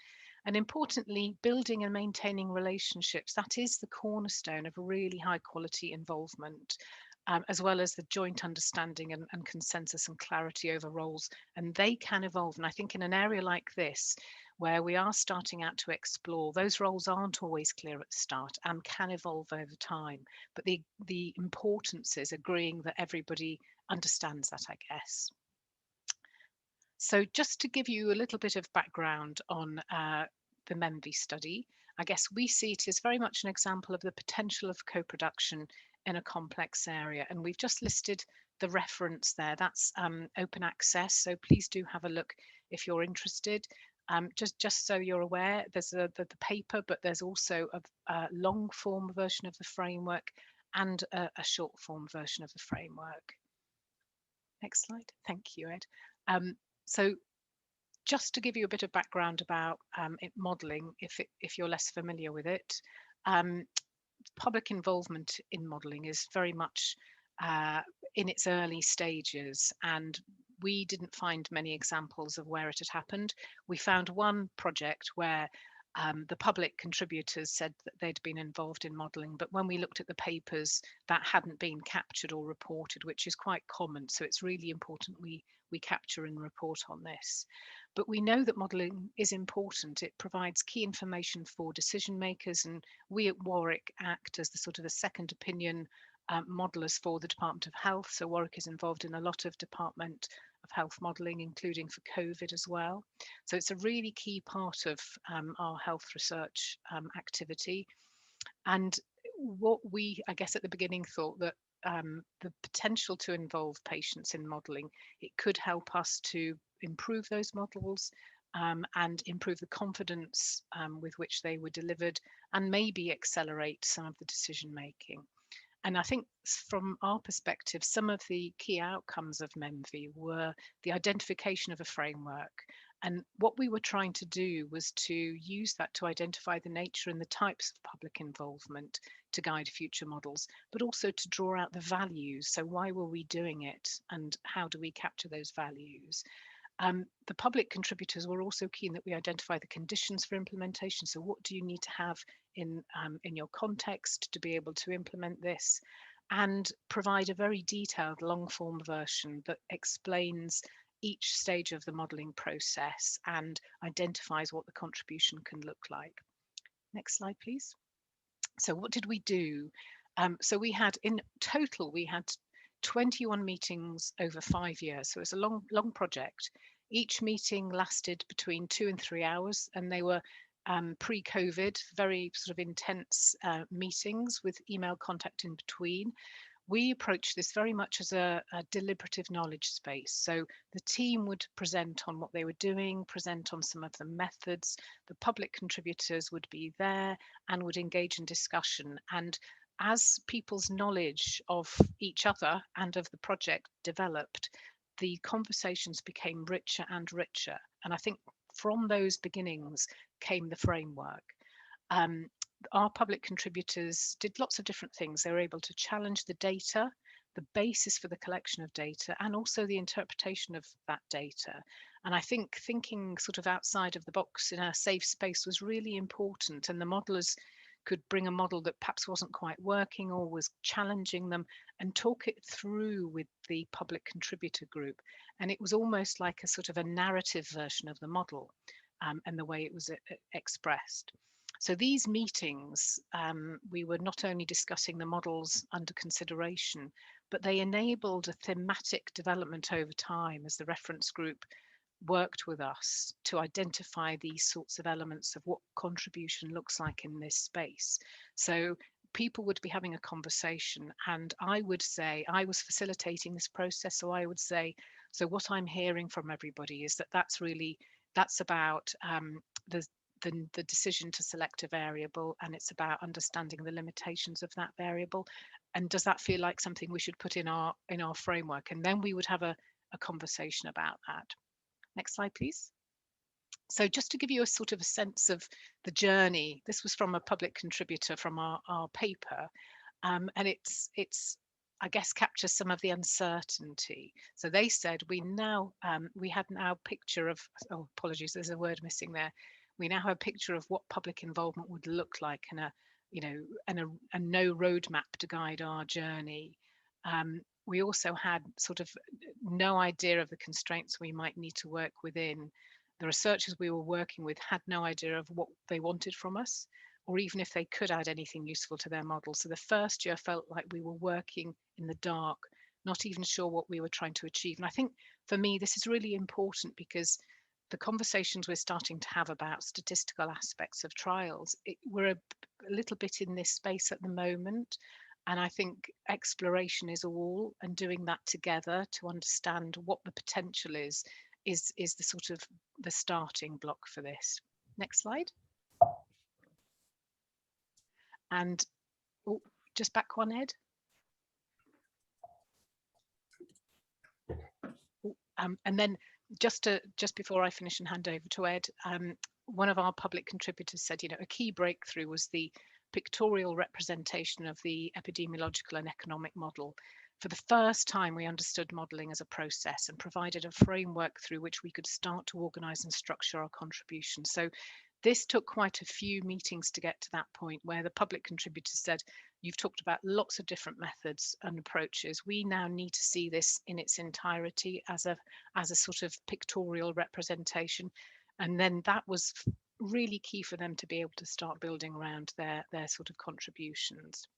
And importantly, building and maintaining relationships. That is the cornerstone of really high quality involvement, as well as the joint understanding and consensus and clarity over roles. And they can evolve. And I think in an area like this, where we are starting out to explore, those roles aren't always clear at the start and can evolve over time. But the importance is agreeing that everybody understands that, I guess. So just to give you a little bit of background on the MEMVI study, I guess we see it as very much an example of the potential of co-production in a complex area. And we've just listed the reference there. That's open access. So please do have a look if you're interested. Just so you're aware, there's the paper, but there's also a long form version of the framework and a short form version of the framework. Next slide. Thank you, Ed. So just to give you a bit of background about modelling, if you're less familiar with it, public involvement in modelling is very much in its early stages, and we didn't find many examples of where it had happened. We found one project where the public contributors said that they'd been involved in modelling, but when we looked at the papers, that hadn't been captured or reported, which is quite common. So it's really important we capture and report on this. But we know that modelling is important. It provides key information for decision makers, and we at Warwick act as the sort of a second opinion modellers for the Department of Health. So Warwick is involved in a lot of Department of Health modelling, including for COVID as well. So it's a really key part of our health research activity. And what we, I guess at the beginning, thought that the potential to involve patients in modelling, it could help us to improve those models and improve the confidence with which they were delivered, and maybe accelerate some of the decision making. And I think from our perspective, some of the key outcomes of MEMV were the identification of a framework. And what we were trying to do was to use that to identify the nature and the types of public involvement to guide future models, but also to draw out the values. So why were we doing it, and how do we capture those values? The public contributors were also keen that we identify the conditions for implementation. So what do you need to have in your context to be able to implement this, and provide a very detailed long form version that explains each stage of the modelling process and identifies what the contribution can look like. Next slide, please. So what did we do? So we had, in total, we had 21 meetings over 5 years. So it's a long project. Each meeting lasted between 2 and 3 hours, and they were pre-COVID, very sort of intense meetings with email contact in between. We approached this very much as a deliberative knowledge space. So the team would present on what they were doing, present on some of the methods. The public contributors would be there and would engage in discussion. And as people's knowledge of each other and of the project developed, the conversations became richer and richer. And I think from those beginnings came the framework. Our public contributors did lots of different things. They were able to challenge the data, the basis for the collection of data, and also the interpretation of that data. And I think thinking sort of outside of the box in a safe space was really important. And the modelers could bring a model that perhaps wasn't quite working or was challenging them and talk it through with the public contributor group. And it was almost like a sort of a narrative version of the model and the way it was expressed. So these meetings, we were not only discussing the models under consideration, but they enabled a thematic development over time as the reference group worked with us to identify these sorts of elements of what contribution looks like in this space. So people would be having a conversation, and I would say, I was facilitating this process, so I would say, so what I'm hearing from everybody is that that's about the decision to select a variable, and it's about understanding the limitations of that variable. And does that feel like something we should put in our framework? And then we would have a conversation about that. Next slide, please. So just to give you a sort of a sense of the journey, this was from a public contributor from our paper, and it's I guess captures some of the uncertainty. So they said we had now a picture of, oh apologies, there's a word missing there. We now have a picture of what public involvement would look like, and a no roadmap to guide our journey. We also had sort of no idea of the constraints we might need to work within. The researchers we were working with had no idea of what they wanted from us, or even if they could add anything useful to their model. So the first year felt like we were working in the dark, not even sure what we were trying to achieve. And I think for me, this is really important, because the conversations we're starting to have about statistical aspects of trials, we're a little bit in this space at the moment. And I think exploration is all, and doing that together to understand what the potential is the sort of the starting block for this. Next slide. And just back one, Ed. And then just before I finish and hand over to Ed, one of our public contributors said, a key breakthrough was the pictorial representation of the epidemiological and economic model. For the first time, we understood modelling as a process and provided a framework through which we could start to organise and structure our contributions. So this took quite a few meetings to get to that point where the public contributors said, you've talked about lots of different methods and approaches. We now need to see this in its entirety as a sort of pictorial representation. And then that was really key for them to be able to start building around their sort of contributions.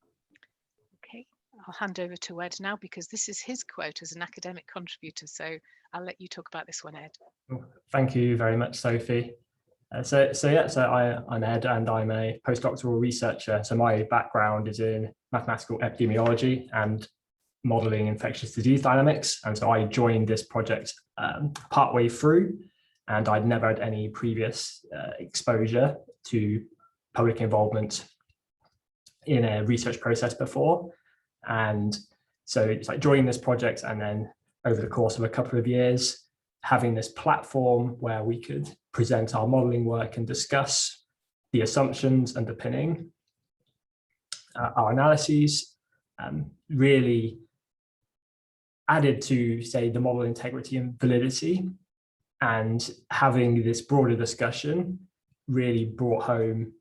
Okay. I'll hand over to Ed now because this is his quote as an academic contributor. So I'll let you talk about this one, Ed. Thank you very much, Sophie. So I'm Ed and I'm a postdoctoral researcher. So my background is in mathematical epidemiology and modeling infectious disease dynamics. And so I joined this project partway through, and I'd never had any previous exposure to public involvement in a research process before. And so it's like joining this project and then over the course of a couple of years, having this platform where we could present our modeling work and discuss the assumptions underpinning our analyses, really added to, say, the model integrity and validity. And having this broader discussion really brought home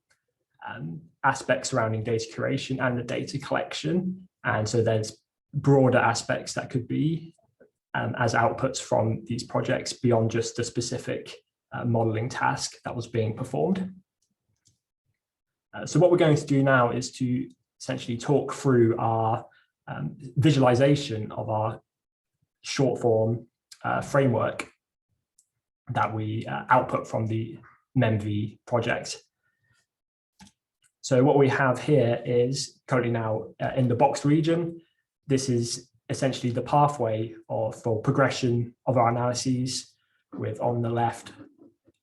aspects surrounding data curation and the data collection. And so there's broader aspects that could be as outputs from these projects beyond just the specific modeling task that was being performed. So what we're going to do now is to essentially talk through our visualization of our short form framework that we output from the MEMV project. So what we have here is currently now in the boxed region. This is essentially the pathway for progression of our analyses, with on the left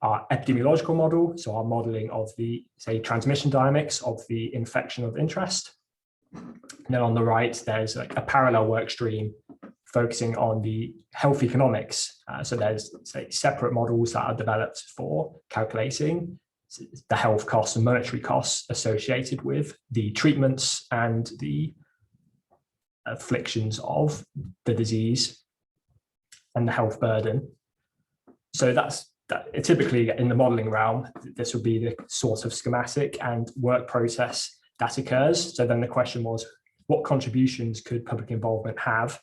our epidemiological model, so our modeling of the, say, transmission dynamics of the infection of interest. And then on the right, there's like a parallel work stream focusing on the health economics. So there's, say, separate models that are developed for calculating the health costs and monetary costs associated with the treatments and the afflictions of the disease and the health burden. So that's typically in the modeling realm, this would be the sort of schematic and work process that occurs. So then the question was, what contributions could public involvement have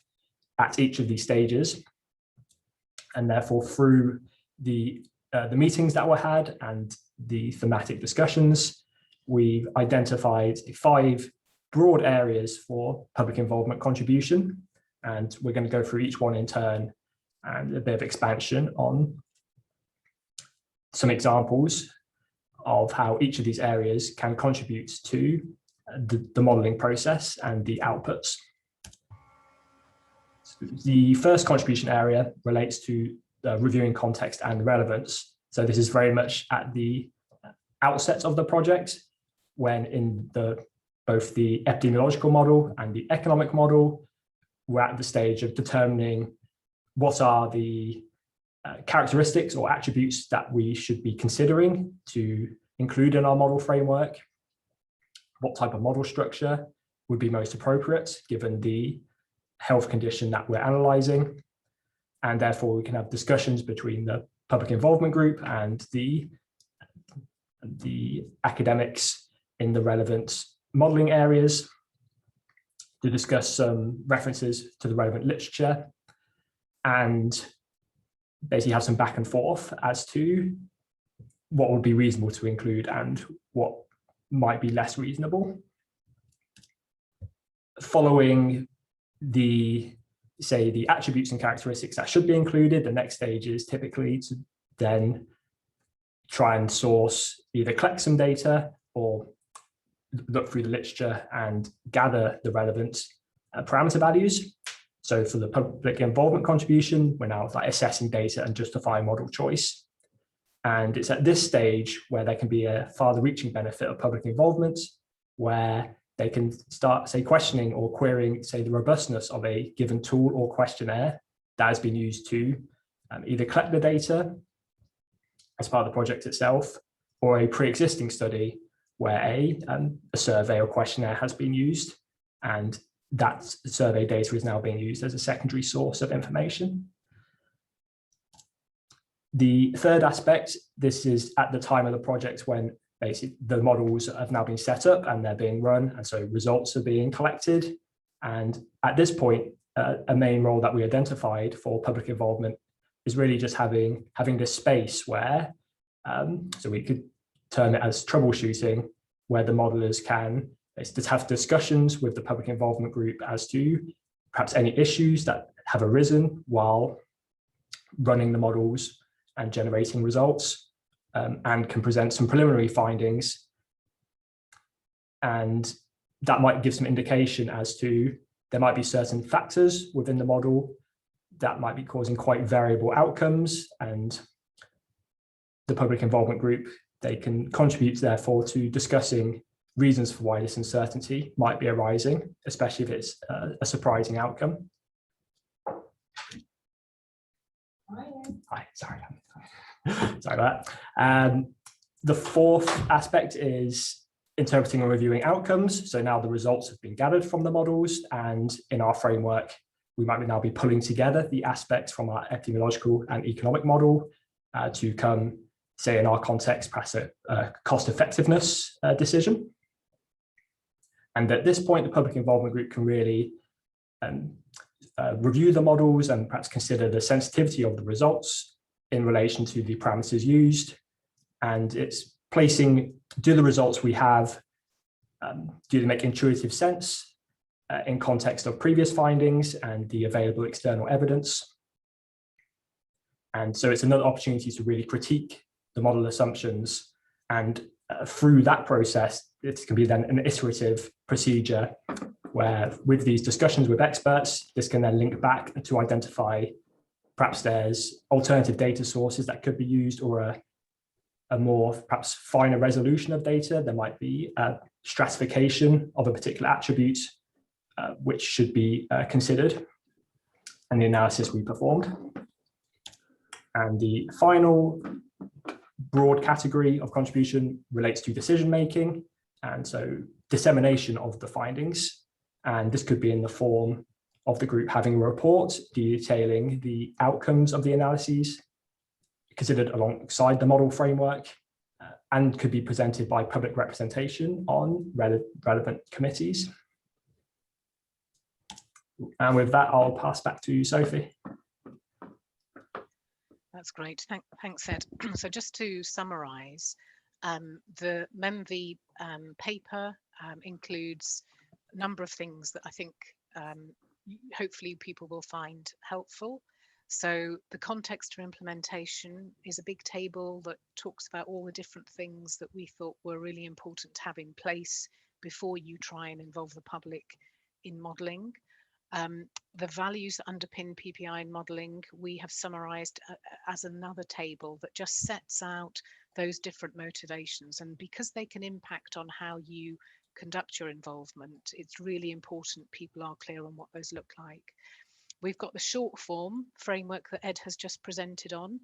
at each of these stages? And therefore, through the meetings that were had and the thematic discussions, we've identified 5 broad areas for public involvement contribution. And we're going to go through each one in turn and a bit of expansion on some examples of how each of these areas can contribute to the modeling process and the outputs. The first contribution area relates to reviewing context and relevance. So this is very much at the outset of the project, when in both the epidemiological model and the economic model, we're at the stage of determining what are the characteristics or attributes that we should be considering to include in our model framework, what type of model structure would be most appropriate given the health condition that we're analysing, and therefore we can have discussions between the public involvement group and the academics in the relevant modelling areas to discuss some references to the relevant literature and basically have some back and forth as to what would be reasonable to include and what might be less reasonable. Following the attributes and characteristics that should be included, the next stage is typically to then try and source, either collect some data or look through the literature and gather the relevant parameter values. So for the public involvement contribution, we're now assessing data and justifying model choice. And it's at this stage where there can be a farther reaching benefit of public involvement, where they can start, say, questioning or querying, say, the robustness of a given tool or questionnaire that has been used to either collect the data as part of the project itself, or a pre-existing study where a survey or questionnaire has been used, and that survey data is now being used as a secondary source of information. The third aspect, this is at the time of the project when basically the models have now been set up and they're being run, and so results are being collected. And at this point, a main role that we identified for public involvement is really just having this space where, so we could term it as troubleshooting, where the modelers can just have discussions with the public involvement group as to perhaps any issues that have arisen while running the models and generating results, and can present some preliminary findings. And that might give some indication as to there might be certain factors within the model that might be causing quite variable outcomes, and the public involvement group, they can contribute therefore to discussing reasons for why this uncertainty might be arising, especially if it's a surprising outcome. Hi, sorry about that. The fourth aspect is interpreting and reviewing outcomes. So now the results have been gathered from the models, and in our framework, we might now be pulling together the aspects from our epidemiological and economic model to come, say in our context, perhaps a cost effectiveness decision. And at this point, the public involvement group can really review the models and perhaps consider the sensitivity of the results in relation to the parameters used. And it's placing, do the results we have, do they make intuitive sense in context of previous findings and the available external evidence? And so it's another opportunity to really critique the model assumptions, and through that process, it can be then an iterative procedure where with these discussions with experts, this can then link back to identify perhaps there's alternative data sources that could be used, or a more perhaps finer resolution of data. There might be a stratification of a particular attribute which should be considered, and the analysis we performed. And the final broad category of contribution relates to decision making, and so dissemination of the findings. And this could be in the form of the group having a report detailing the outcomes of the analyses considered alongside the model framework, and could be presented by public representation on relevant committees. And with that, I'll pass back to Sophie. That's great. Thanks, Ed. So just to summarise, the MEMV paper includes a number of things that I think hopefully people will find helpful. So the context for implementation is a big table that talks about all the different things that we thought were really important to have in place before you try and involve the public in modelling. The values that underpin PPI in modelling, we have summarised as another table that just sets out those different motivations. And because they can impact on how you conduct your involvement, it's really important people are clear on what those look like. We've got the short form framework that Ed has just presented on.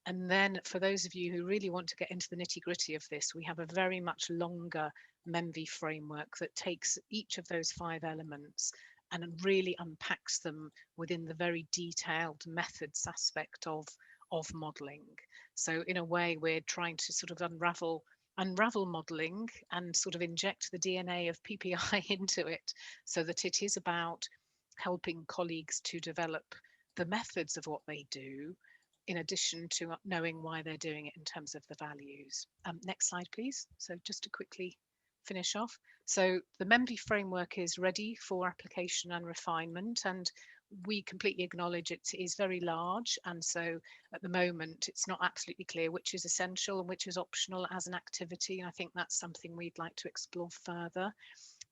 And then for those of you who really want to get into the nitty-gritty of this, we have a very much longer MEMV framework that takes each of those 5 elements and really unpacks them within the very detailed methods aspect of modelling. So in a way, we're trying to sort of unravel modelling and sort of inject the DNA of PPI into it, so that it is about helping colleagues to develop the methods of what they do, in addition to knowing why they're doing it in terms of the values. Next slide, please. So just to quickly finish off. So the MEMV framework is ready for application and refinement, and we completely acknowledge it is very large, and so at the moment it's not absolutely clear which is essential and which is optional as an activity, and I think that's something we'd like to explore further.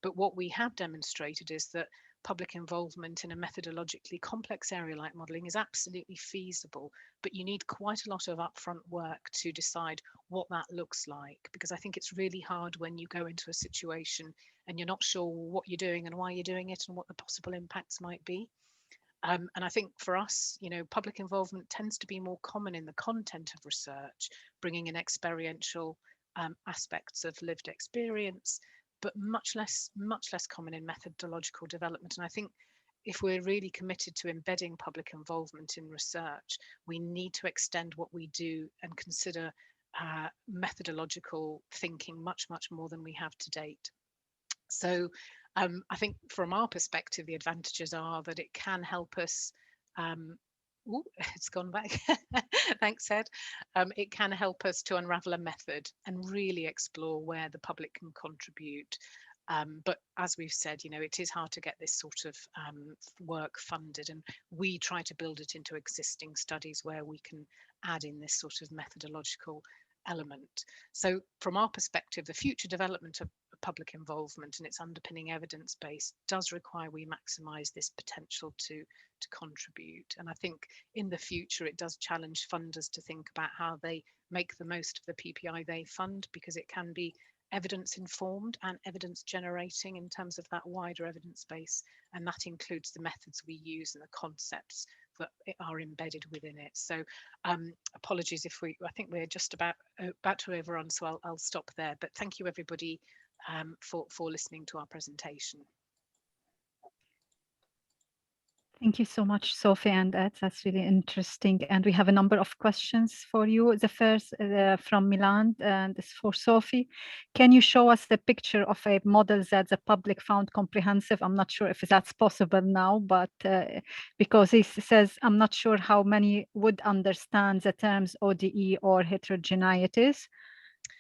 But what we have demonstrated is that public involvement in a methodologically complex area like modelling is absolutely feasible, but you need quite a lot of upfront work to decide what that looks like, because I think it's really hard when you go into a situation and you're not sure what you're doing and why you're doing it and what the possible impacts might be. And I think for us, public involvement tends to be more common in the content of research, bringing in experiential aspects of lived experience, but much less common in methodological development. And I think if we're really committed to embedding public involvement in research, we need to extend what we do and consider methodological thinking much more than we have to date. So I think from our perspective, the advantages are that it can help us. Ooh, it's gone back. Thanks, Ed. It can help us to unravel a method and really explore where the public can contribute. But as we've said, it is hard to get this sort of work funded, and we try to build it into existing studies where we can add in this sort of methodological element. So from our perspective, the future development of public involvement and its underpinning evidence base does require we maximize this potential to contribute. And I think in the future it does challenge funders to think about how they make the most of the PPI they fund, because it can be evidence informed and evidence generating in terms of that wider evidence base, and that includes the methods we use and the concepts that are embedded within it. So apologies if I think we're just about to overrun, so I'll stop there, but thank you everybody for listening to our presentation. Thank you so much, Sophie and Ed. That's really interesting. And we have a number of questions for you. The first from Milan, and it's for Sophie. Can you show us the picture of a model that the public found comprehensive? I'm not sure if that's possible now, but because he says, I'm not sure how many would understand the terms ODE or heterogeneities.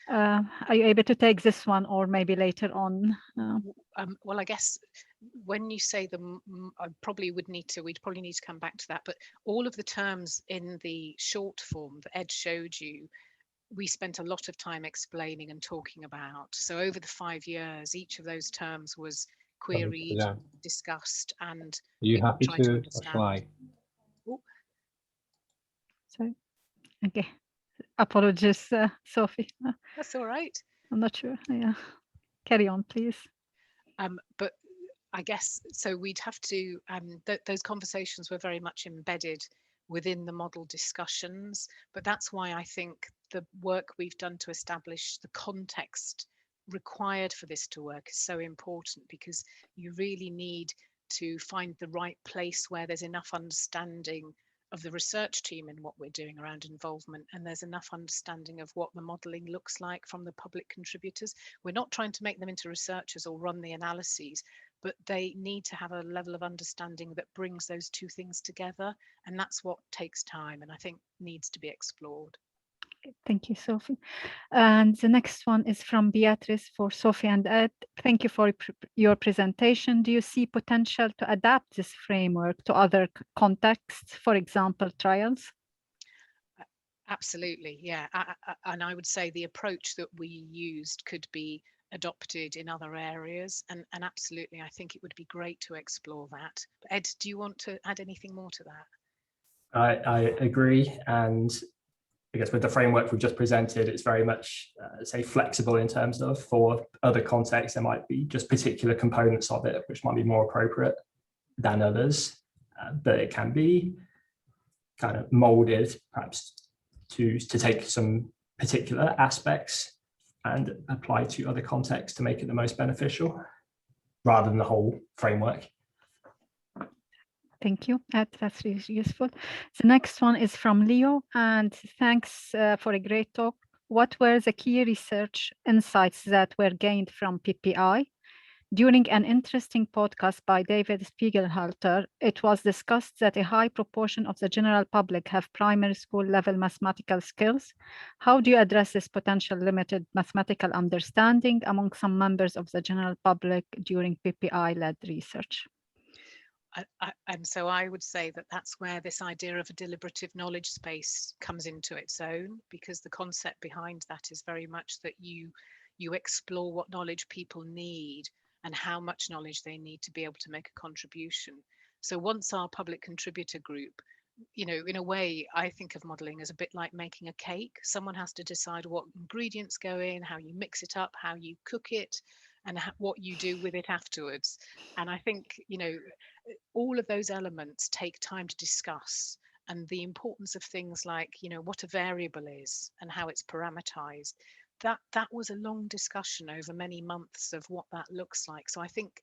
Are you able to take this one, or maybe later on? Well, I guess when you say them, we'd probably need to come back to that. But all of the terms in the short form that Ed showed you, we spent a lot of time explaining and talking about. So over the 5 years, each of those terms was queried, discussed, and are you happy tried to to understand. apply? Sorry. Okay. Apologies, Sophie. That's all right. I'm not sure. Yeah. Carry on, please. But I guess so we'd have to those conversations were very much embedded within the model discussions, but that's why I think the work we've done to establish the context required for this to work is so important, because you really need to find the right place where there's enough understanding of the research team in what we're doing around involvement, and there's enough understanding of what the modelling looks like from the public contributors. We're not trying to make them into researchers or run the analyses, but they need to have a level of understanding that brings those two things together, and that's what takes time and I think needs to be explored. Thank you, Sophie. And the next one is from Beatrice for Sophie and Ed. Thank you for your presentation. Do you see potential to adapt this framework to other contexts, for example, trials? Absolutely, yeah. And I would say the approach that we used could be adopted in other areas, and absolutely, I think it would be great to explore that. But Ed, do you want to add anything more to that? I agree, and I guess with the framework we've just presented, it's very much, say, flexible in terms of for other contexts, there might be just particular components of it which might be more appropriate than others, but it can be kind of molded perhaps to take some particular aspects and apply to other contexts to make it the most beneficial rather than the whole framework. Thank you. That's really useful. The next one is from Leo, and thanks for a great talk. What were the key research insights that were gained from PPI? During an interesting podcast by David Spiegelhalter, it was discussed that a high proportion of the general public have primary school level mathematical skills. How do you address this potential limited mathematical understanding among some members of the general public during PPI-led research? And so I would say that that's where this idea of a deliberative knowledge space comes into its own, because the concept behind that is very much that you explore what knowledge people need and how much knowledge they need to be able to make a contribution. So once our public contributor group, in a way, I think of modelling as a bit like making a cake. Someone has to decide what ingredients go in, how you mix it up, how you cook it, and what you do with it afterwards. And I think, all of those elements take time to discuss, and the importance of things like, what a variable is and how it's parameterized. That was a long discussion over many months of what that looks like. So I think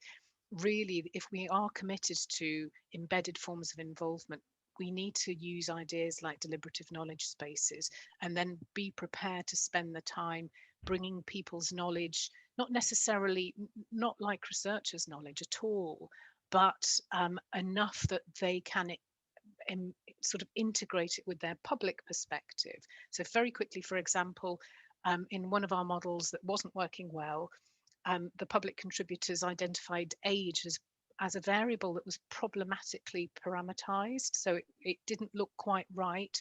really, if we are committed to embedded forms of involvement, we need to use ideas like deliberative knowledge spaces, and then be prepared to spend the time bringing people's knowledge, not necessarily, not like researchers' knowledge at all, but enough that they can sort of integrate it with their public perspective. So very quickly, for example, in one of our models that wasn't working well, the public contributors identified age as a variable that was problematically parameterized. So it didn't look quite right.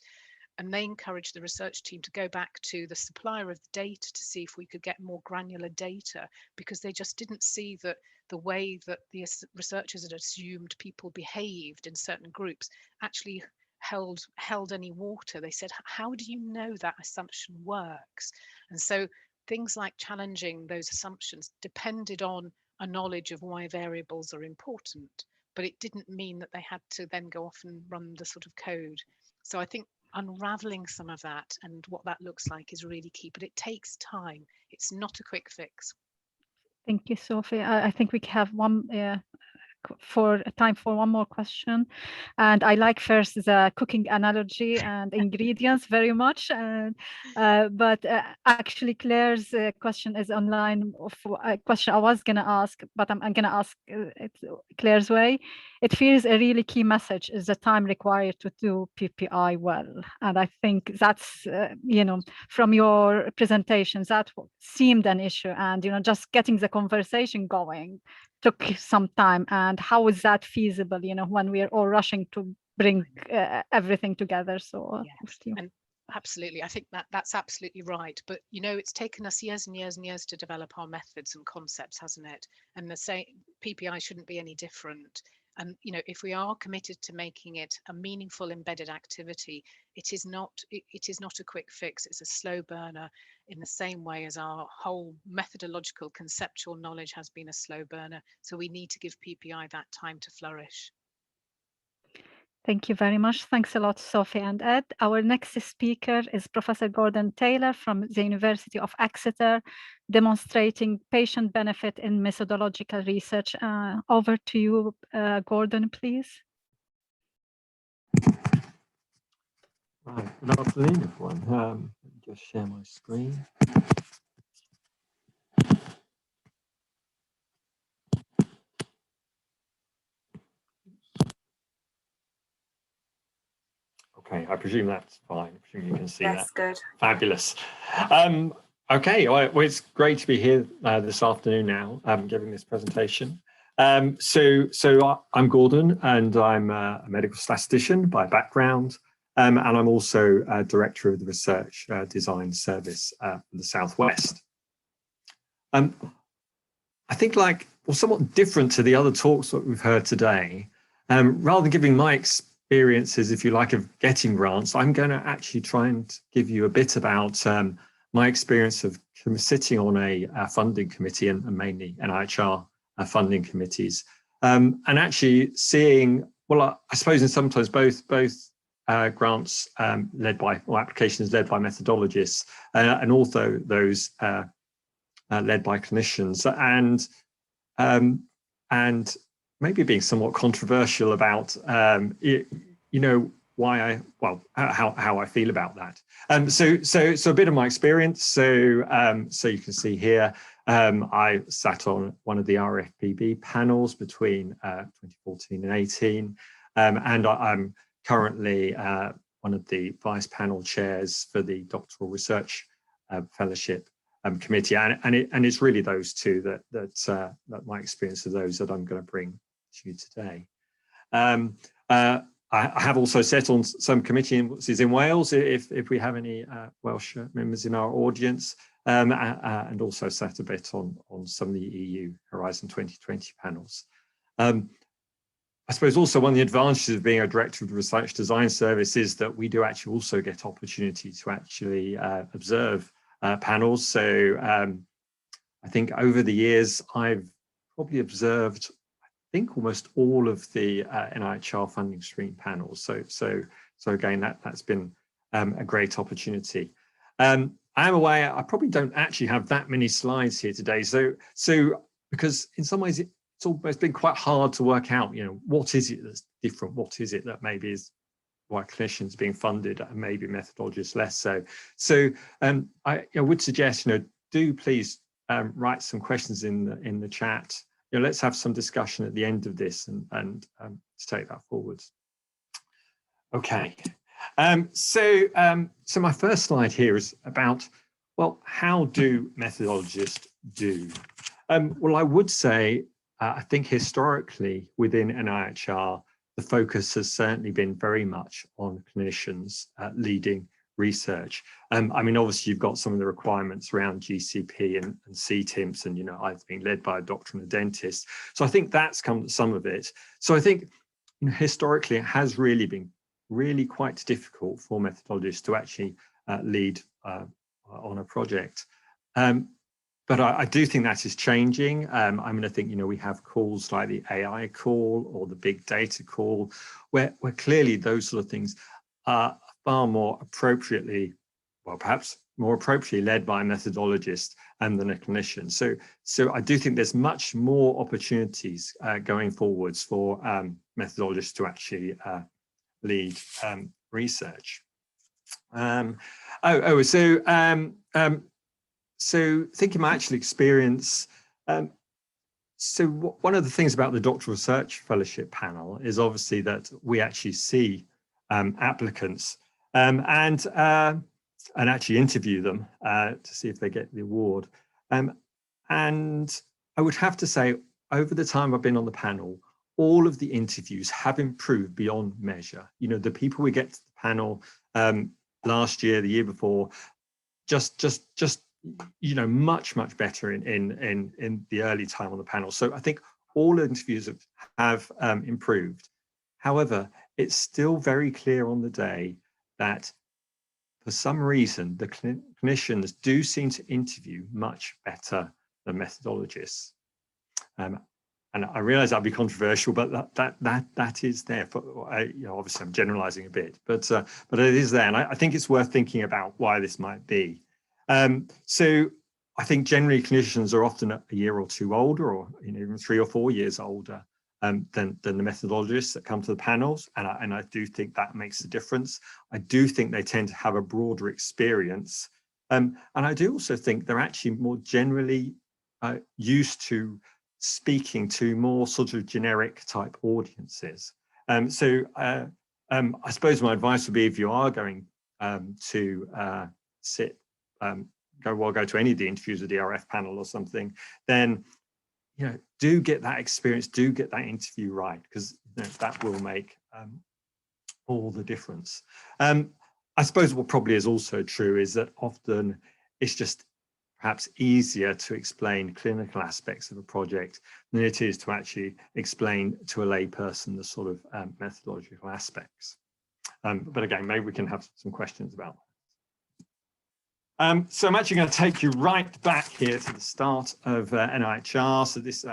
And they encouraged the research team to go back to the supplier of the data to see if we could get more granular data, because they just didn't see that the way that the researchers had assumed people behaved in certain groups actually held any water. They said, how do you know that assumption works? And so things like challenging those assumptions depended on a knowledge of why variables are important, but it didn't mean that they had to then go off and run the sort of code. So I think unraveling some of that and what that looks like is really key, but it takes time. It's not a quick fix. Thank you, Sophie. I think we have time for one more question, and I like first the cooking analogy and ingredients very much, but actually Claire's question is online of a question I was going to ask, but I'm going to ask it Claire's way. It feels a really key message is the time required to do PPI well, and I think that's from your presentations that seemed an issue, and just getting the conversation going took some time. And how is that feasible, when we are all rushing to bring everything together? So and absolutely, I think that's absolutely right. But it's taken us years and years and years to develop our methods and concepts, hasn't it? And the same PPI shouldn't be any different. And if we are committed to making it a meaningful embedded activity, it is not a quick fix. It's a slow burner, in the same way as our whole methodological conceptual knowledge has been a slow burner. So we need to give PPI that time to flourish. Thank you very much. Thanks a lot, Sophie and Ed. Our next speaker is Professor Gordon Taylor from the University of Exeter, demonstrating patient benefit in methodological research. Over to you, Gordon, please. Right. Good afternoon, everyone. Let me just share my screen. Okay, I presume that's fine. I presume you can see that. That's good. Fabulous. Okay, well, it's great to be here this afternoon now, giving this presentation. So I'm Gordon, and I'm a medical statistician by background, and I'm also director of the Research Design Service for the Southwest. I think somewhat different to the other talks that we've heard today, rather than giving my experiences, if you like, of getting grants, I'm going to actually try and give you a bit about my experience of sitting on a funding committee, and mainly NIHR funding committees, and actually seeing, well, I suppose in sometimes both grants led by, or applications led by methodologists, and also those led by clinicians, and maybe being somewhat controversial about how I feel about that. So a bit of my experience. So you can see here, I sat on one of the RFPB panels between 2014 and 18, and I'm currently one of the vice panel chairs for the doctoral research fellowship committee, and it's really those two that my experience of those that I'm going to bring to you today. I have also sat on some committees in Wales, if we have any Welsh members in our audience, and also sat a bit on some of the EU Horizon 2020 panels. I suppose also one of the advantages of being a director of the Research Design Service is that we do actually also get opportunity to actually observe panels. So I think over the years, I've probably observed think almost all of the NIHR funding stream panels. So again, that's been a great opportunity. I am aware I probably don't actually have that many slides here today. So because in some ways it's almost been quite hard to work out, what is it that's different? What is it that maybe is why clinicians being funded and maybe methodologists less so? So I would suggest, do please write some questions in the chat. Let's have some discussion at the end of this and to take that forwards. Okay. So my first slide here is about, well, how do methodologists do? Well, I would say, I think historically within NIHR, the focus has certainly been very much on clinicians leading research. I mean, obviously you've got some of the requirements around GCP and CTIMPs, and I've been led by a doctor and a dentist. So I think that's come to some of it. So I think historically it has really been quite difficult for methodologists to actually lead on a project. But I do think that is changing. I mean, I think, we have calls like the AI call or the big data call, where clearly those sort of things are far more appropriately, well, perhaps more appropriately led by a methodologist than a clinician. So I do think there's much more opportunities going forwards for methodologists to actually lead research. So thinking my actual experience, so one of the things about the doctoral research fellowship panel is obviously that we actually see applicants and actually interview them to see if they get the award. And I would have to say, over the time I've been on the panel, all of the interviews have improved beyond measure. The people we get to the panel last year, the year before, just much better in the early time on the panel. So I think all interviews have improved. However, it's still very clear on the day that for some reason the clinicians do seem to interview much better than methodologists. And I realize that'll be controversial, but that is there. Obviously I'm generalizing a bit, but it is there, and I think it's worth thinking about why this might be. So I think generally clinicians are often a year or two older, or even 3 or 4 years older than the methodologists that come to the panels, and I do think that makes a difference. I do think they tend to have a broader experience, and I do also think they're actually more generally used to speaking to more sort of generic type audiences. So I suppose my advice would be, if you are going to go to any of the interviews, a DRF panel or something, then do get that experience, do get that interview right, because that will make all the difference. I suppose what probably is also true is that often it's just perhaps easier to explain clinical aspects of a project than it is to actually explain to a lay person the sort of methodological aspects. But again, maybe we can have some questions about that. So I'm actually going to take you right back here to the start of NIHR. So this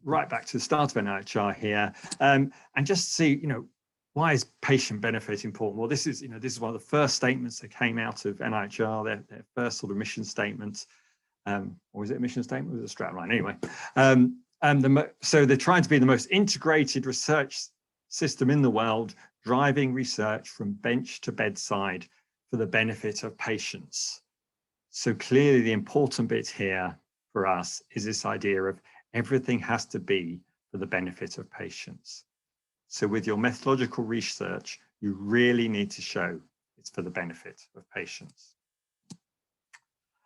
right back to the start of NIHR here, and just see, why is patient benefit important? Well, this is one of the first statements that came out of NIHR, their first sort of mission statement, or was it a mission statement? It was a strapline anyway. So they're trying to be the most integrated research system in the world, driving research from bench to bedside for the benefit of patients. So clearly the important bit here for us is this idea of everything has to be for the benefit of patients. So with your methodological research, you really need to show it's for the benefit of patients.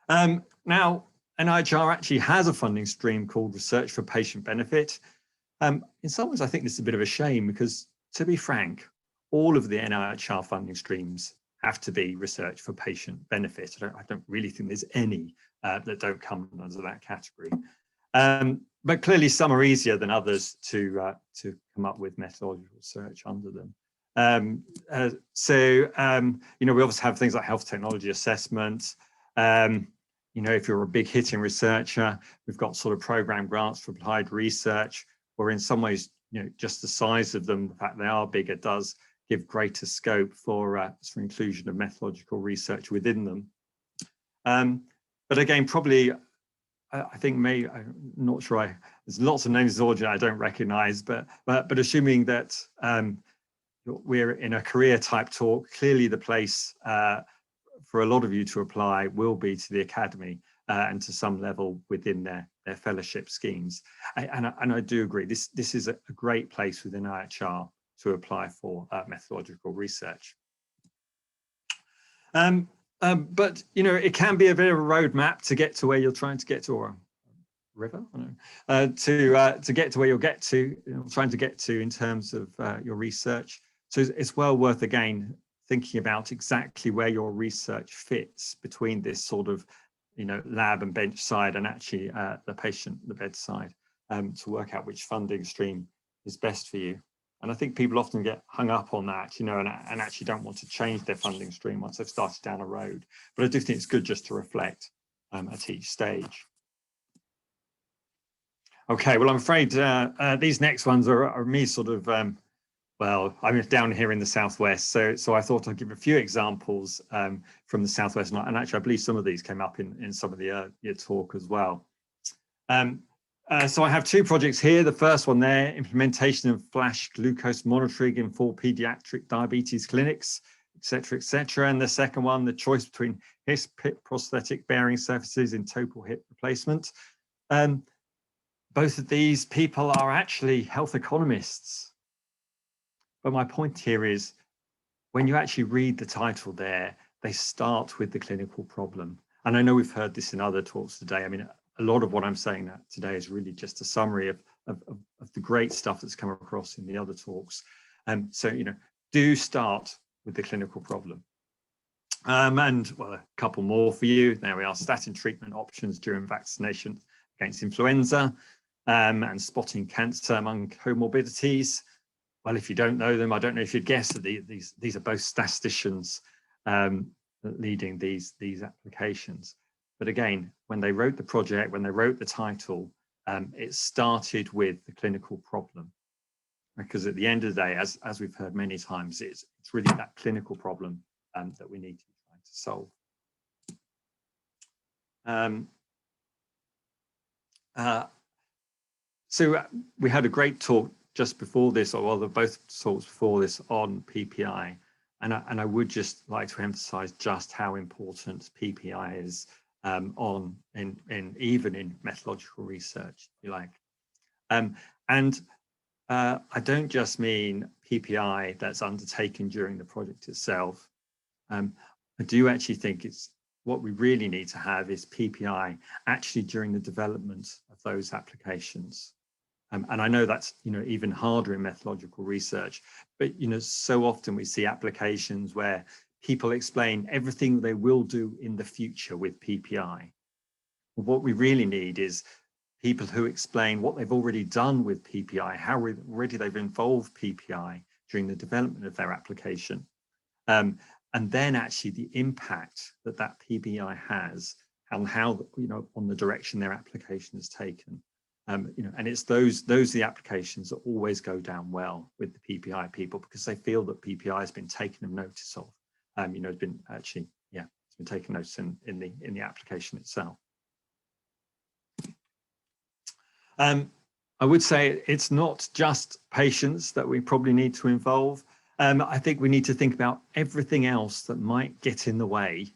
Now, NIHR actually has a funding stream called Research for Patient Benefit. In some ways, I think this is a bit of a shame because, to be frank, all of the NIHR funding streams have to be research for patient benefit. I don't really think there's any that don't come under that category. But clearly some are easier than others to come up with methodological research under them. We obviously have things like health technology assessment. you know, if you're a big hitting researcher, we've got sort of program grants for applied research, or in some ways, you know, just the size of them, the fact they are bigger, does give greater scope for inclusion of methodological research within them. But again, probably, I think I'm not sure, there's lots of names of I don't recognize, but assuming that we're in a career type talk, clearly the place for a lot of you to apply will be to the academy and to some level within their fellowship schemes. And I do agree, this is a great place within IHR to apply for methodological research. But you know, it can be a bit of a roadmap to get to where you're trying to get to, or a river, I don't know, to get to where you'll get to, you know, trying to get to in terms of your research. So it's well worth, again, thinking about exactly where your research fits between this sort of, you know, lab and bench side and actually the patient, the bedside, to work out which funding stream is best for you. And I think people often get hung up on that, you know, and actually don't want to change their funding stream once they've started down a road. But I do think it's good just to reflect at each stage. Okay, well, I'm afraid these next ones are me sort of, well, I'm down here in the Southwest, so I thought I'd give a few examples from the Southwest, and actually I believe some of these came up in some of the your talk as well. So I have two projects here. The first one there, implementation of flash glucose monitoring in 4 pediatric diabetes clinics, etc. And the second one, the choice between hip prosthetic bearing surfaces in total hip replacement. Both of these people are actually health economists. But my point here is, when you actually read the title there, they start with the clinical problem. And I know we've heard this in other talks today. I mean, a lot of what I'm saying today is really just a summary of the great stuff that's come across in the other talks. So, you know, do start with the clinical problem. And well, a couple more for you. There we are, statin treatment options during vaccination against influenza, and spotting cancer among comorbidities. Well, if you don't know them, I don't know if you'd guess that these are both statisticians leading these applications. But again, when they wrote the project, when they wrote the title, it started with the clinical problem. Because at the end of the day, as we've heard many times, it's really that clinical problem that we need to be trying to solve. So we had a great talk just before this, or well, both talks before this on PPI. And I would just like to emphasize just how important PPI is even in methodological research, if you like. I don't just mean PPI that's undertaken during the project itself. I do actually think it's what we really need to have is PPI actually during the development of those applications. And I know that's, you know, even harder in methodological research, but, you know, so often we see applications where people explain everything they will do in the future with PPI. What we really need is people who explain what they've already done with PPI, how already they've involved PPI during the development of their application. And then actually the impact that PPI has and how, you know, on the direction their application is taken. You know, and it's those are the applications that always go down well with the PPI people, because they feel that PPI has been taken notice of. You know, it's been actually, yeah, it's been taken notice in the application itself. I would say it's not just patients that we probably need to involve. I think we need to think about everything else that might get in the way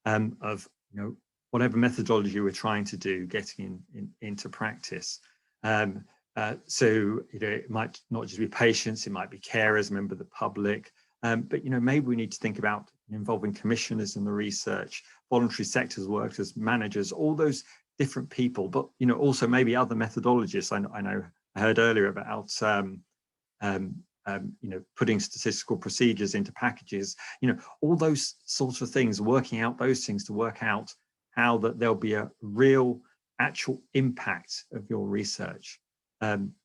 of, you know, whatever methodology we're trying to do, getting into practice. So, you know, it might not just be patients, it might be carers, member of the public, but, you know, maybe we need to think about involving commissioners in the research, voluntary sectors workers, managers, all those different people, but, you know, also maybe other methodologists. I heard earlier about, you know, putting statistical procedures into packages, you know, all those sorts of things, working out those things to work out how that there'll be a real actual impact of your research.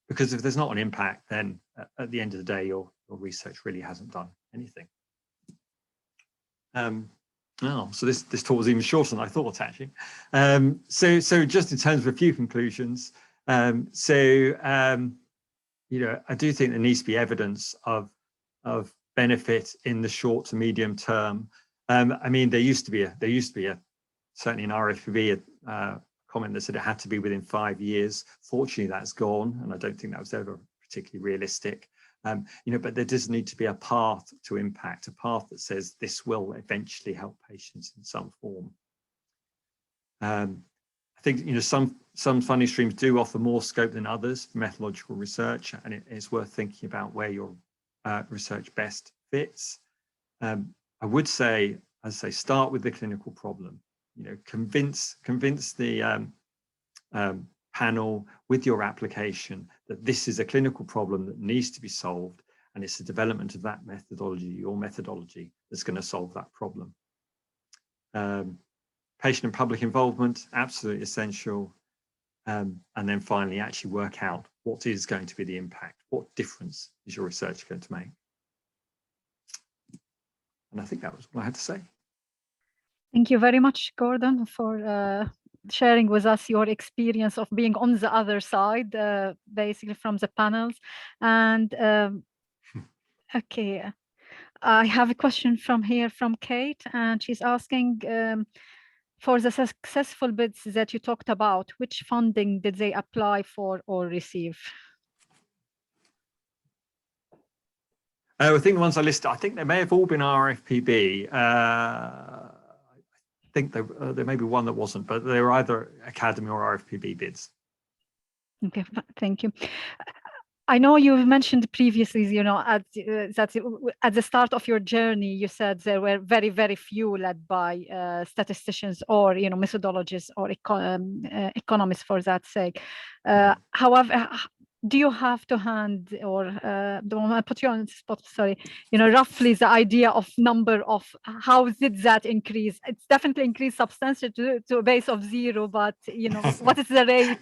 Because if there's not an impact, then at the end of the day, your research really hasn't done anything. Oh, so this talk was even shorter than I thought, actually. So just in terms of a few conclusions, you know, I do think there needs to be evidence of benefit in the short to medium term. I mean, there used to be certainly in RFPB a comment that said it had to be within 5 years. Fortunately, that's gone, and I don't think that was ever particularly realistic. You know, but there does need to be a path to impact, a path that says this will eventually help patients in some form. I think, you know, some funding streams do offer more scope than others for methodological research, and it's worth thinking about where your research best fits. I would say, as I say, start with the clinical problem. You know, convince the panel with your application that this is a clinical problem that needs to be solved, and it's the development of that methodology, your methodology, that's going to solve that problem. Patient and public involvement, absolutely essential. And then finally, actually work out what is going to be the impact, what difference is your research going to make. And I think that was all I had to say. Thank you very much, Gordon, for sharing with us your experience of being on the other side, basically from the panels. And okay, I have a question from Kate, and she's asking, for the successful bids that you talked about, which funding did they apply for or receive? I think the ones I listed, I think they may have all been RFPB. I think there may be one that wasn't, but they were either Academy or RFPB bids. Okay, thank you. I know you've mentioned previously, you know, at the start of your journey, you said there were very, very few led by statisticians or, you know, methodologists or economists for that sake. However, do you have to hand, or don't want to put you on the spot, sorry, you know, roughly the idea of number of, how did that increase? It's definitely increased substantially to a base of 0, but, you know, what is the rate?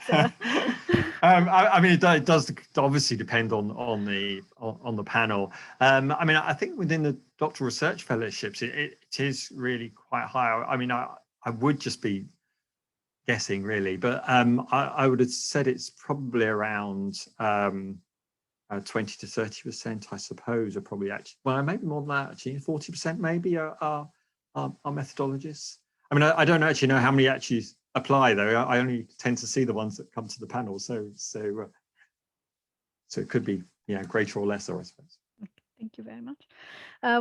I mean, it does obviously depend on the panel. I mean, I think within the doctoral research fellowships, it is really quite high. I mean, I would just be guessing really, but I would have said it's probably around 20 to 30%, I suppose, are probably actually, well, maybe more than that, actually 40% maybe are methodologists. I mean, I don't actually know how many actually apply though. I only tend to see the ones that come to the panel, so it could be, yeah, greater or lesser, I suppose. Thank you very much.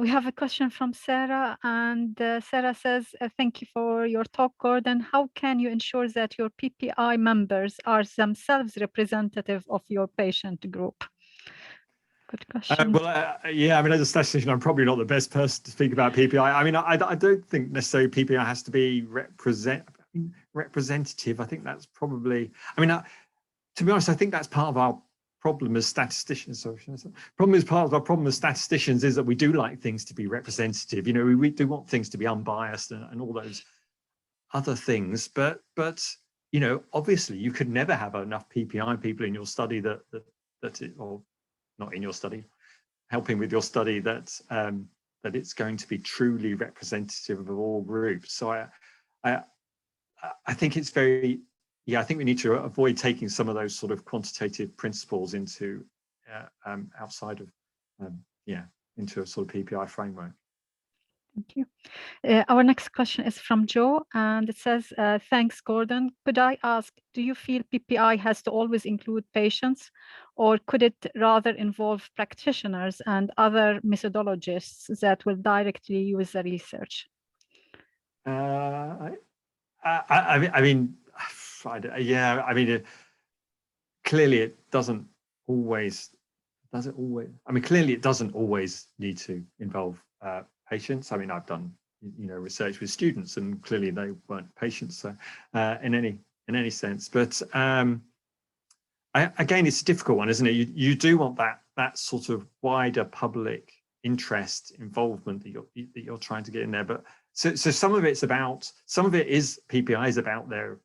We have a question from Sarah, and Sarah says, thank you for your talk, Gordon. How can you ensure that your PPI members are themselves representative of your patient group? Good question. Well, yeah, I mean, as a statistician, I'm probably not the best person to speak about PPI. I mean, I don't think necessarily PPI has to be representative. I think that's probably, I mean, to be honest, I think that's part of our problem as statisticians. Sorry, part of our problem as statisticians is that we do like things to be representative. You know, we do want things to be unbiased and all those other things. But you know, obviously, you could never have enough PPI people in your study or not in your study, helping with your study that it's going to be truly representative of all groups. So I think it's very. Yeah, I think we need to avoid taking some of those sort of quantitative principles into outside of, into a sort of PPI framework. Thank you. Our next question is from Joe, and it says, thanks, Gordon. Could I ask, do you feel PPI has to always include patients, or could it rather involve practitioners and other methodologists that will directly use the research? I mean, yeah, I mean, clearly it doesn't always, does it always? I mean, clearly it doesn't always need to involve patients. I mean, I've done, you know, research with students, and clearly they weren't patients, so in any sense. But again, it's a difficult one, isn't it? You do want that sort of wider public interest involvement that you're trying to get in there. But so some of it is PPI is about their.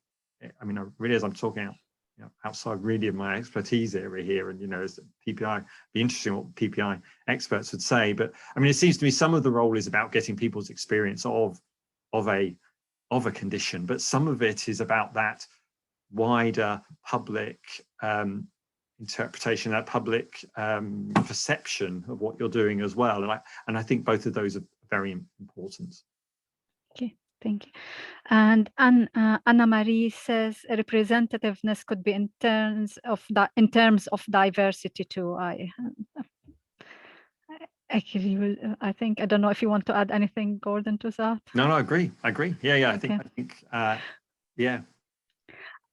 I mean, really, as I'm talking out, you know, outside really of my expertise area here, and you know, as PPI, be interesting what PPI experts would say. But I mean, it seems to me some of the role is about getting people's experience of of a condition, but some of it is about that wider public interpretation, that public perception of what you're doing as well. And I think both of those are very important. Okay, thank you. And Anna Marie says representativeness could be in terms of diversity too. I think I don't know if you want to add anything, Gordon, to that. No, I agree. Yeah. Okay. I think yeah.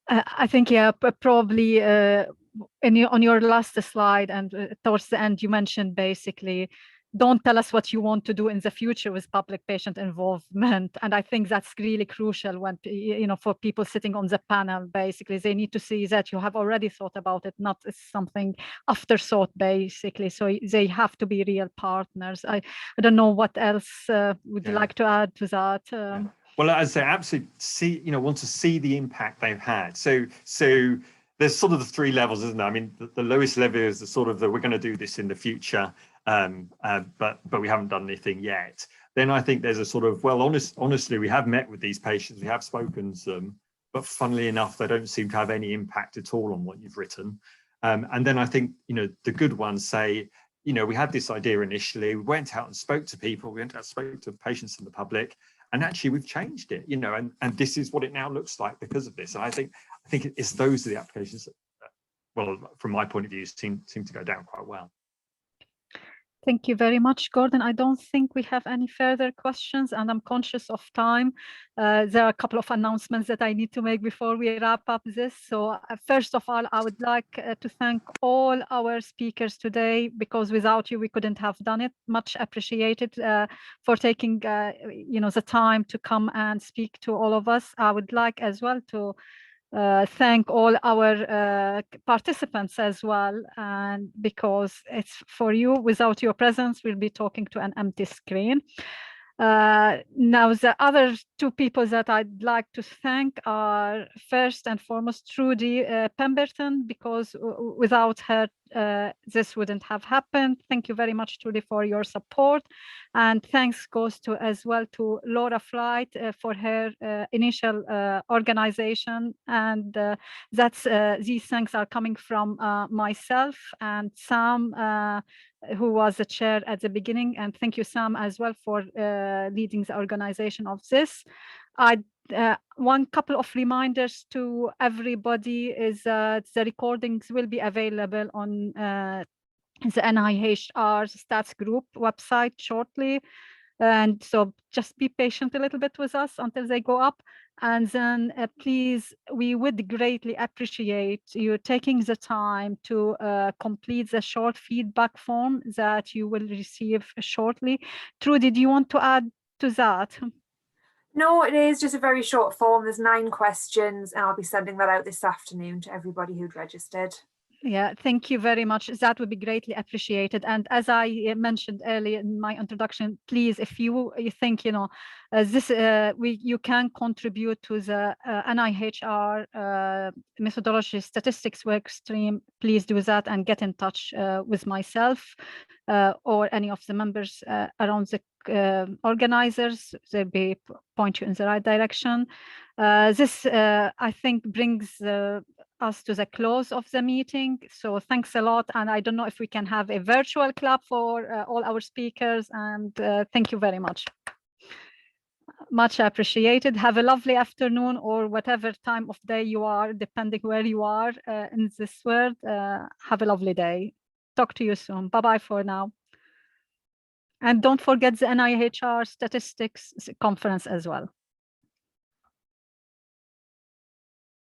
I think, yeah, probably on your last slide and towards the end, you mentioned basically, don't tell us what you want to do in the future with public patient involvement. And I think that's really crucial when, for people sitting on the panel, basically, they need to see that you have already thought about it, not as something afterthought, basically. So they have to be real partners. I don't know what else would you like to add to that? Well, as I say, absolutely want to see the impact they've had. So there's sort of the three levels, isn't there? I mean, the lowest level is the sort of we're going to do this in the future, but we haven't done anything yet. Then I think there's a sort of, well, honestly, we have met with these patients, we have spoken to them, but funnily enough, they don't seem to have any impact at all on what you've written. And then I think, the good ones say, we had this idea initially, we went out and spoke to people, we went out and spoke to patients in the public, and actually we've changed it, and this is what it now looks like because of this. And I think it's those are the applications that, well, from my point of view, seem to go down quite well. Thank you very much, Gordon. I don't think we have any further questions, and I'm conscious of time. There are a couple of announcements that I need to make before we wrap up this. So first of all, I would like to thank all our speakers today, because without you, we couldn't have done it. Much appreciated for taking the time to come and speak to all of us. I would like as well to thank all our participants as well, and because it's for you, without your presence we'll be talking to an empty screen. Now the other two people that I'd like to thank are first and foremost Trudy Pemberton, because without her this wouldn't have happened. Thank you very much, Trudy, for your support, and thanks goes to as well to Laura Flight for her initial organization, and these thanks are coming from myself and Sam, who was the chair at the beginning, and thank you, Sam, as well for leading the organization of this. One couple of reminders to everybody is that the recordings will be available on the NIHR Stats Group website shortly. And so just be patient a little bit with us until they go up. And then please, we would greatly appreciate you taking the time to complete the short feedback form that you will receive shortly. Trudy, do you want to add to that? No, it is just a very short form. There's 9 questions, and I'll be sending that out this afternoon to everybody who'd registered. Yeah, thank you very much. That would be greatly appreciated. And as I mentioned earlier in my introduction, please, if you think you can contribute to the NIHR methodology statistics work stream, please do that and get in touch with myself or any of the members around the organizers. They'll be point you in the right direction. This I think brings us to the close of the meeting. So thanks a lot. And I don't know if we can have a virtual clap for all our speakers, and thank you very much. Much appreciated. Have a lovely afternoon, or whatever time of day you are, depending where you are in this world. Have a lovely day. Talk to you soon. Bye-bye for now. And don't forget the NIHR Statistics Conference as well.